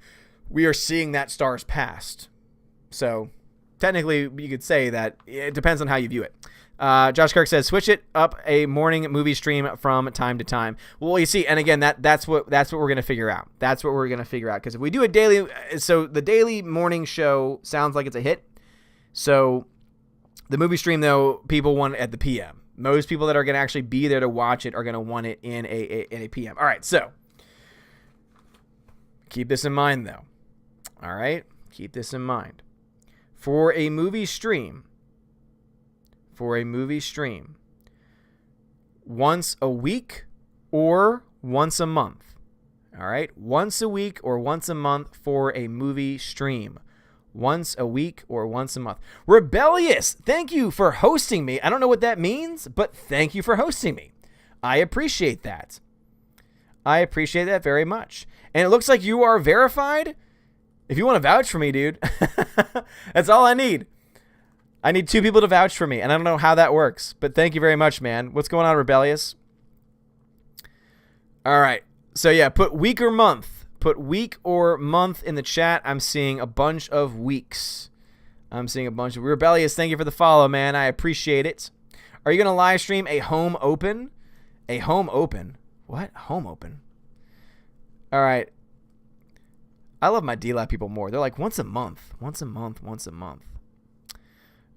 we are seeing that star's past. So technically you could say that it depends on how you view it. Josh Kirk says, switch it up a morning movie stream from time to time. Well, you see, and again, that's what we're going to figure out. That's what we're going to figure out. Because if we do a daily, so the daily morning show sounds like it's a hit. So the movie stream, though, people want it at the PM. Most people that are going to actually be there to watch it are going to want it in a PM. All right, so keep this in mind, though. All right, keep this in mind. For a movie stream, once a week or once a month. All right, once a week or once a month for a movie stream. Once a week or once a month. Rebellious, thank you for hosting me. I don't know what that means, but thank you for hosting me. I appreciate that. I appreciate that very much. And it looks like you are verified. If you want to vouch for me, dude, that's all I need. I need 2 people to vouch for me, and I don't know how that works, but thank you very much, man. What's going on, Rebellious? All right. So, yeah, put week or month. Put week or month in the chat. I'm seeing a bunch of weeks. Rebellious, thank you for the follow, man. I appreciate it. Are you going to live stream a home open? A home open? What? Home open? All right. I love my D-Lab people more. They're like, once a month.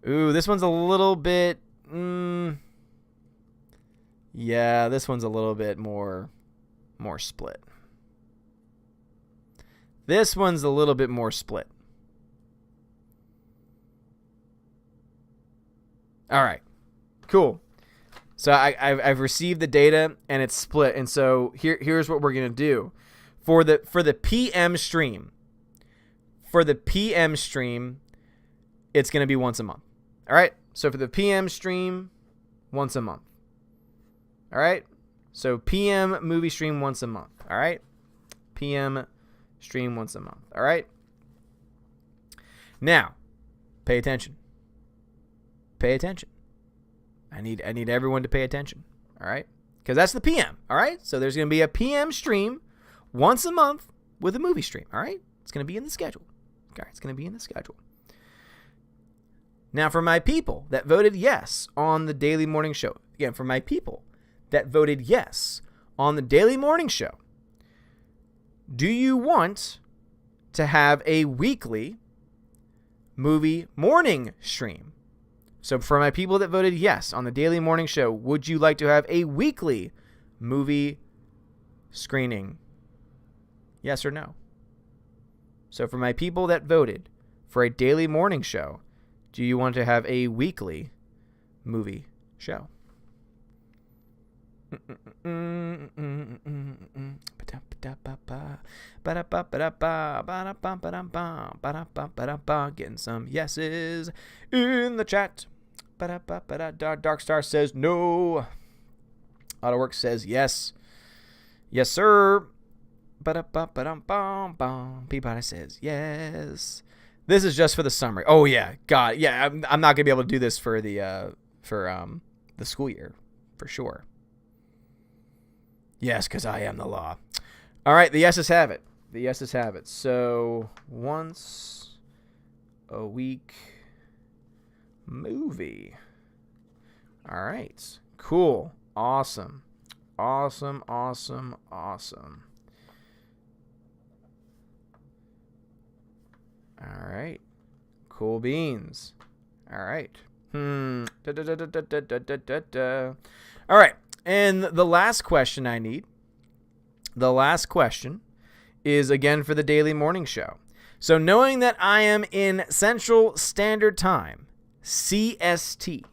Ooh, this one's a little bit... yeah, this one's a little bit more split. This one's a little bit more split. All right, cool. So I've received the data and it's split. And so here's what we're gonna do for the PM stream. it's going to be once a month. All right. So for the PM stream, once a month. All right. So PM movie stream once a month. All right. PM stream once a month. All right. Now, pay attention. Pay attention. I need everyone to pay attention. All right. Because that's the PM. All right. So there's going to be a PM stream once a month with a movie stream. All right. It's going to be in the schedule. Okay. It's going to be in the schedule. Now, for my people that voted yes on the Daily Morning Show, again, for my people that voted yes on the Daily Morning Show, do you want to have a weekly movie morning stream? So for my people that voted yes on the Daily Morning Show, would you like to have a weekly movie screening? Yes or no? So for my people that voted for a Daily Morning Show, do you want to have a weekly movie show? Getting some yeses in the chat. Dark Star says no. AutoWorks says yes. Yes, sir. Peabody says yes. This is just for the summary. Oh yeah, God, yeah. I'm not gonna be able to do this for the school year, for sure. Yes, because I am the law. All right, the yeses have it. The yeses have it. So once a week movie. All right, cool, awesome. All right. Cool beans. All right. All right. And the last question I need. The last question is again for the Daily Morning Show. So knowing that I am in Central Standard Time, CST.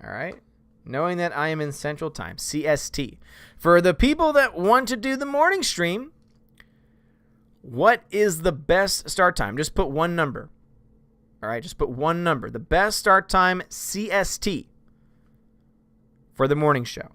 All right. Knowing that I am in Central Time, CST. For the people that want to do the morning stream, what is the best start time? Just put one number. All right, just put one number. The best start time, CST, for the morning show.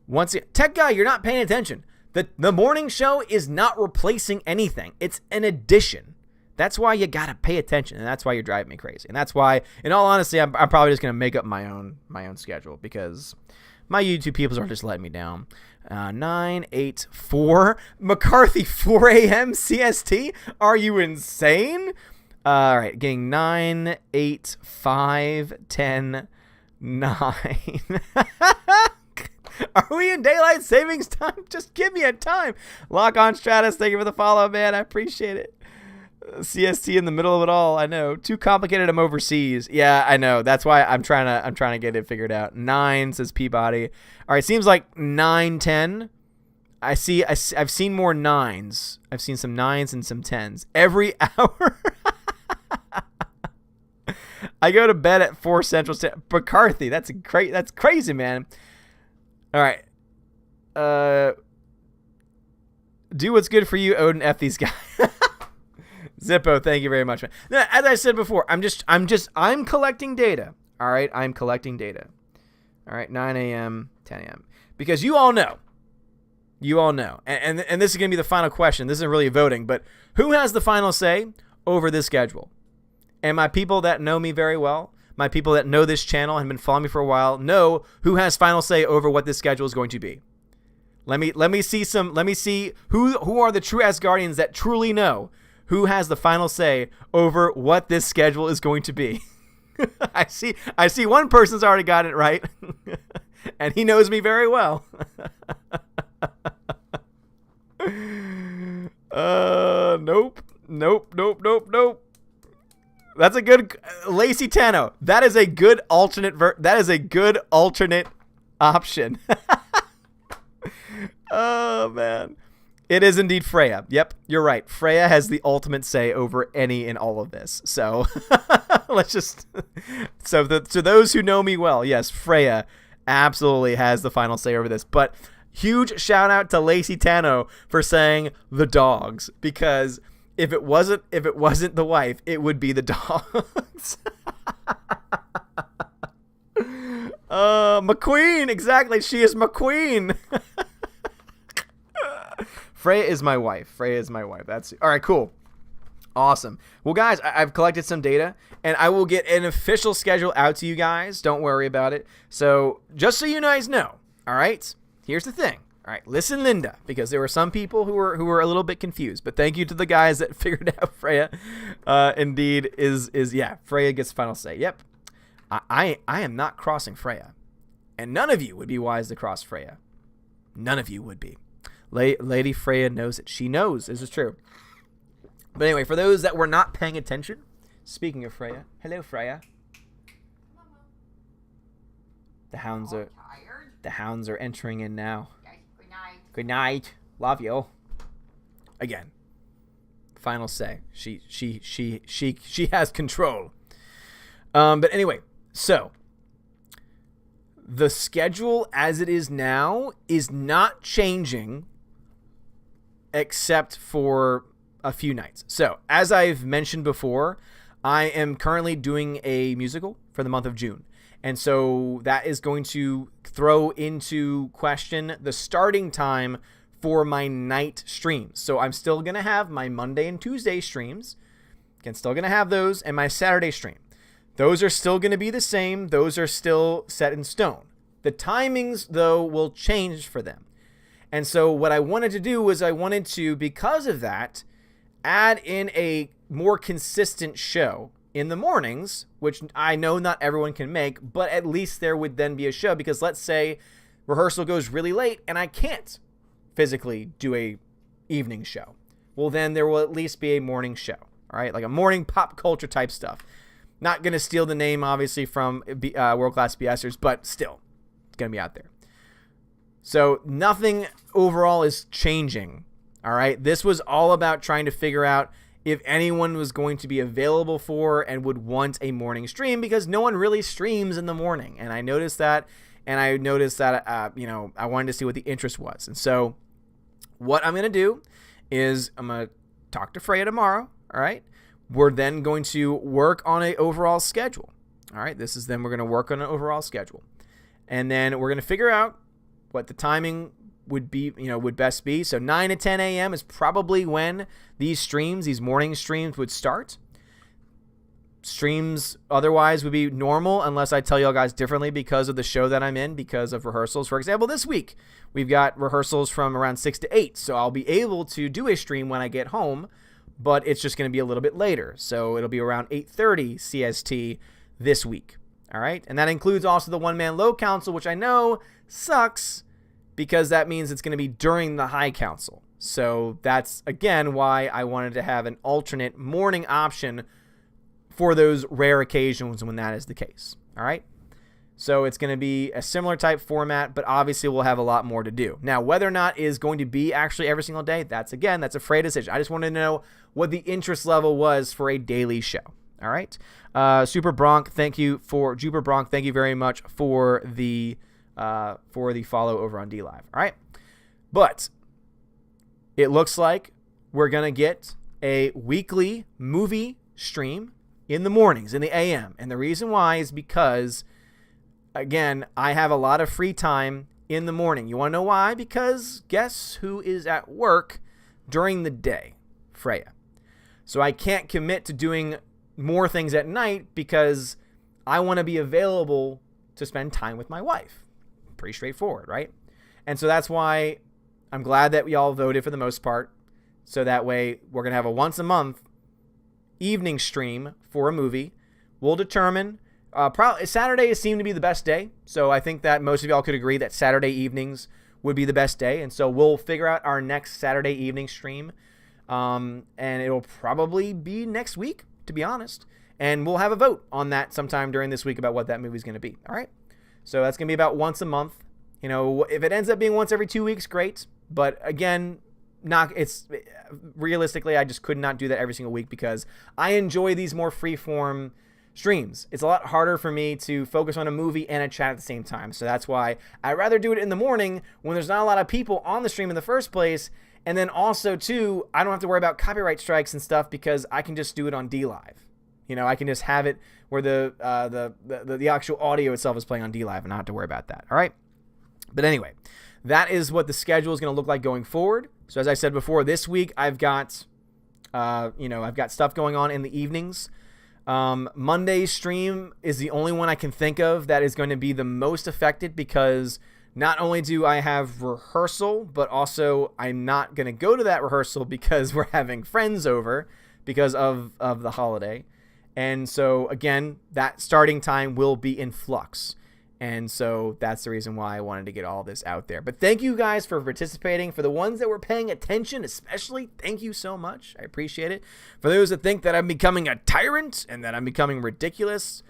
Once again, tech guy, you're not paying attention. The morning show is not replacing anything. It's an addition. That's why you got to pay attention, and that's why you're driving me crazy. And that's why, in all honesty, I'm probably just going to make up my own schedule because my YouTube peoples are just letting me down. 9-8-4 McCarthy 4 a.m. CST. Are you insane? All right, getting 9, 8, 5, 10, 9. Are we in daylight savings time? Just give me a time. Lock on Stratus. Thank you for the follow, man. I appreciate it. CST in the middle of it all. I know. Too complicated. I'm overseas. Yeah, I know. That's why I'm trying to get it figured out. 9 says Peabody. All right, seems like 9, 10. I've seen more 9s. I've seen some 9s and some 10s every hour. I go to bed at 4 Central Standard. McCarthy, that's crazy, man. All right. Do what's good for you, Odin. F these guys. Zippo, thank you very much, man. Now, as I said before, I'm collecting data. All right, I'm collecting data. All right, 9 a.m., 10 a.m. Because you all know, and this is gonna be the final question. This isn't really voting, but who has the final say over this schedule? And my people that know me very well, my people that know this channel and have been following me for a while, know who has final say over what this schedule is going to be. Let me see who are the true Asgardians that truly know who has the final say over what this schedule is going to be. I see one person's already got it right, and he knows me very well. Nope. That's a good Lacey Tano. That is a good alternate. That is a good alternate option. Oh man. It is indeed Freya. Yep, you're right. Freya has the ultimate say over any and all of this. So to those who know me well, yes, Freya absolutely has the final say over this. But huge shout out to Lacey Tano for saying the dogs, because if it wasn't the wife, it would be the dogs. McQueen, exactly. She is McQueen. Freya is my wife. That's all right. Cool. Awesome. Well, guys, I've collected some data, and I will get an official schedule out to you guys. Don't worry about it. So just so you guys know, all right, here's the thing. All right, listen, Linda, because there were some people who were a little bit confused, but thank you to the guys that figured out Freya. Indeed, Freya gets final say. Yep. I am not crossing Freya, and none of you would be wise to cross Freya. None of you would be. Lady Freya knows it. She knows this is true. But anyway, for those that were not paying attention, speaking of Freya, hello Freya. The hounds are entering in now. Good night. Good night. Love you. Again. Final say. She has control. But anyway, so the schedule as it is now is not changing except for a few nights. So, as I've mentioned before, I am currently doing a musical for the month of June. And so that is going to throw into question the starting time for my night streams. So I'm still going to have my Monday and Tuesday streams. Again, still going to have those, and my Saturday stream. Those are still going to be the same. Those are still set in stone. The timings, though, will change for them. And so what I wanted to do was because of that, add in a more consistent show in the mornings, which I know not everyone can make, but at least there would then be a show, because let's say rehearsal goes really late and I can't physically do a evening show. Well, then there will at least be a morning show, all right? Like a morning pop culture type stuff. Not going to steal the name, obviously, from World Class BSers, but still, it's going to be out there. So nothing overall is changing, all right? This was all about trying to figure out if anyone was going to be available for and would want a morning stream, because no one really streams in the morning. And I noticed that, I wanted to see what the interest was. And so what I'm going to do is I'm going to talk to Freya tomorrow, all right? We're then going to work on an overall schedule, all right? We're going to work on an overall schedule. And then we're going to figure out what the timing would best be. So 9 to 10 a.m. is probably when these morning streams would start. Streams otherwise would be normal unless I tell y'all guys differently because of the show that I'm in, because of rehearsals. For example, this week we've got rehearsals from around 6 to 8. So I'll be able to do a stream when I get home, but it's just going to be a little bit later. So it'll be around 8:30 CST this week. All right. And that includes also the one-man low council, which I know sucks, because that means it's going to be during the high council. So that's, again, why I wanted to have an alternate morning option for those rare occasions when that is the case. All right? So it's going to be a similar type format, but obviously we'll have a lot more to do. Now, whether or not it is going to be actually every single day, that's a Freya decision. I just wanted to know what the interest level was for a daily show. All right? Super Bronc, thank you very much for the follow over on DLive. All right. But it looks like we're going to get a weekly movie stream in the mornings, in the AM. And the reason why is because, again, I have a lot of free time in the morning. You want to know why? Because guess who is at work during the day? Freya. So I can't commit to doing more things at night because I want to be available to spend time with my wife. Pretty straightforward, right? And so that's why I'm glad that we all voted for the most part. So that way we're going to have a once a month evening stream for a movie. We'll determine. Probably Saturday seemed to be the best day. So I think that most of y'all could agree that Saturday evenings would be the best day. And so we'll figure out our next Saturday evening stream. And it'll probably be next week, to be honest. And we'll have a vote on that sometime during this week about what that movie's going to be. All right? So that's going to be about once a month. You know, if it ends up being once every 2 weeks, great. But again, realistically, I just could not do that every single week because I enjoy these more free-form streams. It's a lot harder for me to focus on a movie and a chat at the same time. So that's why I'd rather do it in the morning when there's not a lot of people on the stream in the first place. And then also, too, I don't have to worry about copyright strikes and stuff because I can just do it on DLive. You know, I can just have it where the actual audio itself is playing on DLive and not have to worry about that. All right. But anyway, that is what the schedule is going to look like going forward. So as I said before, this week I've got, I've got stuff going on in the evenings. Monday's stream is the only one I can think of that is going to be the most affected because not only do I have rehearsal, but also I'm not going to go to that rehearsal because we're having friends over because of the holiday. And so, again, that starting time will be in flux. And so that's the reason why I wanted to get all this out there. But thank you guys for participating. For the ones that were paying attention, especially, thank you so much. I appreciate it. For those that think that I'm becoming a tyrant and that I'm becoming ridiculous,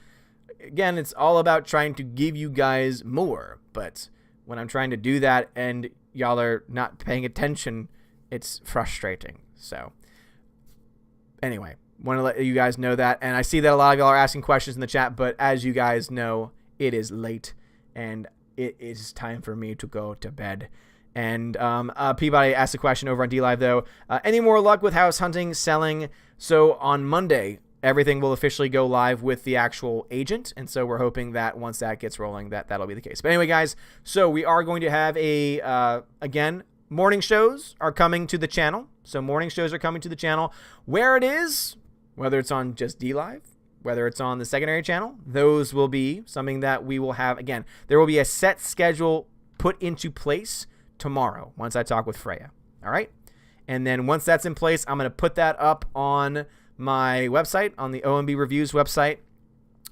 again, it's all about trying to give you guys more. But when I'm trying to do that and y'all are not paying attention, it's frustrating. So anyway, want to let you guys know that. And I see that a lot of y'all are asking questions in the chat, but as you guys know, it is late and it is time for me to go to bed. And Peabody asked a question over on DLive though. Any more luck with house hunting, selling? So on Monday, everything will officially go live with the actual agent. And so we're hoping that once that gets rolling, that'll be the case. But anyway, guys, so we are going to have again, morning shows are coming to the channel. So morning shows are coming to the channel. Where it is, whether it's on just DLive, whether it's on the secondary channel, those will be something that we will have. Again, there will be a set schedule put into place tomorrow once I talk with Freya. All right. And then once that's in place, I'm going to put that up on my website, on the OMB Reviews website.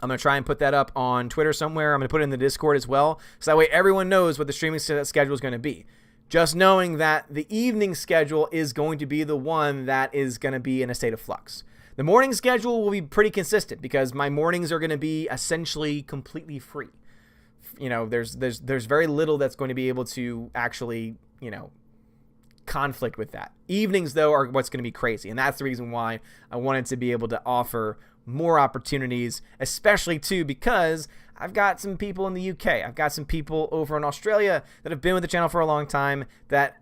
I'm going to try and put that up on Twitter somewhere. I'm going to put it in the Discord as well. So that way everyone knows what the streaming schedule is going to be. Just knowing that the evening schedule is going to be the one that is going to be in a state of flux. The morning schedule will be pretty consistent because my mornings are going to be essentially completely free. You know, there's very little that's going to be able to actually, conflict with that. Evenings, though, are what's going to be crazy. And that's the reason why I wanted to be able to offer more opportunities, especially, too, because I've got some people in the UK. I've got some people over in Australia that have been with the channel for a long time that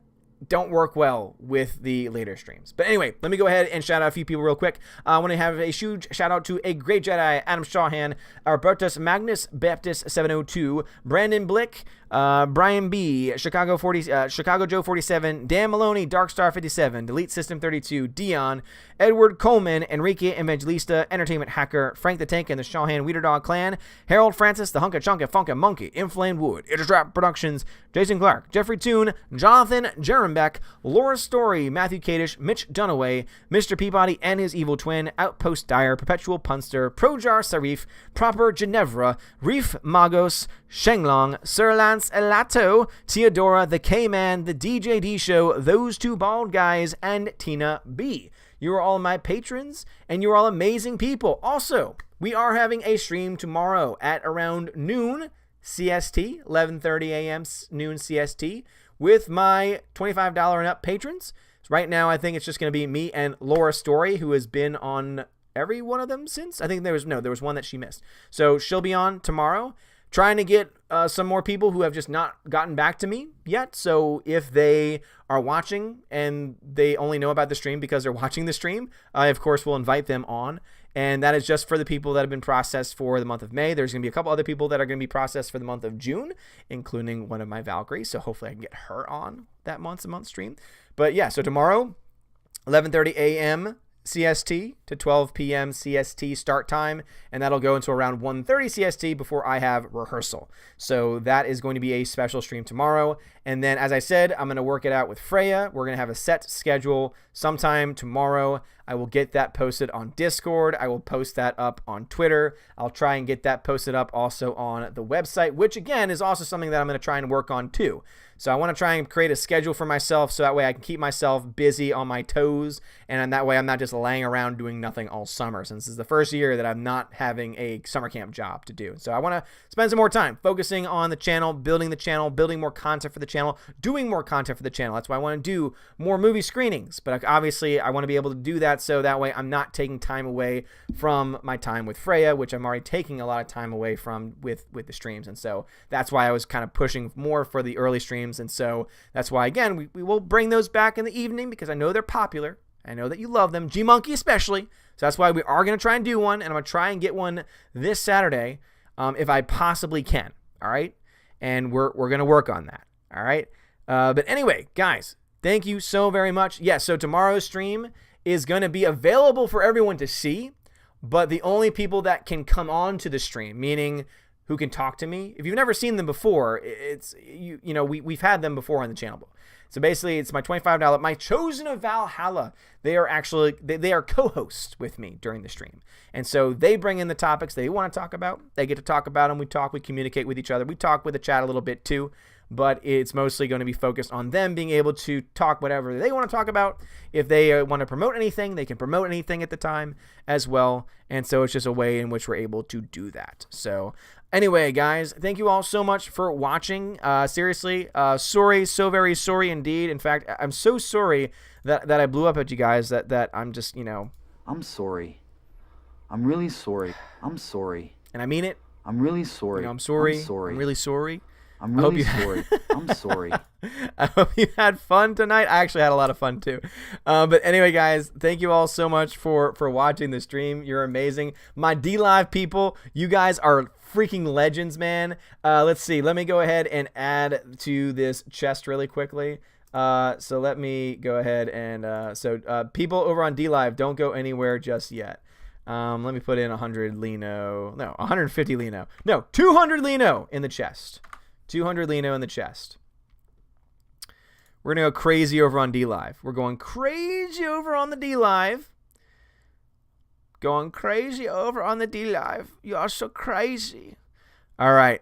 don't work well with the later streams. But anyway, let me go ahead and shout out a few people real quick. I want to have a huge shout out to a great Jedi, Adam Shawhan, Albertus Magnus Baptist 702, Brandon Blick, Brian B, Chicago Joe 47, Dan Maloney, Darkstar 57, Delete System 32, Dion, Edward Coleman, Enrique Evangelista, Entertainment Hacker, Frank the Tank and the Shawhan Weeder Dog Clan, Harold Francis, the Hunka Chunka Funka Monkey, Inflamed Wood, It Is Rap Productions, Jason Clark, Jeffrey Toon, Jonathan Jerembeck, Laura Story, Matthew Kadish, Mitch Dunaway, Mr. Peabody and his evil twin, Outpost Dyer, Perpetual Punster, Projar Sarif, Proper Ginevra, Reef Magos, Shenglong, Sir Lance Elato, Theodora, the K-Man, the DJD Show, Those Two Bald Guys, and Tina B. You are all my patrons, and you are all amazing people. Also, we are having a stream tomorrow at around noon CST, 11:30 a.m. noon CST, with my $25 and up patrons. So right now, I think it's just going to be me and Laura Story, who has been on every one of them since. I think there was one that she missed. So she'll be on tomorrow. Trying to get some more people who have just not gotten back to me yet. So if they are watching and they only know about the stream because they're watching the stream, I, of course, will invite them on. And that is just for the people that have been processed for the month of May. There's going to be a couple other people that are going to be processed for the month of June, including one of my Valkyries. So hopefully I can get her on that month-to-month stream. But yeah, so tomorrow, 11:30 a.m. CST to 12 p.m. CST start time, and that'll go until around 1:30 CST before I have rehearsal. So that is going to be a special stream tomorrow. And then, as I said, I'm going to work it out with Freya. We're going to have a set schedule sometime tomorrow. I will get that posted on Discord. I will post that up on Twitter. I'll try and get that posted up also on the website, which again is also something that I'm going to try and work on too. So I want to try and create a schedule for myself so that way I can keep myself busy on my toes, and that way I'm not just laying around doing nothing all summer, since this is the first year that I'm not having a summer camp job to do. So I want to spend some more time focusing on the channel, building more content for the channel, doing more content for the channel. That's why I want to do more movie screenings. But obviously I want to be able to do that so that way I'm not taking time away from my time with Freya, which I'm already taking a lot of time away from with the streams. And so that's why I was kind of pushing more for the early streams. And so that's why, again, we will bring those back in the evening because I know they're popular. I know that you love them, G-Monkey especially. So that's why we are going to try and do one, and I'm going to try and get one this Saturday if I possibly can. All right? And we're going to work on that. All right? But anyway, guys, thank you so very much. Yeah, so tomorrow's stream is going to be available for everyone to see, but the only people that can come on to the stream, meaning who can talk to me, if you've never seen them before, it's we've had them before on the channel. So basically, it's my $25, my Chosen of Valhalla. They are actually, they are co-hosts with me during the stream. And so they bring in the topics they want to talk about. They get to talk about them. We talk, we communicate with each other. We talk with the chat a little bit too, but it's mostly going to be focused on them being able to talk whatever they want to talk about. If they want to promote anything, they can promote anything at the time as well. And so it's just a way in which we're able to do that. So anyway, guys, thank you all so much for watching. Seriously, sorry, so very sorry indeed. In fact, I'm so sorry that I blew up at you guys that I'm just, I'm sorry. I'm really sorry. I'm sorry. And I mean it. I'm really sorry. I'm sorry. I'm sorry. I'm really sorry. I'm really sorry. I'm sorry. I hope you had fun tonight. I actually had a lot of fun too. But anyway, guys, thank you all so much for watching the stream. You're amazing. My D-Live people, you guys are freaking legends, man. Let's see. Let me go ahead and add to this chest really quickly. So let me go ahead and people over on D-Live, don't go anywhere just yet. Let me put in 100 Lino. No, 150 Lino. No, 200 Lino in the chest. 200 Lino in the chest. We're going to go crazy over on D-Live. We're going crazy over on the D-Live. Going crazy over on the D-Live. You are so crazy. All right.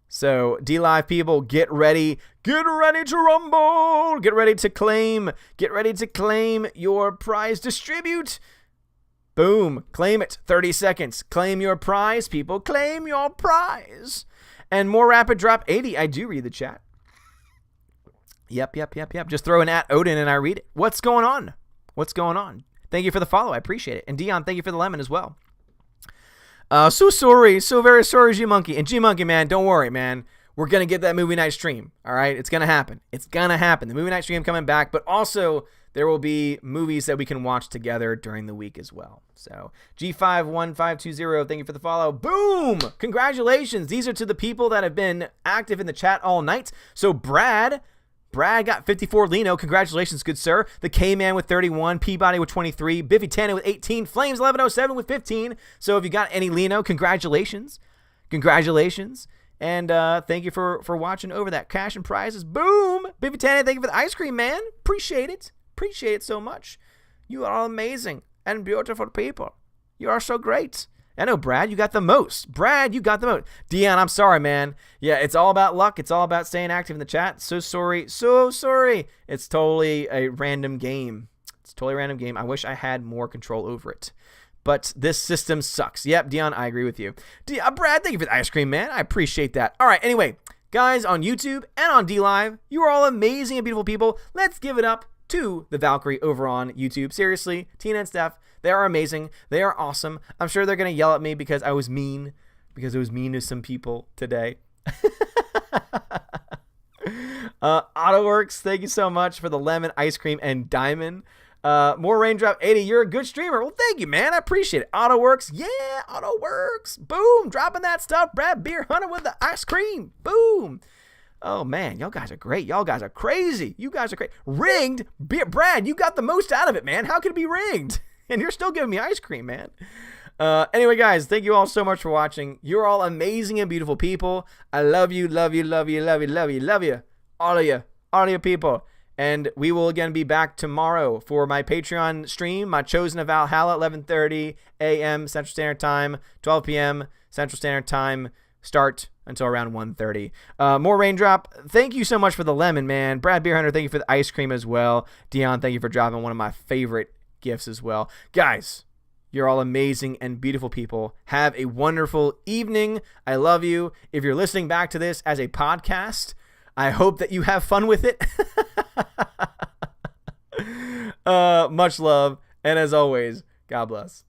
So, D-Live people, get ready. Get ready to rumble. Get ready to claim. Get ready to claim your prize. Distribute. Boom. Claim it. 30 seconds. Claim your prize, people. Claim your prize. And more rapid drop 80. I do read the chat. Yep. Just throw an @Odin and I read it. What's going on? What's going on? Thank you for the follow. I appreciate it. And Dion, thank you for the lemon as well. So sorry. So very sorry, G-Monkey. And G-Monkey, man, don't worry, man. We're going to get that movie night stream. All right? It's going to happen. It's going to happen. The movie night stream coming back, but also there will be movies that we can watch together during the week as well. So G51520, thank you for the follow. Boom! Congratulations. These are to the people that have been active in the chat all night. So Brad got 54 Lino. Congratulations, good sir. The K-Man with 31. Peabody with 23. Biffy Tanner with 18. Flames 1107 with 15. So if you got any Lino, congratulations. Congratulations. And thank you for watching over that. Cash and prizes. Boom! Biffy Tanner, thank you for the ice cream, man. Appreciate it. Appreciate it so much. You are all amazing and beautiful people. You are so great. I know, Brad, you got the most. Brad, you got the most. Dion, I'm sorry, man. Yeah, it's all about luck. It's all about staying active in the chat. So sorry. So sorry. It's totally a random game. It's a totally random game. I wish I had more control over it. But this system sucks. Yep, Dion, I agree with you. Brad, thank you for the ice cream, man. I appreciate that. All right, anyway, guys on YouTube and on D-Live, you are all amazing and beautiful people. Let's give it up to the Valkyrie over on YouTube. Seriously, Tina and Steph, they are amazing. They are awesome. I'm sure they're going to yell at me because I was mean. Because I was mean to some people today. AutoWorks, thank you so much for the lemon, ice cream, and diamond. More Raindrop 80, you're a good streamer. Well, thank you, man. I appreciate it. AutoWorks, yeah, AutoWorks. Boom, dropping that stuff. Brad Beer Hunter with the ice cream. Boom. Oh, man, y'all guys are great. Y'all guys are crazy. You guys are great. Rigged? Brad, you got the most out of it, man. How could it be rigged? And you're still giving me ice cream, man. Anyway, guys, thank you all so much for watching. You're all amazing and beautiful people. I love you, love you, love you, love you, love you, love you. All of you people. And we will again be back tomorrow for my Patreon stream, my Chosen of Valhalla, 11:30 a.m. Central Standard Time, 12 p.m. Central Standard Time. start until around 1:30. More Raindrop, thank you so much for the lemon, man. Brad Beer Hunter, thank you for the ice cream as well. Dion, thank you for dropping one of my favorite gifts as well. Guys, you're all amazing and beautiful people. Have a wonderful evening. I love you. If you're listening back to this as a podcast, I hope that you have fun with it. Much love. And as always, God bless.